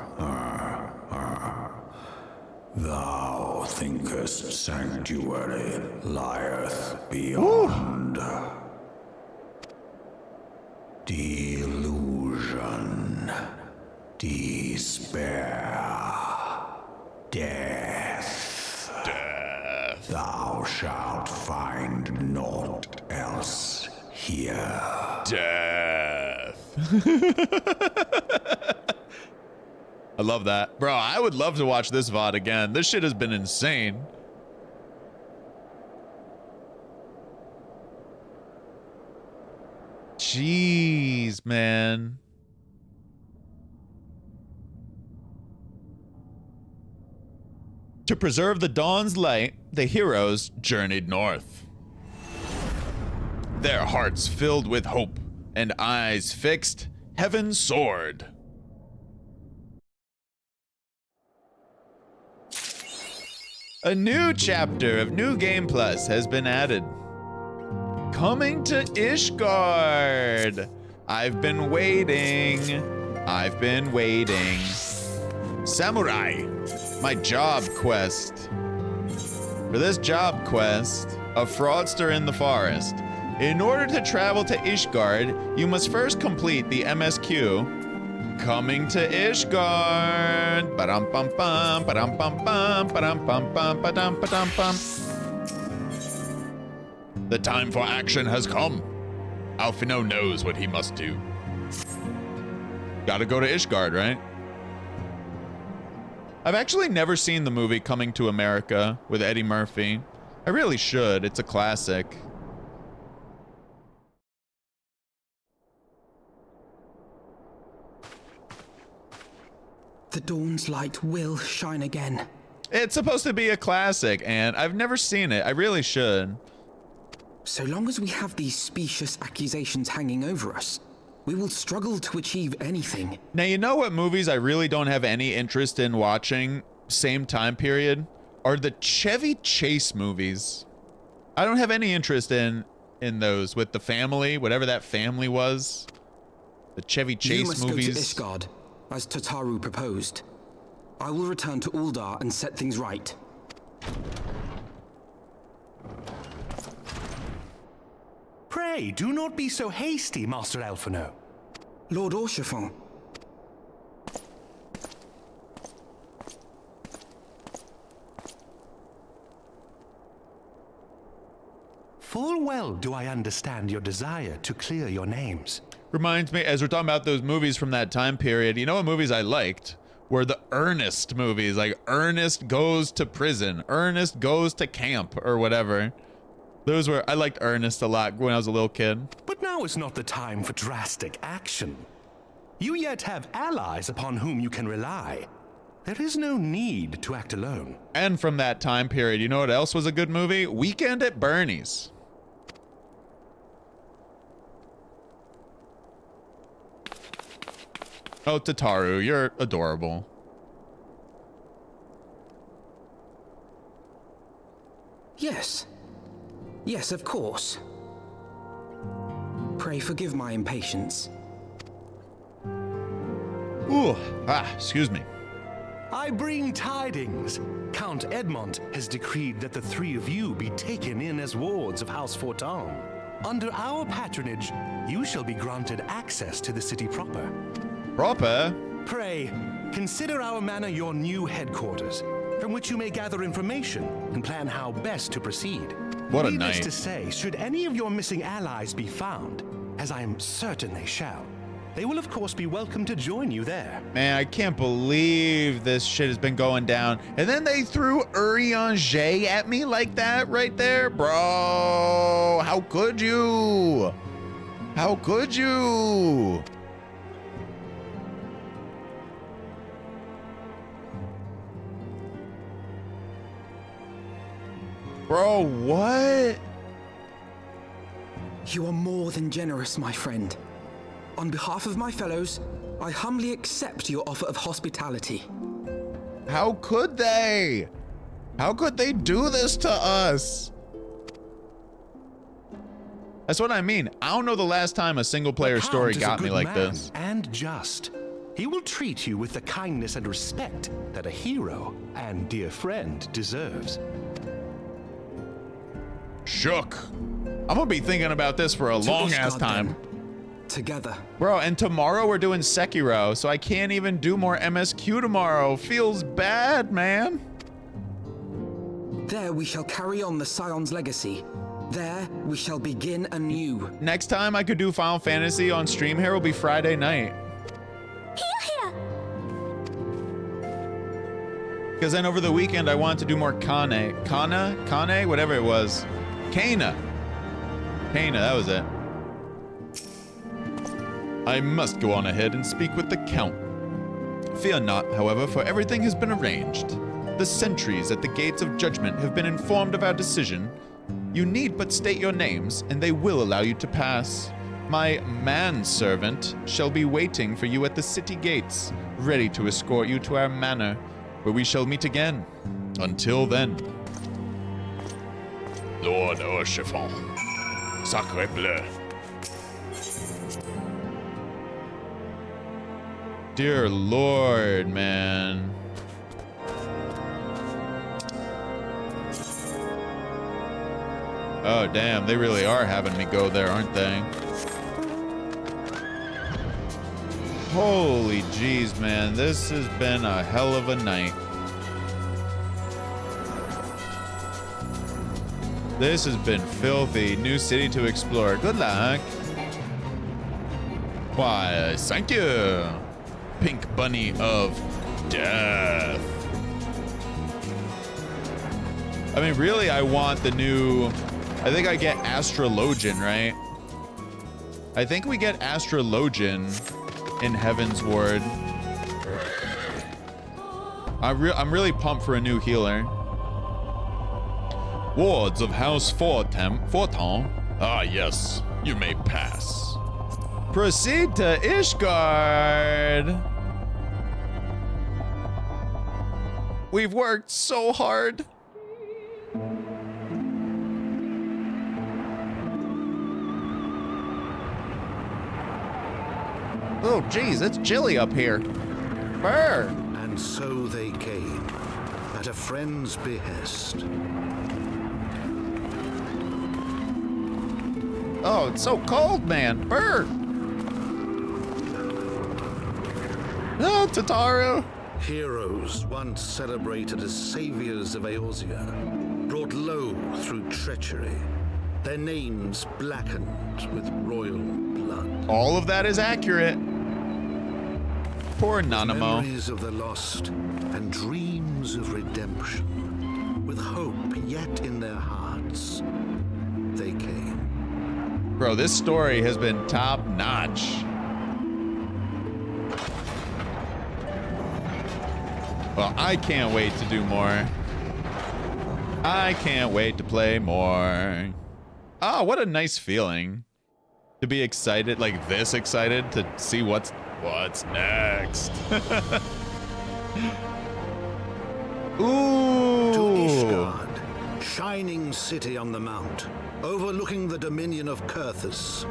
Speaker 7: Thou thinkest sanctuary lieth beyond. Delusion, despair, death. Thou shalt find naught else here.
Speaker 1: Death. I love that. Bro, I would love to watch this VOD again. This shit has been insane. Jeez, man. To preserve the dawn's light, the heroes journeyed north. Their hearts filled with hope and eyes fixed, heaven soared. A new chapter of New Game Plus has been added. Coming to Ishgard. I've been waiting. Samurai, my job quest. For this job quest, a fraudster in the forest. In order to travel to Ishgard, you must first complete the MSQ. Coming to Ishgard. Ba-dum-bum-bum, ba-dum-bum-bum, ba-dum-bum-bum, ba-dum-ba-dum-bum. The time for action has come. Alphino knows what he must do. Gotta go to Ishgard, right? I've actually never seen the movie Coming to America with Eddie Murphy. I really should. It's a classic.
Speaker 19: The dawn's light will shine again.
Speaker 1: It's supposed to be a classic, and I've never seen it. I really should.
Speaker 19: So long as we have these specious accusations hanging over us, we will struggle to achieve anything.
Speaker 1: Now, you know what movies I really don't have any interest in watching, same time period, are the Chevy Chase movies. I don't have any interest in those with the family, whatever that family was. The Chevy Chase movies.
Speaker 19: You must go to Ishgard, as Tataru proposed. I will return to Uldar and set things right.
Speaker 16: Pray, do not be so hasty, Master Alphino.
Speaker 19: Lord Orchiffon.
Speaker 16: Full well do I understand your desire to clear your names.
Speaker 1: Reminds me, as we're talking about those movies from that time period, you know what movies I liked? Were the Ernest movies, like Ernest Goes to Prison, Ernest Goes to Camp, or whatever. Those were, I liked Ernest a lot when I was a little kid.
Speaker 16: But now is not the time for drastic action. You yet have allies upon whom you can rely. There is no need to act alone.
Speaker 1: And from that time period, you know what else was a good movie? Weekend at Bernie's. Oh, Tataru, you're adorable.
Speaker 19: Yes. Yes, of course. Pray forgive my impatience.
Speaker 1: Ooh, excuse me.
Speaker 16: I bring tidings. Count Edmond has decreed that the three of you be taken in as wards of House Fortin. Under our patronage, you shall be granted access to the city proper.
Speaker 1: Proper?
Speaker 16: Pray, consider our manor your new headquarters, from which you may gather information and plan how best to proceed.
Speaker 1: What a
Speaker 16: Needless
Speaker 1: night.
Speaker 16: to say, should any of your missing allies be found, as I am certain they shall, they will of course be welcome to join you there.
Speaker 1: Man, I can't believe this shit has been going down. And then they threw Urianger at me like that right there? Bro, how could you? How could you? Bro, what?
Speaker 19: You are more than generous, my friend. On behalf of my fellows, I humbly accept your offer of hospitality.
Speaker 1: How could they? How could they do this to us? That's what I mean. I don't know the last time a single player story got me like this.
Speaker 16: And just. He will treat you with the kindness and respect that a hero and dear friend deserves.
Speaker 1: Shook. I'm gonna be thinking about this for a long ass time.
Speaker 19: Together.
Speaker 1: Bro, and tomorrow we're doing Sekiro, so I can't even do more MSQ tomorrow. Feels bad, man.
Speaker 19: There we shall carry on the Scion's legacy. There we shall begin anew.
Speaker 1: Next time I could do Final Fantasy on stream here will be Friday night.
Speaker 17: Here.
Speaker 1: Because then over the weekend I wanted to do more Kane, whatever it was. Kana, that was it. I must go on ahead and speak with the Count. Fear not, however, for everything has been arranged. the sentries at the gates of judgment have been informed of our decision. You need but state your names, and they will allow you to pass. My manservant shall be waiting for you at the city gates, ready to escort you to our manor, where we shall meet again. Until then.
Speaker 7: Lord Urshifon, Sacre Bleu.
Speaker 1: Dear Lord, man. Oh, damn, they really are having me go there, aren't they? Holy jeez, man, this has been a hell of a night. This has been filthy. New city to explore. Good luck. Why, thank you. Pink bunny of death. I mean, really, I want the new... I think I get Astrologian, right? I think we get Astrologian in Heaven's Ward. I'm really pumped for a new healer. Wards of House Forton. Ah, yes. You may pass. Proceed to Ishgard. We've worked so hard. Oh, geez, it's chilly up here. Brr.
Speaker 20: And so they came, at a friend's behest.
Speaker 1: Oh, it's so cold, man. Brr. Oh, Tataru.
Speaker 20: Heroes once celebrated as saviors of Eorzea, brought low through treachery, their names blackened with royal blood.
Speaker 1: All of that is accurate. Poor Nanamo.
Speaker 20: Memories of the lost and dreams of redemption, with hope yet in their hearts, they came.
Speaker 1: Bro, this story has been top notch. Well, I can't wait to do more. I can't wait to play more. Oh, what a nice feeling to be excited, like this excited to see what's next. Ooh.
Speaker 20: To Ishgard, shining city on the mount, overlooking the dominion of Kurthus.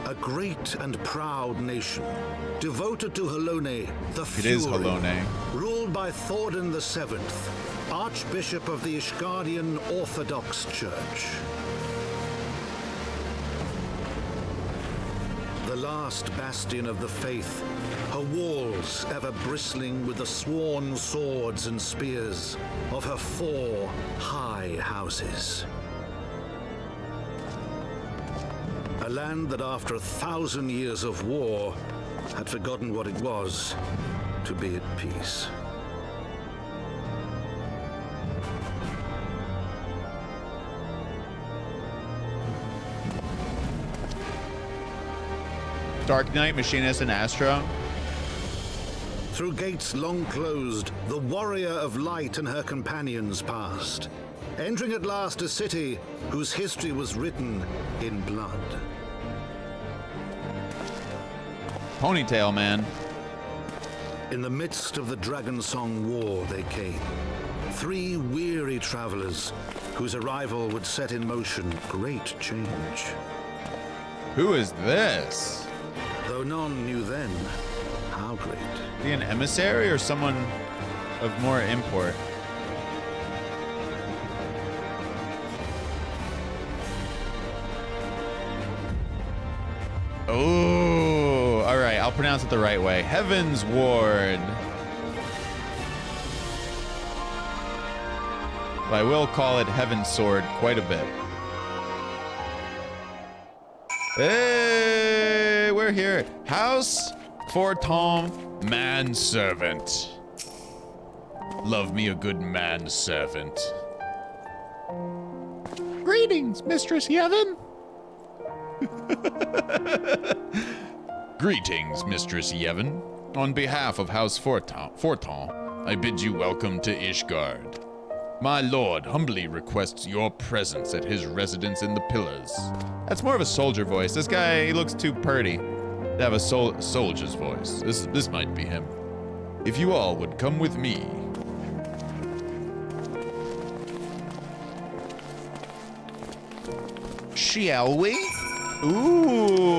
Speaker 20: A great and proud nation, devoted to Halone, the Fury.
Speaker 1: It is Halone.
Speaker 20: Ruled by Thordan VII, Archbishop of the Ishgardian Orthodox Church. The last bastion of the faith, her walls ever bristling with the sworn swords and spears of her 4 high houses. A land that after 1,000 years of war had forgotten what it was to be at peace.
Speaker 1: Dark Knight, Machinist, and Astro.
Speaker 20: Through gates long closed, the warrior of light and her companions passed, entering at last a city whose history was written in blood.
Speaker 1: Ponytail, man.
Speaker 20: In the midst of the Dragon Song War they came. 3 weary travelers whose arrival would set in motion great change.
Speaker 1: Who is this?
Speaker 20: Though none knew then how great.
Speaker 1: Is he an emissary or someone of more import? Oh, all right. I'll pronounce it the right way. Heaven's Ward. But I will call it Heaven's Sword quite a bit. Hey, we're here. House Forton Manservant. Love me a good manservant.
Speaker 15: Greetings, Mistress Yevon.
Speaker 1: Greetings, Mistress Yevon. On behalf of House Forton, I bid you welcome to Ishgard. My lord humbly requests your presence at his residence in the Pillars. That's more of a soldier voice. This guy, he looks too purty to have a soldier's voice. This might be him. If you all would come with me. Shall we? Ooh.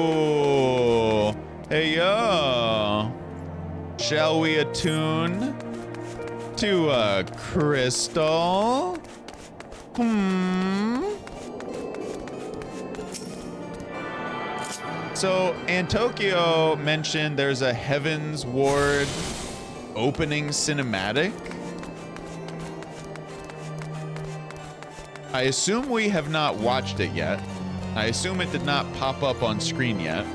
Speaker 1: Hey, yo. Shall we attune to a crystal? So, Antokyo mentioned there's a Heaven's Ward opening cinematic. I assume we have not watched it yet. I assume it did not pop up on screen yet.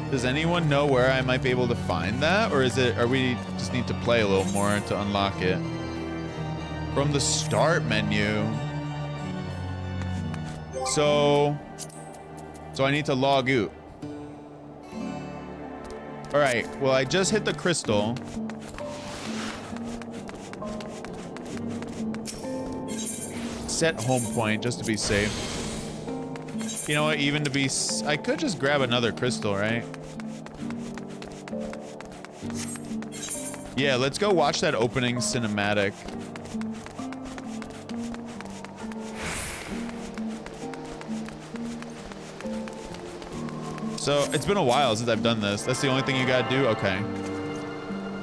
Speaker 1: Does anyone know where I might be able to find that? Or are we just need to play a little more to unlock it? From the start menu. So I need to log out. All right, well, I just hit the crystal. Set home point just to be safe. You know what, even to be, I could just grab another crystal, right? Yeah, let's go watch that opening cinematic. So, it's been a while since I've done this. That's the only thing you gotta do? Okay.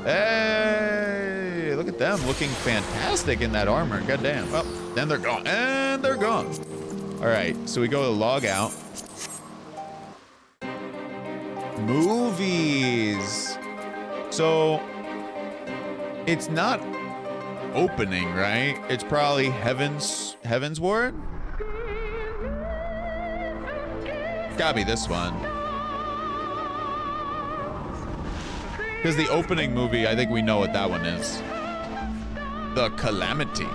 Speaker 1: Hey, look at them looking fantastic in that armor. Goddamn. Well, then they're gone. And they're gone. All right, so we go to log out. Movies. So, it's not opening, right? It's probably Heaven's Ward? Gotta be this one. Because the opening movie, I think we know what that one is. The Calamity.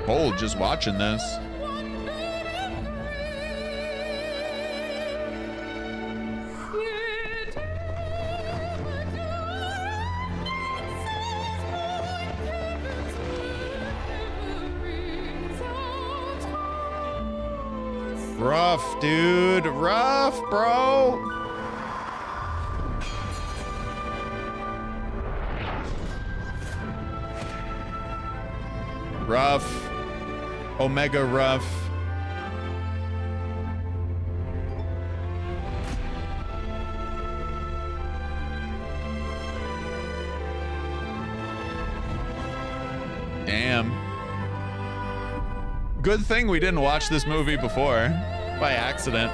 Speaker 1: Cold just watching this. Rough, dude. Rough, bro. Rough. Omega rough. Damn. Good thing we didn't watch this movie before by accident.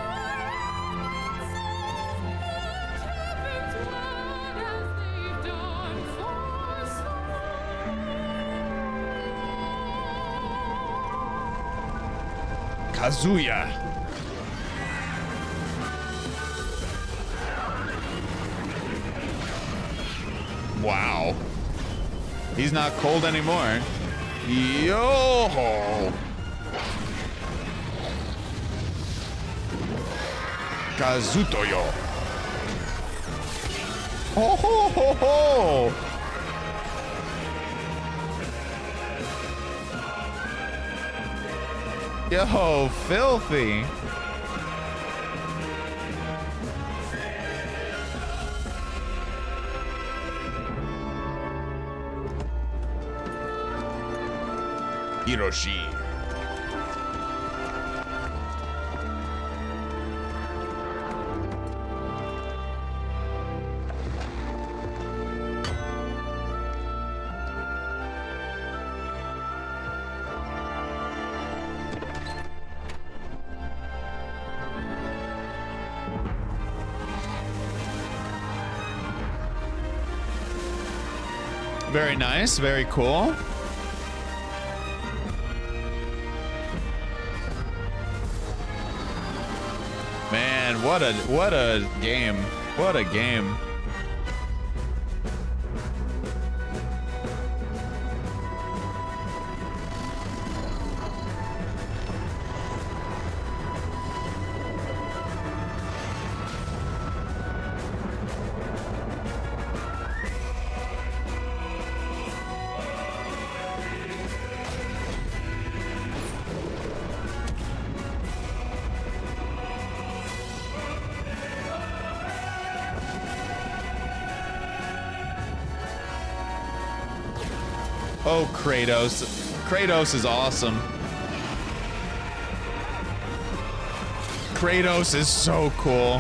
Speaker 1: Kazuya. Wow. He's not cold anymore. Yo. Kazutoyo. Ho ho ho ho. Yo, filthy. Hiroshi. Very nice, very cool. man, what a game. What a game. Oh, Kratos. Kratos is awesome. Kratos is so cool.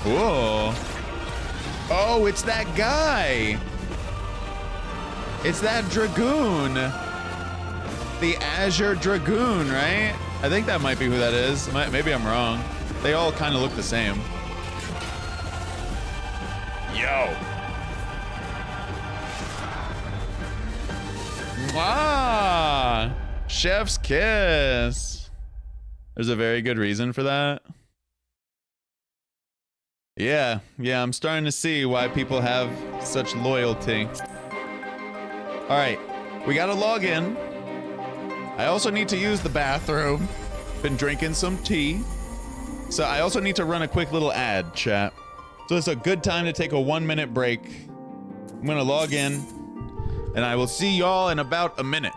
Speaker 1: Whoa. Oh, it's that guy. It's that Dragoon. The Azure Dragoon, right? I think that might be who that is. Maybe I'm wrong. They all kind of look the same. Yo. Ah, chef's kiss. There's a very good reason for that. Yeah, I'm starting to see why people have such loyalty. All right, we gotta log in. I also need to use the bathroom. Been drinking some tea. So I also need to run a quick little ad, chat. So it's a good time to take a 1-minute break. I'm gonna log in, and I will see y'all in about a minute.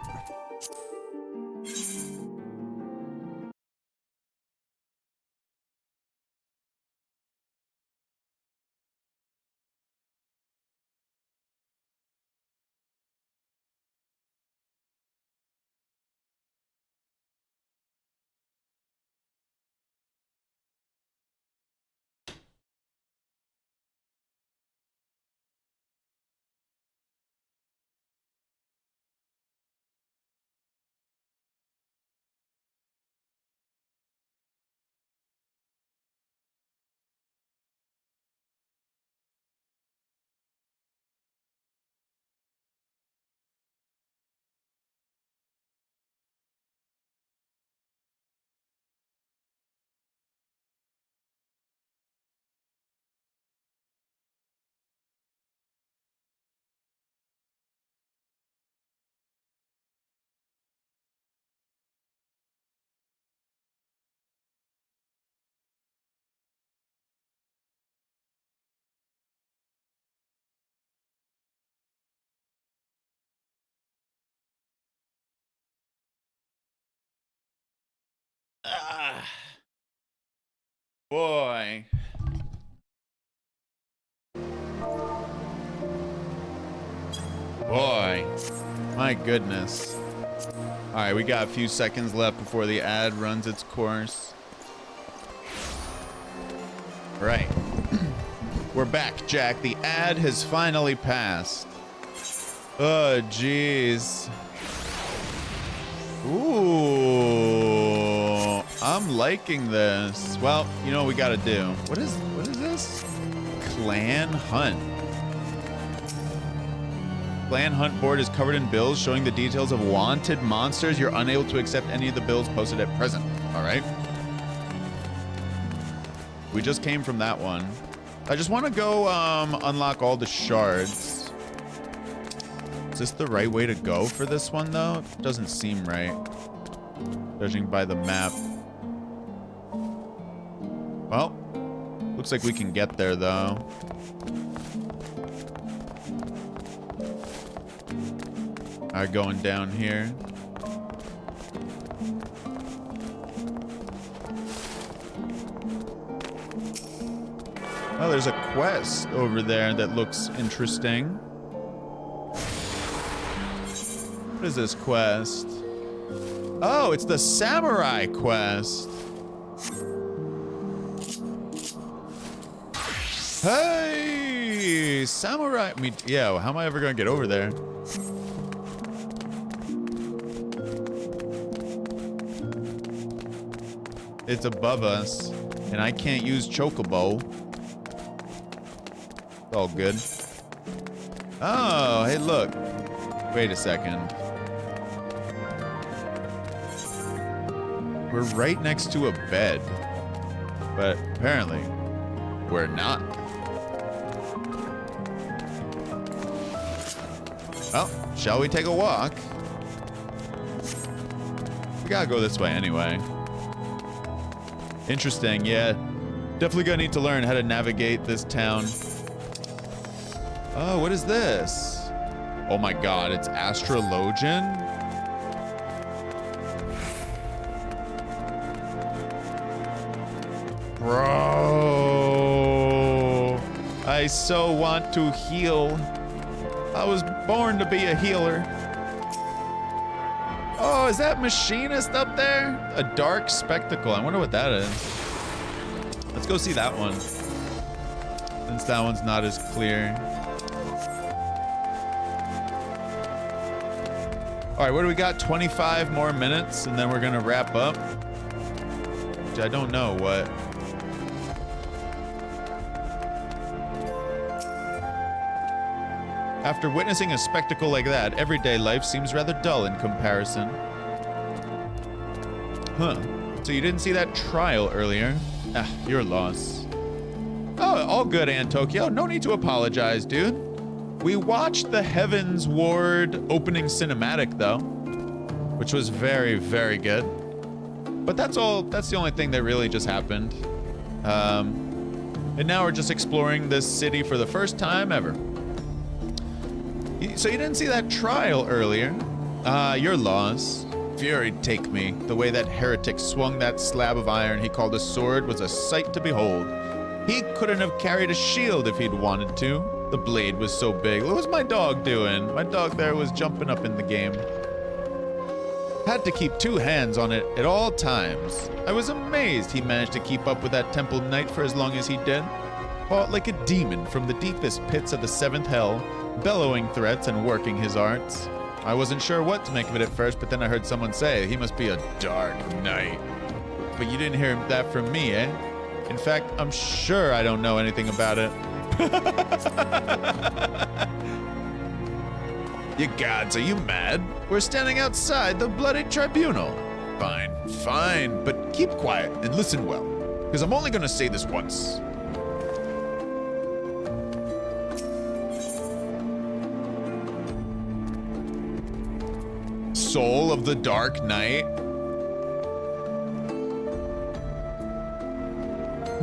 Speaker 1: Boy. Boy. My goodness. All right, we got a few seconds left before the ad runs its course. Right. We're back, Jack. The ad has finally passed. Oh, jeez. Ooh, I'm liking this. Well, you know what we gotta do. What is this? Clan Hunt. Clan Hunt board is covered in bills showing the details of wanted monsters. You're unable to accept any of the bills posted at present. All right. We just came from that one. I just want to go unlock all the shards. Is this the right way to go for this one, though? It doesn't seem right, judging by the map. Well, looks like we can get there, though. All right, going down here. Oh, there's a quest over there that looks interesting. What is this quest? Oh, it's the samurai quest. Hey, samurai. I mean, yeah, how am I ever gonna get over there? It's above us, and I can't use chocobo. It's all good. Oh, hey, look. Wait a second. We're right next to a bed. But apparently, we're not. Well, shall we take a walk? We gotta go this way anyway. Interesting, yeah. Definitely gonna need to learn how to navigate this town. Oh, what is this? Oh my god, it's Astrologian? Bro, I so want to heal. I was born to be a healer. Oh, is that machinist up there? A dark spectacle. I wonder what that is. Let's go see that one, since that one's not as clear. All right, what do we got? 25 more minutes, and then we're gonna wrap up. Which I don't know what. After witnessing a spectacle like that, everyday life seems rather dull in comparison. Huh. So you didn't see that trial earlier? Ah, your loss. Oh, all good, Antokyo. No need to apologize, dude. We watched the Heavens Ward opening cinematic, though, which was very, very good. But that's all. That's the only thing that really just happened. And now we're just exploring this city for the first time ever. So you didn't see that trial earlier? Your loss. Fury take me. The way that heretic swung that slab of iron he called a sword was a sight to behold. He couldn't have carried a shield if he'd wanted to. The blade was so big. What was my dog doing? My dog there was jumping up in the game. Had to keep two hands on it at all times. I was amazed he managed to keep up with that temple knight for as long as he did. Fought like a demon from the deepest pits of the seventh hell, bellowing threats and working his arts. I wasn't sure what to make of it at first, but then I heard someone say he must be a dark knight. But you didn't hear that from me, eh? In fact, I'm sure I don't know anything about it. You gods, are you mad? We're standing outside the bloody tribunal. Fine, fine, but keep quiet and listen well, because I'm only gonna say this once. Soul of the Dark Knight?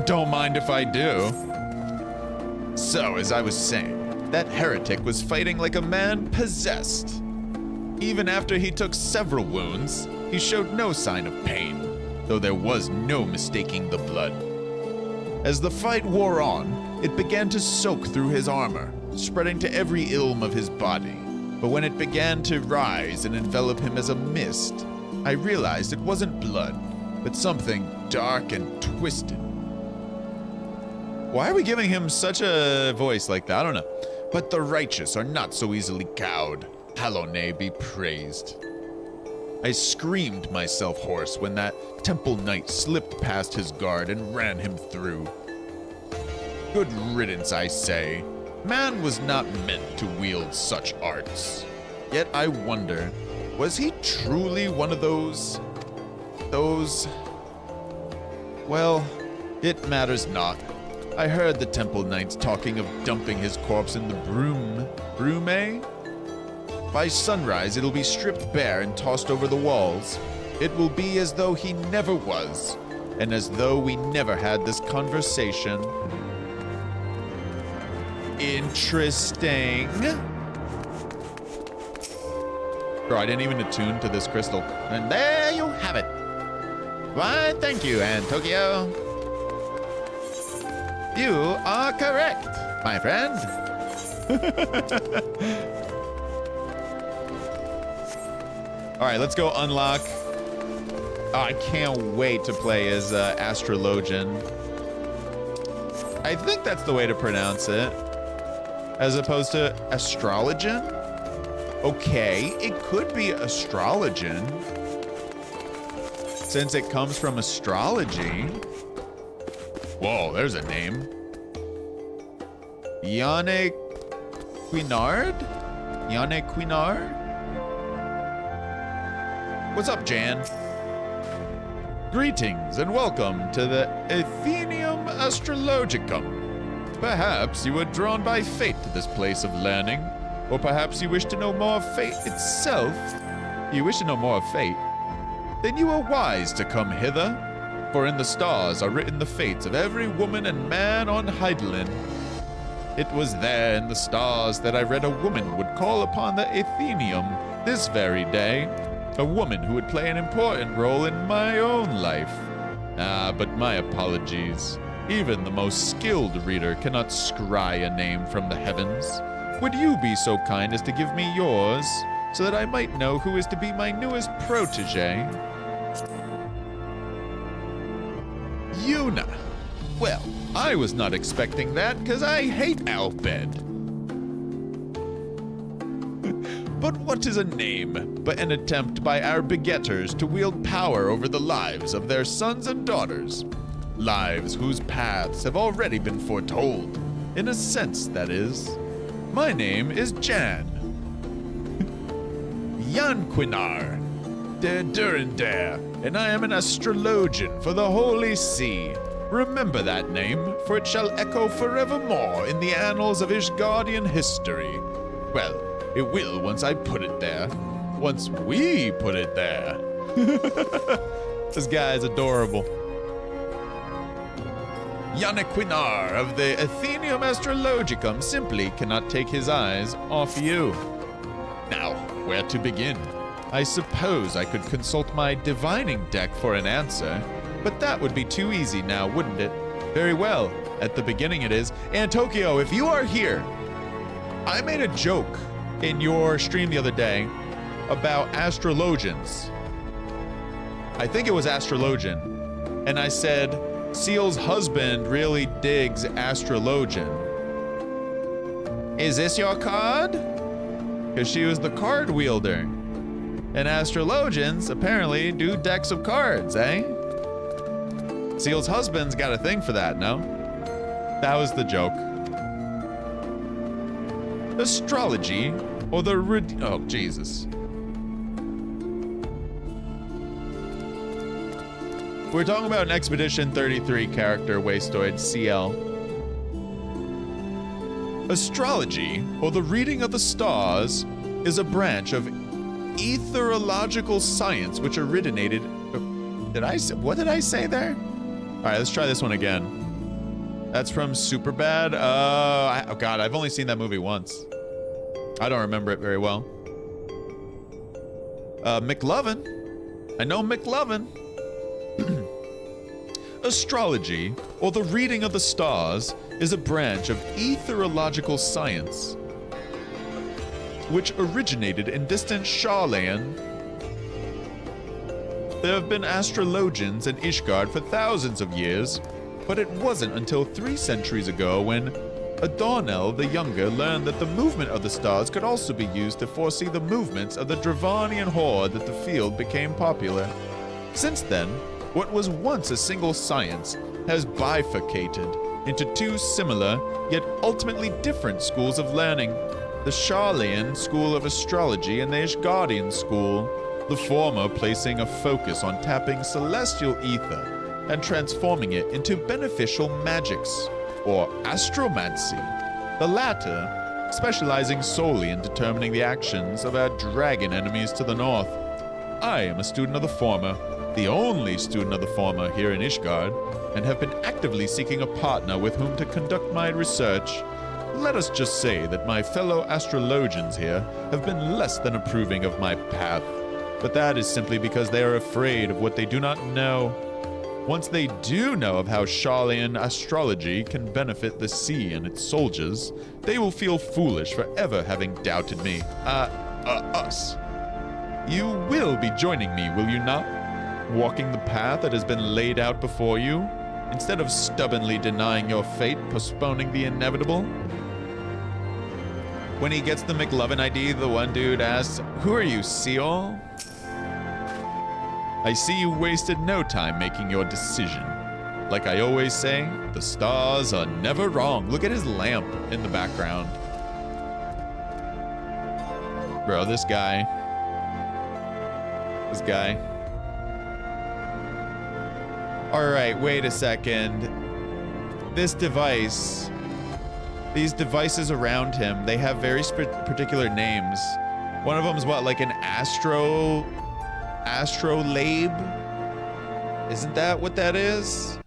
Speaker 1: Don't mind if I do. So, as I was saying, that heretic was fighting like a man possessed. Even after he took several wounds, he showed no sign of pain, though there was no mistaking the blood. As the fight wore on, it began to soak through his armor, spreading to every ilm of his body. But when it began to rise and envelop him as a mist, I realized it wasn't blood, but something dark and twisted. Why are we giving him such a voice like that? I don't know. But the righteous are not so easily cowed. Hallownay be praised. I screamed myself hoarse when that temple knight slipped past his guard and ran him through. Good riddance, I say. Man was not meant to wield such arts. Yet I wonder, was he truly one of those... Well, it matters not. I heard the temple knights talking of dumping his corpse in the broom, eh? By sunrise, it'll be stripped bare and tossed over the walls. It will be as though he never was, and as though we never had this conversation. Interesting. Bro, I didn't even attune to this crystal. And there you have it. Why, thank you, Antokyo. You are correct, my friend. All right, let's go unlock. Oh, I can't wait to play as Astrologian. I think that's the way to pronounce it. As opposed to Astrologian? Okay, it could be Astrologian. Since it comes from astrology. Whoa, there's a name. Yane Quinard? Yane Quinard? What's up, Jan? Greetings and welcome to the Athenaeum Astrologicum. Perhaps you were drawn by fate to this place of learning, or perhaps you wish to know more of fate itself. You wish to know more of fate? Then you are wise to come hither, for in the stars are written the fates of every woman and man on Heidelin. It was there in the stars that I read a woman would call upon the Athenaeum this very day, a woman who would play an important role in my own life. But my apologies. Even the most skilled reader cannot scry a name from the heavens. Would you be so kind as to give me yours, so that I might know who is to be my newest protege? Yuna. Well, I was not expecting that, because I hate Albed. But what is a name but an attempt by our begetters to wield power over the lives of their sons and daughters? Lives whose paths have already been foretold, in a sense, that is. My name is Jan. Jan Quinar de Durandare, and I am an astrologian for the Holy See. Remember that name, for it shall echo forevermore in the annals of Ishgardian history. Well, it will once I put it there. Once we put it there. This guy is adorable. Yannick Quinar of the Athenaeum Astrologicum simply cannot take his eyes off you. Now, where to begin? I suppose I could consult my divining deck for an answer, but that would be too easy now, wouldn't it? Very well. At the beginning it is. And Tokyo, if you are here, I made a joke in your stream the other day about astrologians. I think it was astrologian. And I said, Seal's husband really digs astrologian. Is this your card? Because she was the card wielder. And astrologians apparently do decks of cards, eh? Seal's husband's got a thing for that, no? That was the joke. Astrology, or the oh, Jesus. We're talking about an Expedition 33 character, Wastoid CL. Astrology, or the reading of the stars, is a branch of etherological science which originated... What did I say there? Alright, let's try this one again. That's from Superbad. Oh god, I've only seen that movie once. I don't remember it very well. McLovin. I know McLovin. Astrology, or the reading of the stars, is a branch of etherological science which originated in distant Sharlayan. There have been astrologians in Ishgard for thousands of years, but it wasn't until 3 centuries ago when Adornel the Younger learned that the movement of the stars could also be used to foresee the movements of the Dravanian horde that the field became popular. Since then, what was once a single science has bifurcated into 2 similar, yet ultimately different schools of learning. The Sharlayan school of astrology and the Ishgardian school, the former placing a focus on tapping celestial ether and transforming it into beneficial magics, or astromancy. The latter specializing solely in determining the actions of our dragon enemies to the north. I am a student of the former, the only student of the former here in Ishgard, and have been actively seeking a partner with whom to conduct my research. Let us just say that my fellow astrologians here have been less than approving of my path, but that is simply because they are afraid of what they do not know. Once they do know of how Sharlayan astrology can benefit the sea and its soldiers, they will feel foolish for ever having doubted me. Us. You will be joining me, will you not? Walking the path that has been laid out before you, instead of stubbornly denying your fate, postponing the inevitable? When he gets the McLovin ID, the one dude asks, "Who are you, Seal?" I see you wasted no time making your decision. Like I always say, the stars are never wrong. Look at his lamp in the background. Bro, this guy. All right, wait a second. This device, these devices around him, they have very particular names. One of them is what, like an astrolabe? Isn't that what that is?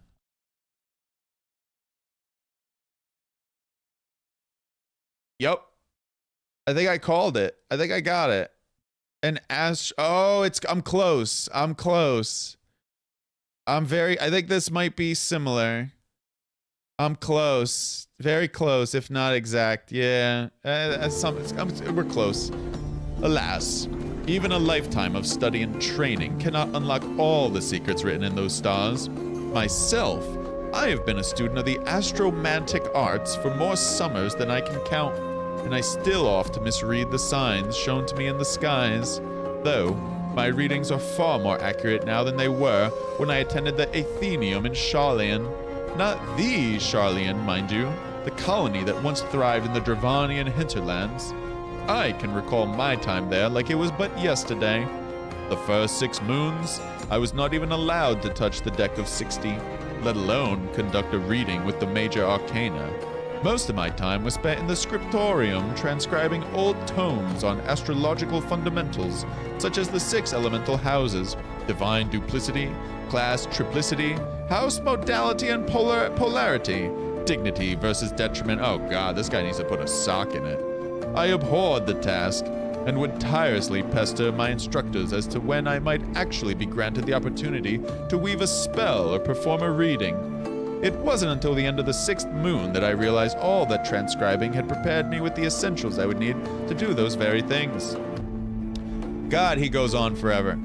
Speaker 1: Yep. I think I called it. I think I got it. An oh, I'm close. I'm close. I think this might be similar. I'm close. Very close, if not exact. Yeah. We're close. Alas, even a lifetime of study and training cannot unlock all the secrets written in those stars. Myself, I have been a student of the astromantic arts for more summers than I can count, and I still often misread the signs shown to me in the skies, though my readings are far more accurate now than they were when I attended the Athenaeum in Sharlayan. Not the Sharlayan, mind you, the colony that once thrived in the Dravanian hinterlands. I can recall my time there like it was but yesterday. The first 6 moons, I was not even allowed to touch the deck of 60, let alone conduct a reading with the major arcana. Most of my time was spent in the scriptorium transcribing old tomes on astrological fundamentals, such as the 6 elemental houses, divine duplicity, class triplicity, house modality and polarity, dignity versus detriment. Oh god, this guy needs to put a sock in it. I abhorred the task and would tirelessly pester my instructors as to when I might actually be granted the opportunity to weave a spell or perform a reading. It wasn't until the end of the 6th moon that I realized all that transcribing had prepared me with the essentials I would need to do those very things. God, he goes on forever.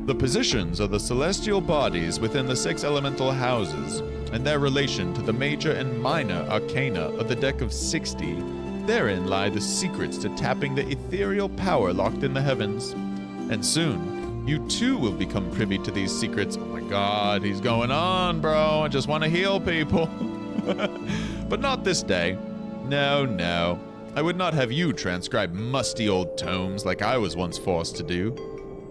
Speaker 1: The positions of the celestial bodies within the 6 elemental houses, and their relation to the major and minor arcana of the deck of 60, therein lie the secrets to tapping the ethereal power locked in the heavens. And soon, you too will become privy to these secrets. Oh my god, he's going on, bro. I just want to heal people. But not this day. No, no. I would not have you transcribe musty old tomes like I was once forced to do.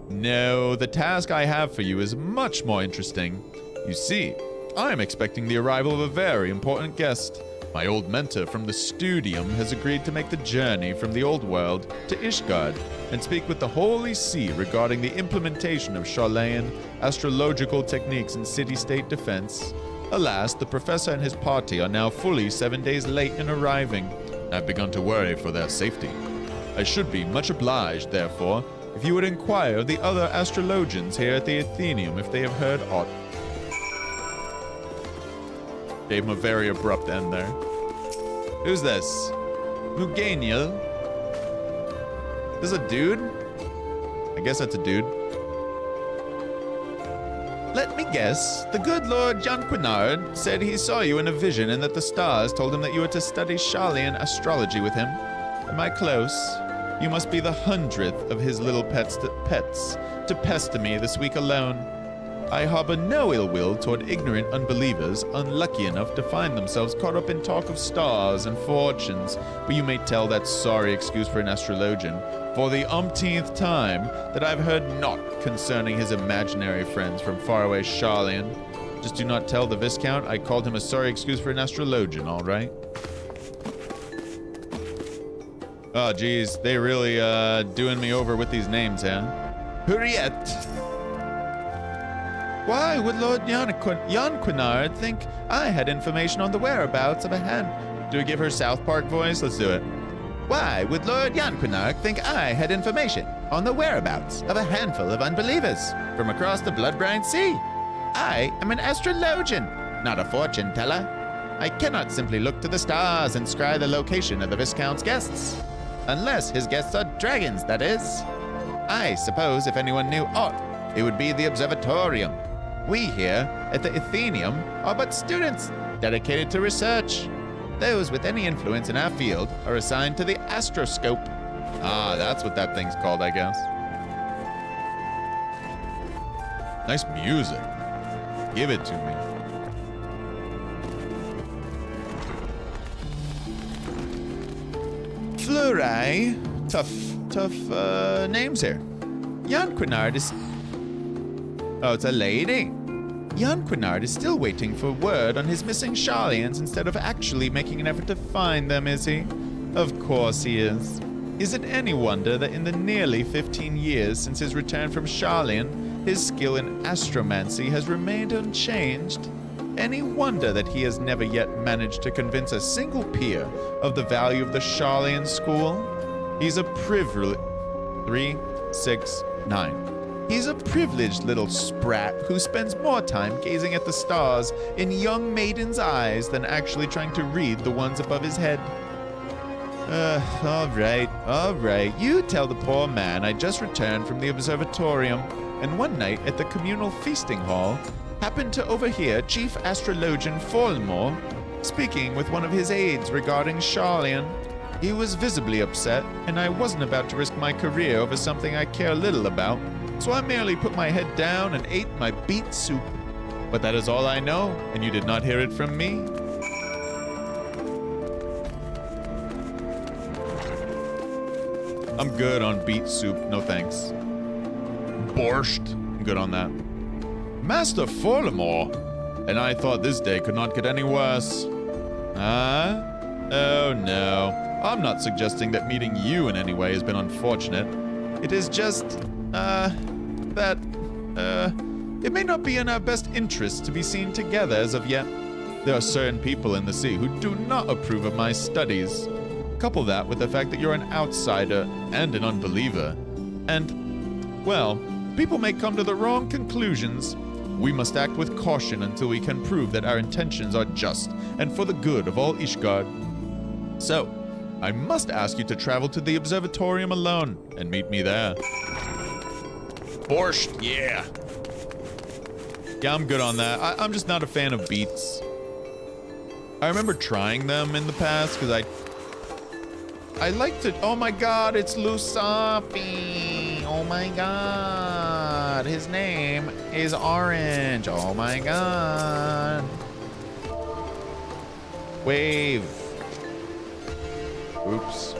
Speaker 1: No, the task I have for you is much more interesting. You see, I am expecting the arrival of a very important guest. My old mentor from the Studium has agreed to make the journey from the old world to Ishgard and speak with the Holy See regarding the implementation of Sharlayan astrological techniques in city-state defense. Alas, the professor and his party are now fully 7 days late in arriving. I've begun to worry for their safety. I should be much obliged, therefore, if you would inquire of the other astrologians here at the Athenaeum if they have heard aught. Gave him a very abrupt end there. Who's this? Muganiel? This is a dude? I guess that's a dude. Let me guess. The good Lord John Quinard said he saw you in a vision and that the stars told him that you were to study Sharlayan astrology with him. Am I close? You must be the 100th of his little pets to pester me this week alone. I harbor no ill will toward ignorant unbelievers unlucky enough to find themselves caught up in talk of stars and fortunes, but you may tell that sorry excuse for an astrologian for the umpteenth time that I've heard naught concerning his imaginary friends from faraway Sharlayan. Just do not tell the Viscount I called him a sorry excuse for an astrologian, all right? Oh, geez, they really doing me over with these names, huh? Hurriet! Why would Lord Jan Quinard think I had information on the whereabouts of a hand? Do we give her South Park voice? Let's do it. Why would Lord Jan Quinard think I had information on the whereabouts of a handful of unbelievers from across the blood-brine sea? I am an astrologian, not a fortune teller. I cannot simply look to the stars and scry the location of the Viscount's guests. Unless his guests are dragons, that is. I suppose if anyone knew aught, it would be the observatorium. We here at the Athenaeum are but students dedicated to research. Those with any influence in our field are assigned to the astroscope. Ah, that's what that thing's called, I guess. Nice music. Give it to me. Fleury. Tough names here. Jan Quinard is... Oh, it's a lady. Jan Quinard is still waiting for word on his missing Sharlians instead of actually making an effort to find them, is he? Of course he is. Is it any wonder that in the nearly 15 years since his return from Sharlian, his skill in astromancy has remained unchanged? Any wonder that he has never yet managed to convince a single peer of the value of the Sharlian school? He's a privileged... 3, 6, 9. He's a privileged little sprat who spends more time gazing at the stars in young maidens' eyes than actually trying to read the ones above his head. All right. You tell the poor man I just returned from the observatorium, and one night at the communal feasting hall, happened to overhear Chief Astrologian Folmore speaking with one of his aides regarding Sharlian. He was visibly upset, and I wasn't about to risk my career over something I care little about, so I merely put my head down and ate my beet soup. But that is all I know, and you did not hear it from me. I'm good on beet soup, no thanks. Borscht, I'm good on that. Master Folmore, and I thought this day could not get any worse. Huh? Oh no, I'm not suggesting that meeting you in any way has been unfortunate. It is just, it may not be in our best interest to be seen together as of yet. There are certain people in the sea who do not approve of my studies. Couple that with the fact that you're an outsider and an unbeliever. And, well, people may come to the wrong conclusions. We must act with caution until we can prove that our intentions are just and for the good of all Ishgard. So, I must ask you to travel to the observatorium alone and meet me there. Borscht, yeah. Yeah, I'm good on that. I'm just not a fan of beets. I remember trying them in the past because I like to... Oh my god, it's Lusafi. Oh my god. His name is Orange. Oh my god. Wave. Oops.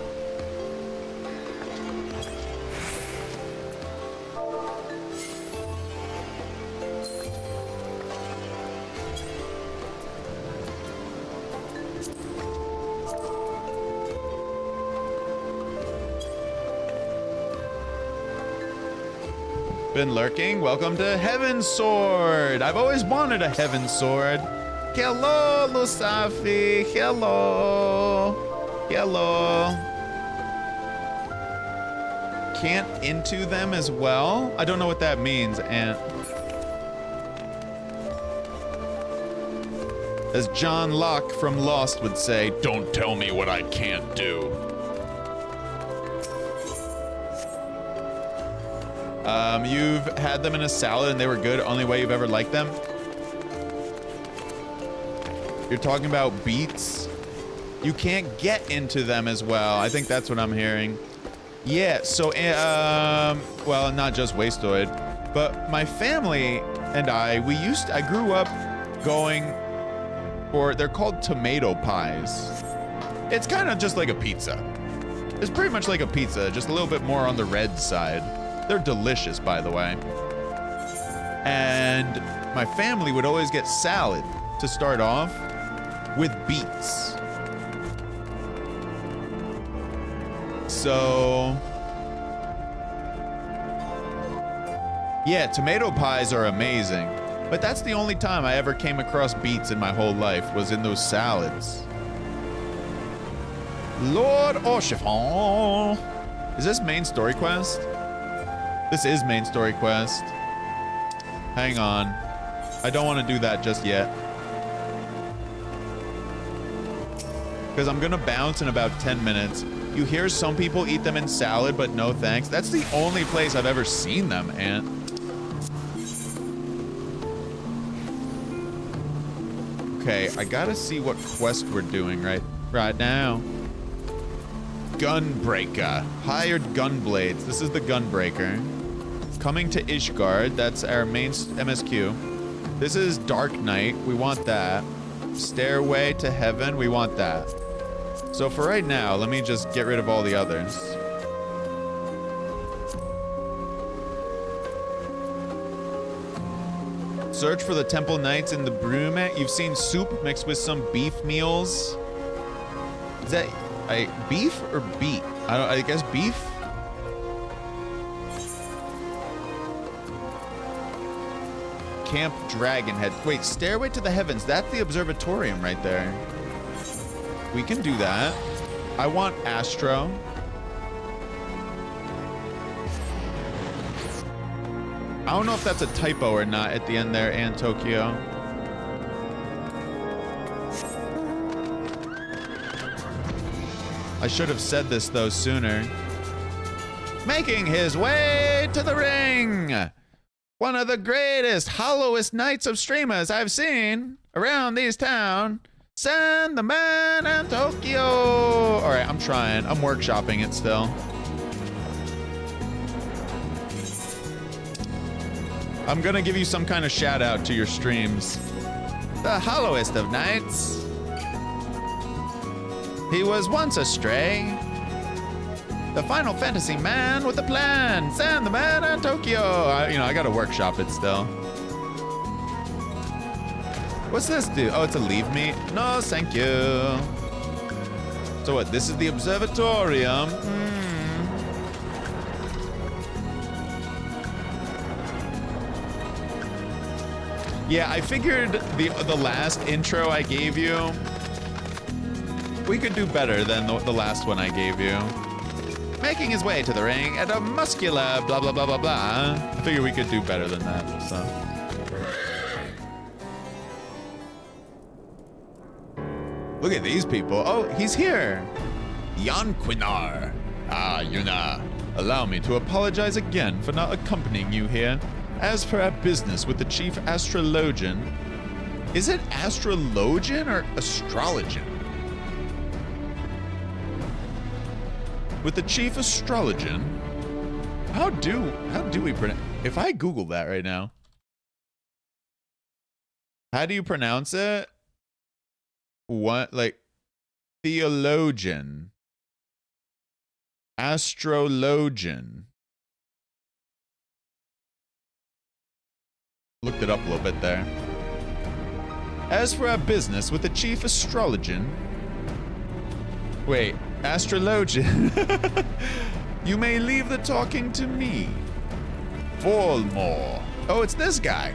Speaker 1: Been lurking? Welcome to Heaven's Sword. I've always wanted a Heaven's Sword. Hello, Lusafi. Hello. Hello. Can't into them as well? I don't know what that means, and... As John Locke from Lost would say, don't tell me what I can't do. You've had them in a salad and they were good? Only way you've ever liked them? You're talking about beets? You can't get into them as well. I think that's what I'm hearing. Yeah, so, well, not just Wastoid, but my family and I grew up going for, they're called tomato pies. It's kind of just like a pizza. It's pretty much like a pizza, just a little bit more on the red side. They're delicious, by the way. And my family would always get salad to start off with beets. So, yeah, tomato pies are amazing. But that's the only time I ever came across beets in my whole life, was in those salads. Lord Orchiffon. Is this main story quest? This is main story quest. Hang on. I don't want to do that just yet. Because I'm going to bounce in about 10 minutes. You hear some people eat them in salad, but no thanks. That's the only place I've ever seen them, Ant. Okay, I gotta see what quest we're doing right now. Gunbreaker. Hired Gunblades. This is the Gunbreaker. Coming to Ishgard. That's our main MSQ. This is Dark Knight. We want that. Stairway to Heaven. We want that. So for right now, let me just get rid of all the others. Search for the Temple Knights in the Brumet. You've seen soup mixed with some beef meals. Is that beef or beet? I guess beef. Camp Dragonhead. Wait, Stairway to the Heavens. That's the observatorium right there. We can do that. I want Astro. I don't know if that's a typo or not at the end there, and Tokyo. I should have said this though sooner. Making his way to the ring. One of the greatest, hollowest nights of streamers I've seen around these town. Send the man and Tokyo. All right, I'm trying. I'm workshopping it still. I'm gonna give you some kind of shout out to your streams. The hollowest of nights. He was once a stray. The Final Fantasy man with a plan. Send the man and Tokyo. I gotta workshop it still. What's this do? Oh, it's a leave me? No, thank you. So what, this is the observatorium. Yeah, I figured the last intro I gave you, we could do better than the last one I gave you. Making his way to the ring at a muscular blah blah blah blah blah. I figure we could do better than that, so. Look at these people. Oh, he's here. Jan Quinar. Ah, Yuna. Allow me to apologize again for not accompanying you here. As for our business with the chief astrologian. Is it astrologian or astrologian? With the chief astrologian. How do we pronounce? If I Google that right now. How do you pronounce it? What, like theologian, astrologian. Looked it up a little bit there. As for our business with the chief astrologian. Wait, astrologian. You may leave the talking to me. Volmore. Oh, it's this guy.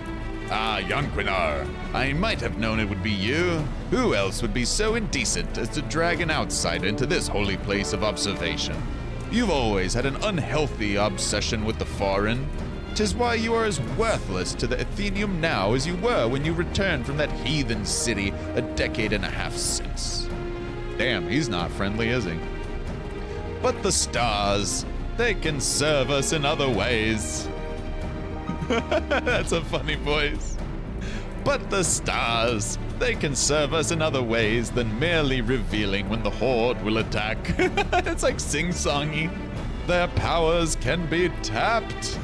Speaker 1: Ah, Yanquinar. I might have known it would be you. Who else would be so indecent as to drag an outsider into this holy place of observation? You've always had an unhealthy obsession with the foreign. 'Tis why you are as worthless to the Athenium now as you were when you returned from that heathen city a decade and a half since. Damn, he's not friendly, is he? But the stars, they can serve us in other ways. That's a funny voice. But the stars, they can serve us in other ways than merely revealing when the Horde will attack. It's like sing-songy. Their powers can be tapped.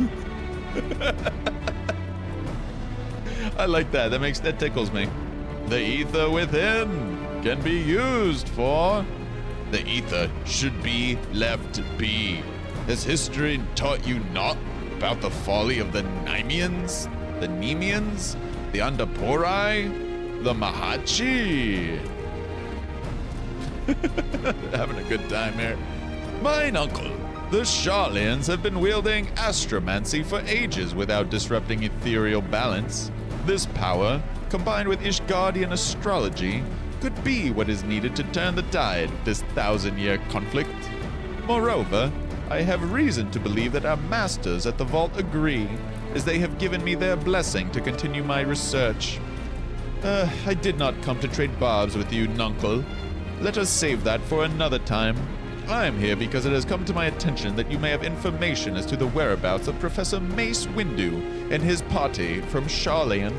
Speaker 1: I like that. That tickles me. The ether within can be used for. The ether should be left be. Has history taught you not about the folly of the Nemeans, the Andapori, the Mahachi? Having a good time here. Mine uncle, the Charlians have been wielding astromancy for ages without disrupting ethereal balance. This power, combined with Ishgardian astrology, could be what is needed to turn the tide of this 1,000-year conflict. Moreover, I have reason to believe that our masters at the vault agree, as they have given me their blessing to continue my research. I did not come to trade barbs with you, Nuncle. Let us save that for another time. I am here because it has come to my attention that you may have information as to the whereabouts of Professor Mace Windu and his party from Charlian.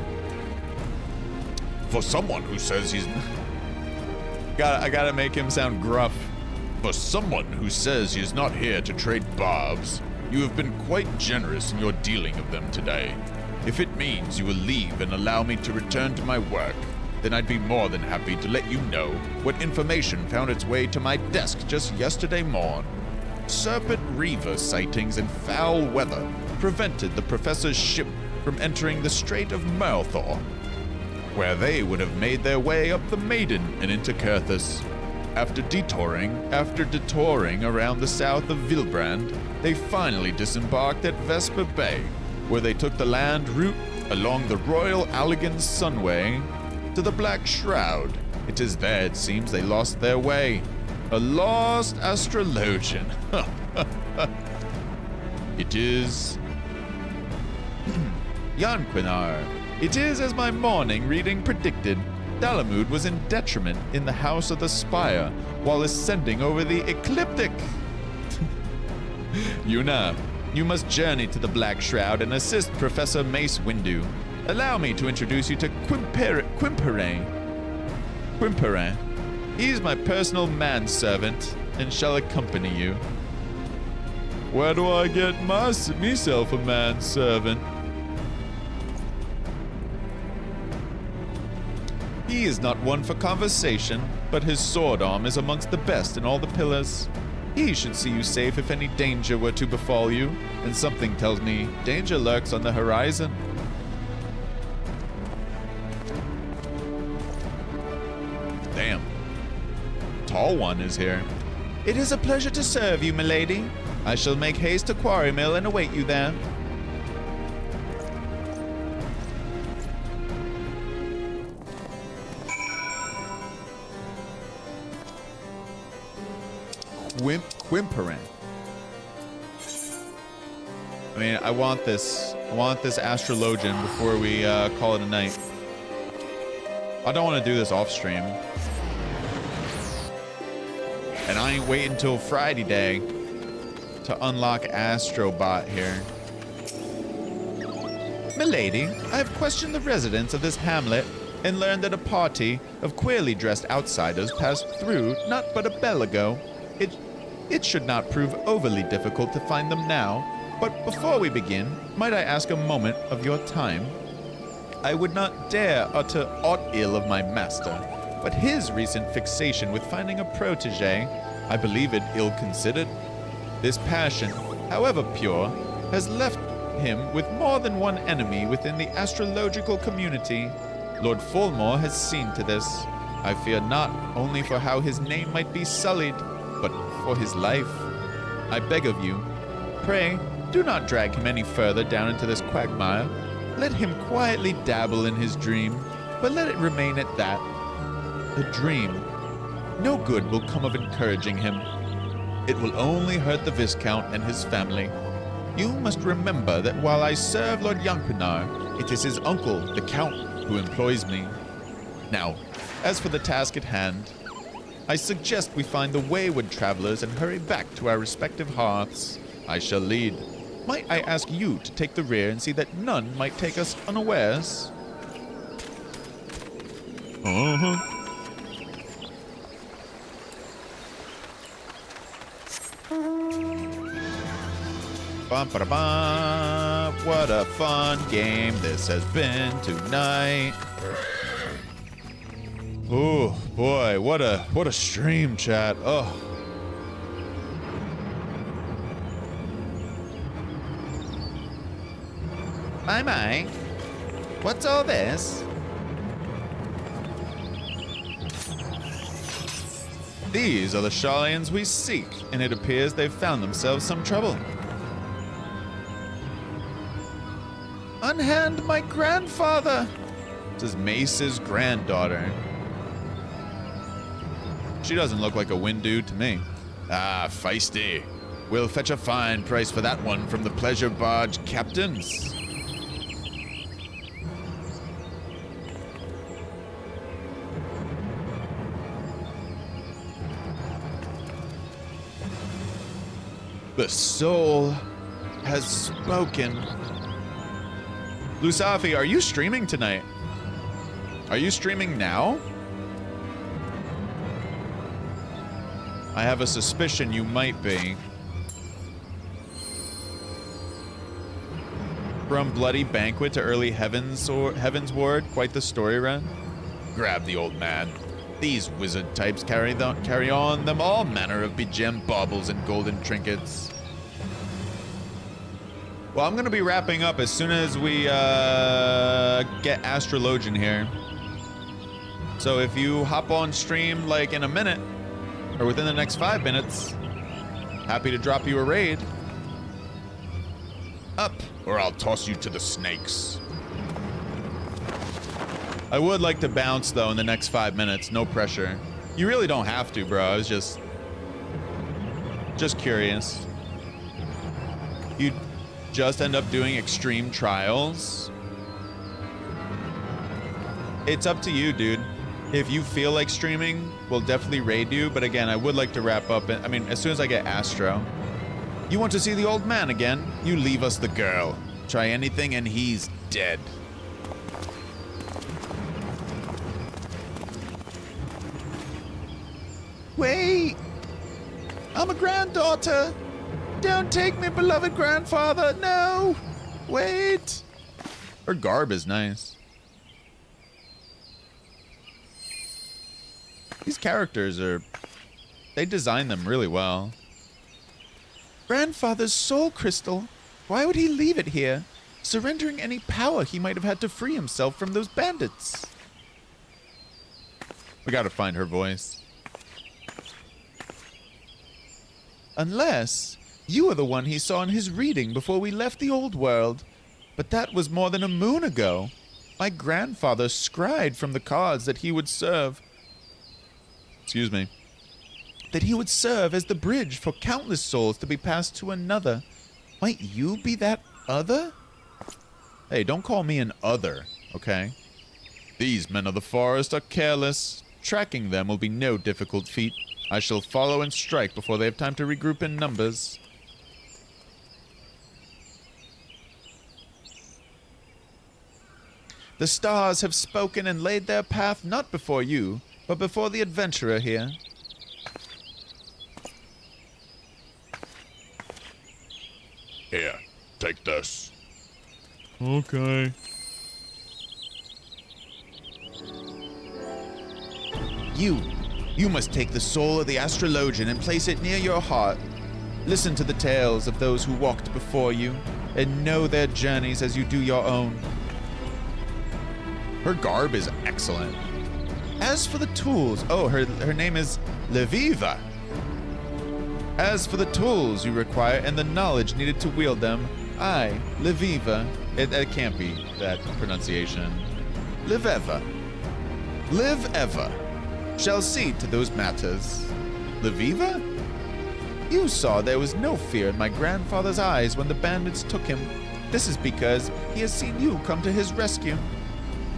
Speaker 1: For someone who says he's... I gotta make him sound gruff. For someone who says he is not here to trade barbs, you have been quite generous in your dealing of them today. If it means you will leave and allow me to return to my work, then I'd be more than happy to let you know what information found its way to my desk just yesterday morn. Serpent Reaver sightings and foul weather prevented the professor's ship from entering the Strait of Malthor, where they would have made their way up the Maiden and into Kurthus. After detouring around the south of Vilbrand, they finally disembarked at Vesper Bay, where they took the land route along the Royal Allegan Sunway to the Black Shroud. It is there, it seems, they lost their way. A lost astrologian. It is Yanquinar. It is as my morning reading predicted. Dalamud was in detriment in the House of the Spire while ascending over the ecliptic. Yuna, you must journey to the Black Shroud and assist Professor Mace Windu. Allow me to introduce you to Quimperin. He is my personal manservant and shall accompany you. Where do I get myself a manservant? He is not one for conversation, but his sword arm is amongst the best in all the pillars. He should see you safe if any danger were to befall you, and something tells me danger lurks on the horizon. Damn. Tall one is here. It is a pleasure to serve you, milady. I shall make haste to Quarry Mill and await you there. Whimpering. I mean, I want this astrologian before we call it a night. I don't want to do this off stream. And I ain't waiting until Friday day to unlock Astrobot here. Milady, I have questioned the residents of this hamlet and learned that a party of queerly dressed outsiders passed through not but a bell ago. It should not prove overly difficult to find them now, but before we begin, might I ask a moment of your time? I would not dare utter aught ill of my master, but his recent fixation with finding a protege, I believe it ill-considered. This passion, however pure, has left him with more than one enemy within the astrological community. Lord Fulmore has seen to this. I fear not only for how his name might be sullied, but for his life. I beg of you, pray, do not drag him any further down into this quagmire. Let him quietly dabble in his dream, but let it remain at that. A dream. No good will come of encouraging him. It will only hurt the Viscount and his family. You must remember that while I serve Lord Yanquinar, it is his uncle, the Count, who employs me. Now, as for the task at hand, I suggest we find the wayward travelers and hurry back to our respective hearths. I shall lead. Might I ask you to take the rear and see that none might take us unawares? Ba-ba-da-ba. What a fun game this has been tonight. Oh boy, what a stream, chat. Oh. My. What's all this? These are the Scions we seek, and it appears they've found themselves some trouble. Unhand my grandfather! This is Mace's granddaughter. She doesn't look like a Windu to me. Ah, feisty. We'll fetch a fine price for that one from the pleasure barge captains. The soul has spoken. Lusafi, are you streaming tonight? Are you streaming now? I have a suspicion you might be. From Bloody Banquet to Early Heavens or Heaven's Ward, quite the story run. Grab the old man. These wizard types carry on them all manner of begemmed baubles and golden trinkets. Well, I'm gonna be wrapping up as soon as we get Astrologian here. So if you hop on stream like in a minute, or within the next 5 minutes, happy to drop you a raid. Up, or I'll toss you to the snakes. I would like to bounce though in the next 5 minutes, no pressure. You really don't have to, bro. I was just curious. You just end up doing extreme trials. It's up to you, dude. If you feel like streaming, we'll definitely raid you. But again, I would like to wrap up. I mean, as soon as I get Astro. You want to see the old man again? You leave us the girl. Try anything and he's dead. Wait! I'm a granddaughter! Don't take me, beloved grandfather! No! Wait! Her garb is nice. These characters they design them really well. Grandfather's soul crystal. Why would he leave it here? Surrendering any power he might have had to free himself from those bandits. We gotta find her voice. Unless you are the one he saw in his reading before we left the old world. But that was more than a moon ago. My grandfather scried from the cards that he would serve. Excuse me. That he would serve as the bridge for countless souls to be passed to another. Might you be that other? Hey, don't call me an other, okay? These men of the forest are careless. Tracking them will be no difficult feat. I shall follow and strike before they have time to regroup in numbers. The stars have spoken and laid their path not before you, but before the adventurer here.
Speaker 7: Here, take this.
Speaker 1: Okay. You must take the soul of the Astrologian and place it near your heart. Listen to the tales of those who walked before you, and know their journeys as you do your own. Her garb is excellent. As for the tools, oh, her name is Leviva. As for the tools you require and the knowledge needed to wield them, I, Leviva, it can't be that pronunciation. Live ever, shall see to those matters. Leviva? You saw there was no fear in my grandfather's eyes when the bandits took him. This is because he has seen you come to his rescue.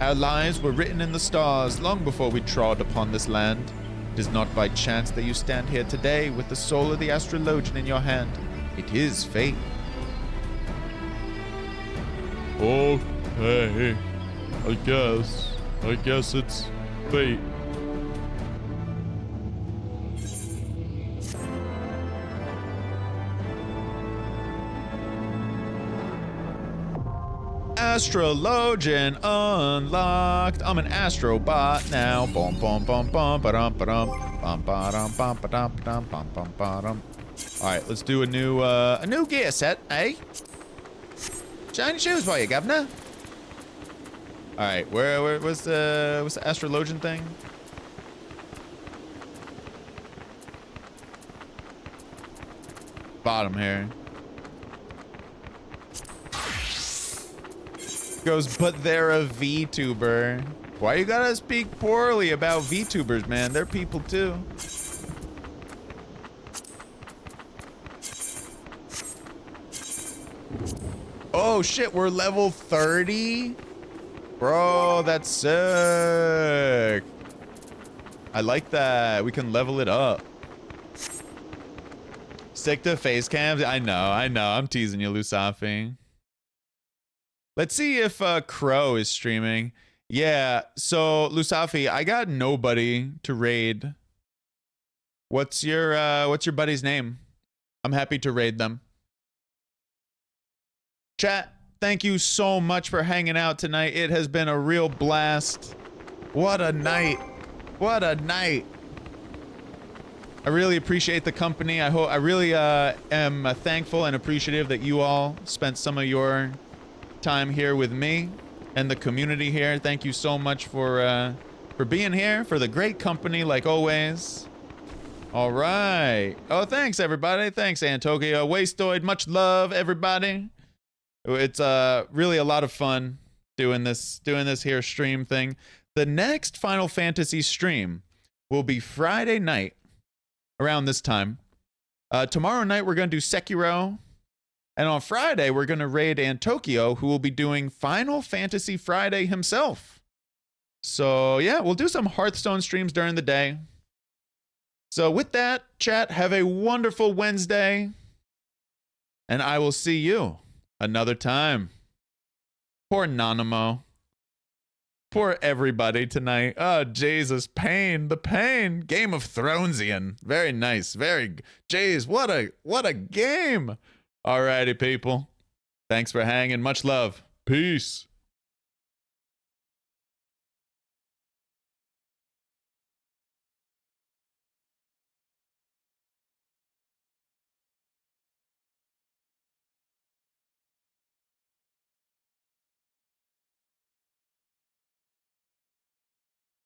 Speaker 1: Our lives were written in the stars long before we trod upon this land. It is not by chance that you stand here today with the soul of the Astrologian in your hand. It is fate.
Speaker 15: Okay, I guess it's fate.
Speaker 1: Astrologian unlocked. I'm an astrobot now. Bum bum bum bum ba-dum ba-dum. Bum ba-dum bum ba-dum ba-dum bum bum ba-dum. Alright, let's do a new gear set, eh? Shiny shoes for you, governor. Alright, where's the Astrologian thing? Bottom here. Goes, but they're a VTuber. Why you gotta speak poorly about VTubers, man? They're people too. Oh shit, we're level 30? Bro, that's sick. I like that. We can level it up. Stick to face cams? I know. I'm teasing you, Lusafi. Let's see if Crow is streaming. Yeah, so Lusafi, I got nobody to raid. What's your buddy's name? I'm happy to raid them. Chat, thank you so much for hanging out tonight. It has been a real blast. What a night. What a night. I really appreciate the company. I really am thankful and appreciative that you all spent some of your time here with me and the community here. Thank you so much for being here, for the great company like always. All right. Oh, thanks everybody. Thanks Antokio, Wastoid. Much love everybody. It's really a lot of fun doing this here stream thing. The next Final Fantasy stream will be Friday night around this time. Tomorrow night we're going to do Sekiro, and on Friday we're going to raid Antokio, who will be doing Final Fantasy Friday himself. So yeah, we'll do some Hearthstone streams during the day. So with that, chat, have a wonderful Wednesday, and I will see you another time. Poor Nanamo. Poor everybody tonight. Oh, Jesus. Pain. The pain. Game of Thronesian. Very nice. Very. Jeez, what a game. Alrighty, people. Thanks for hanging. Much love. Peace.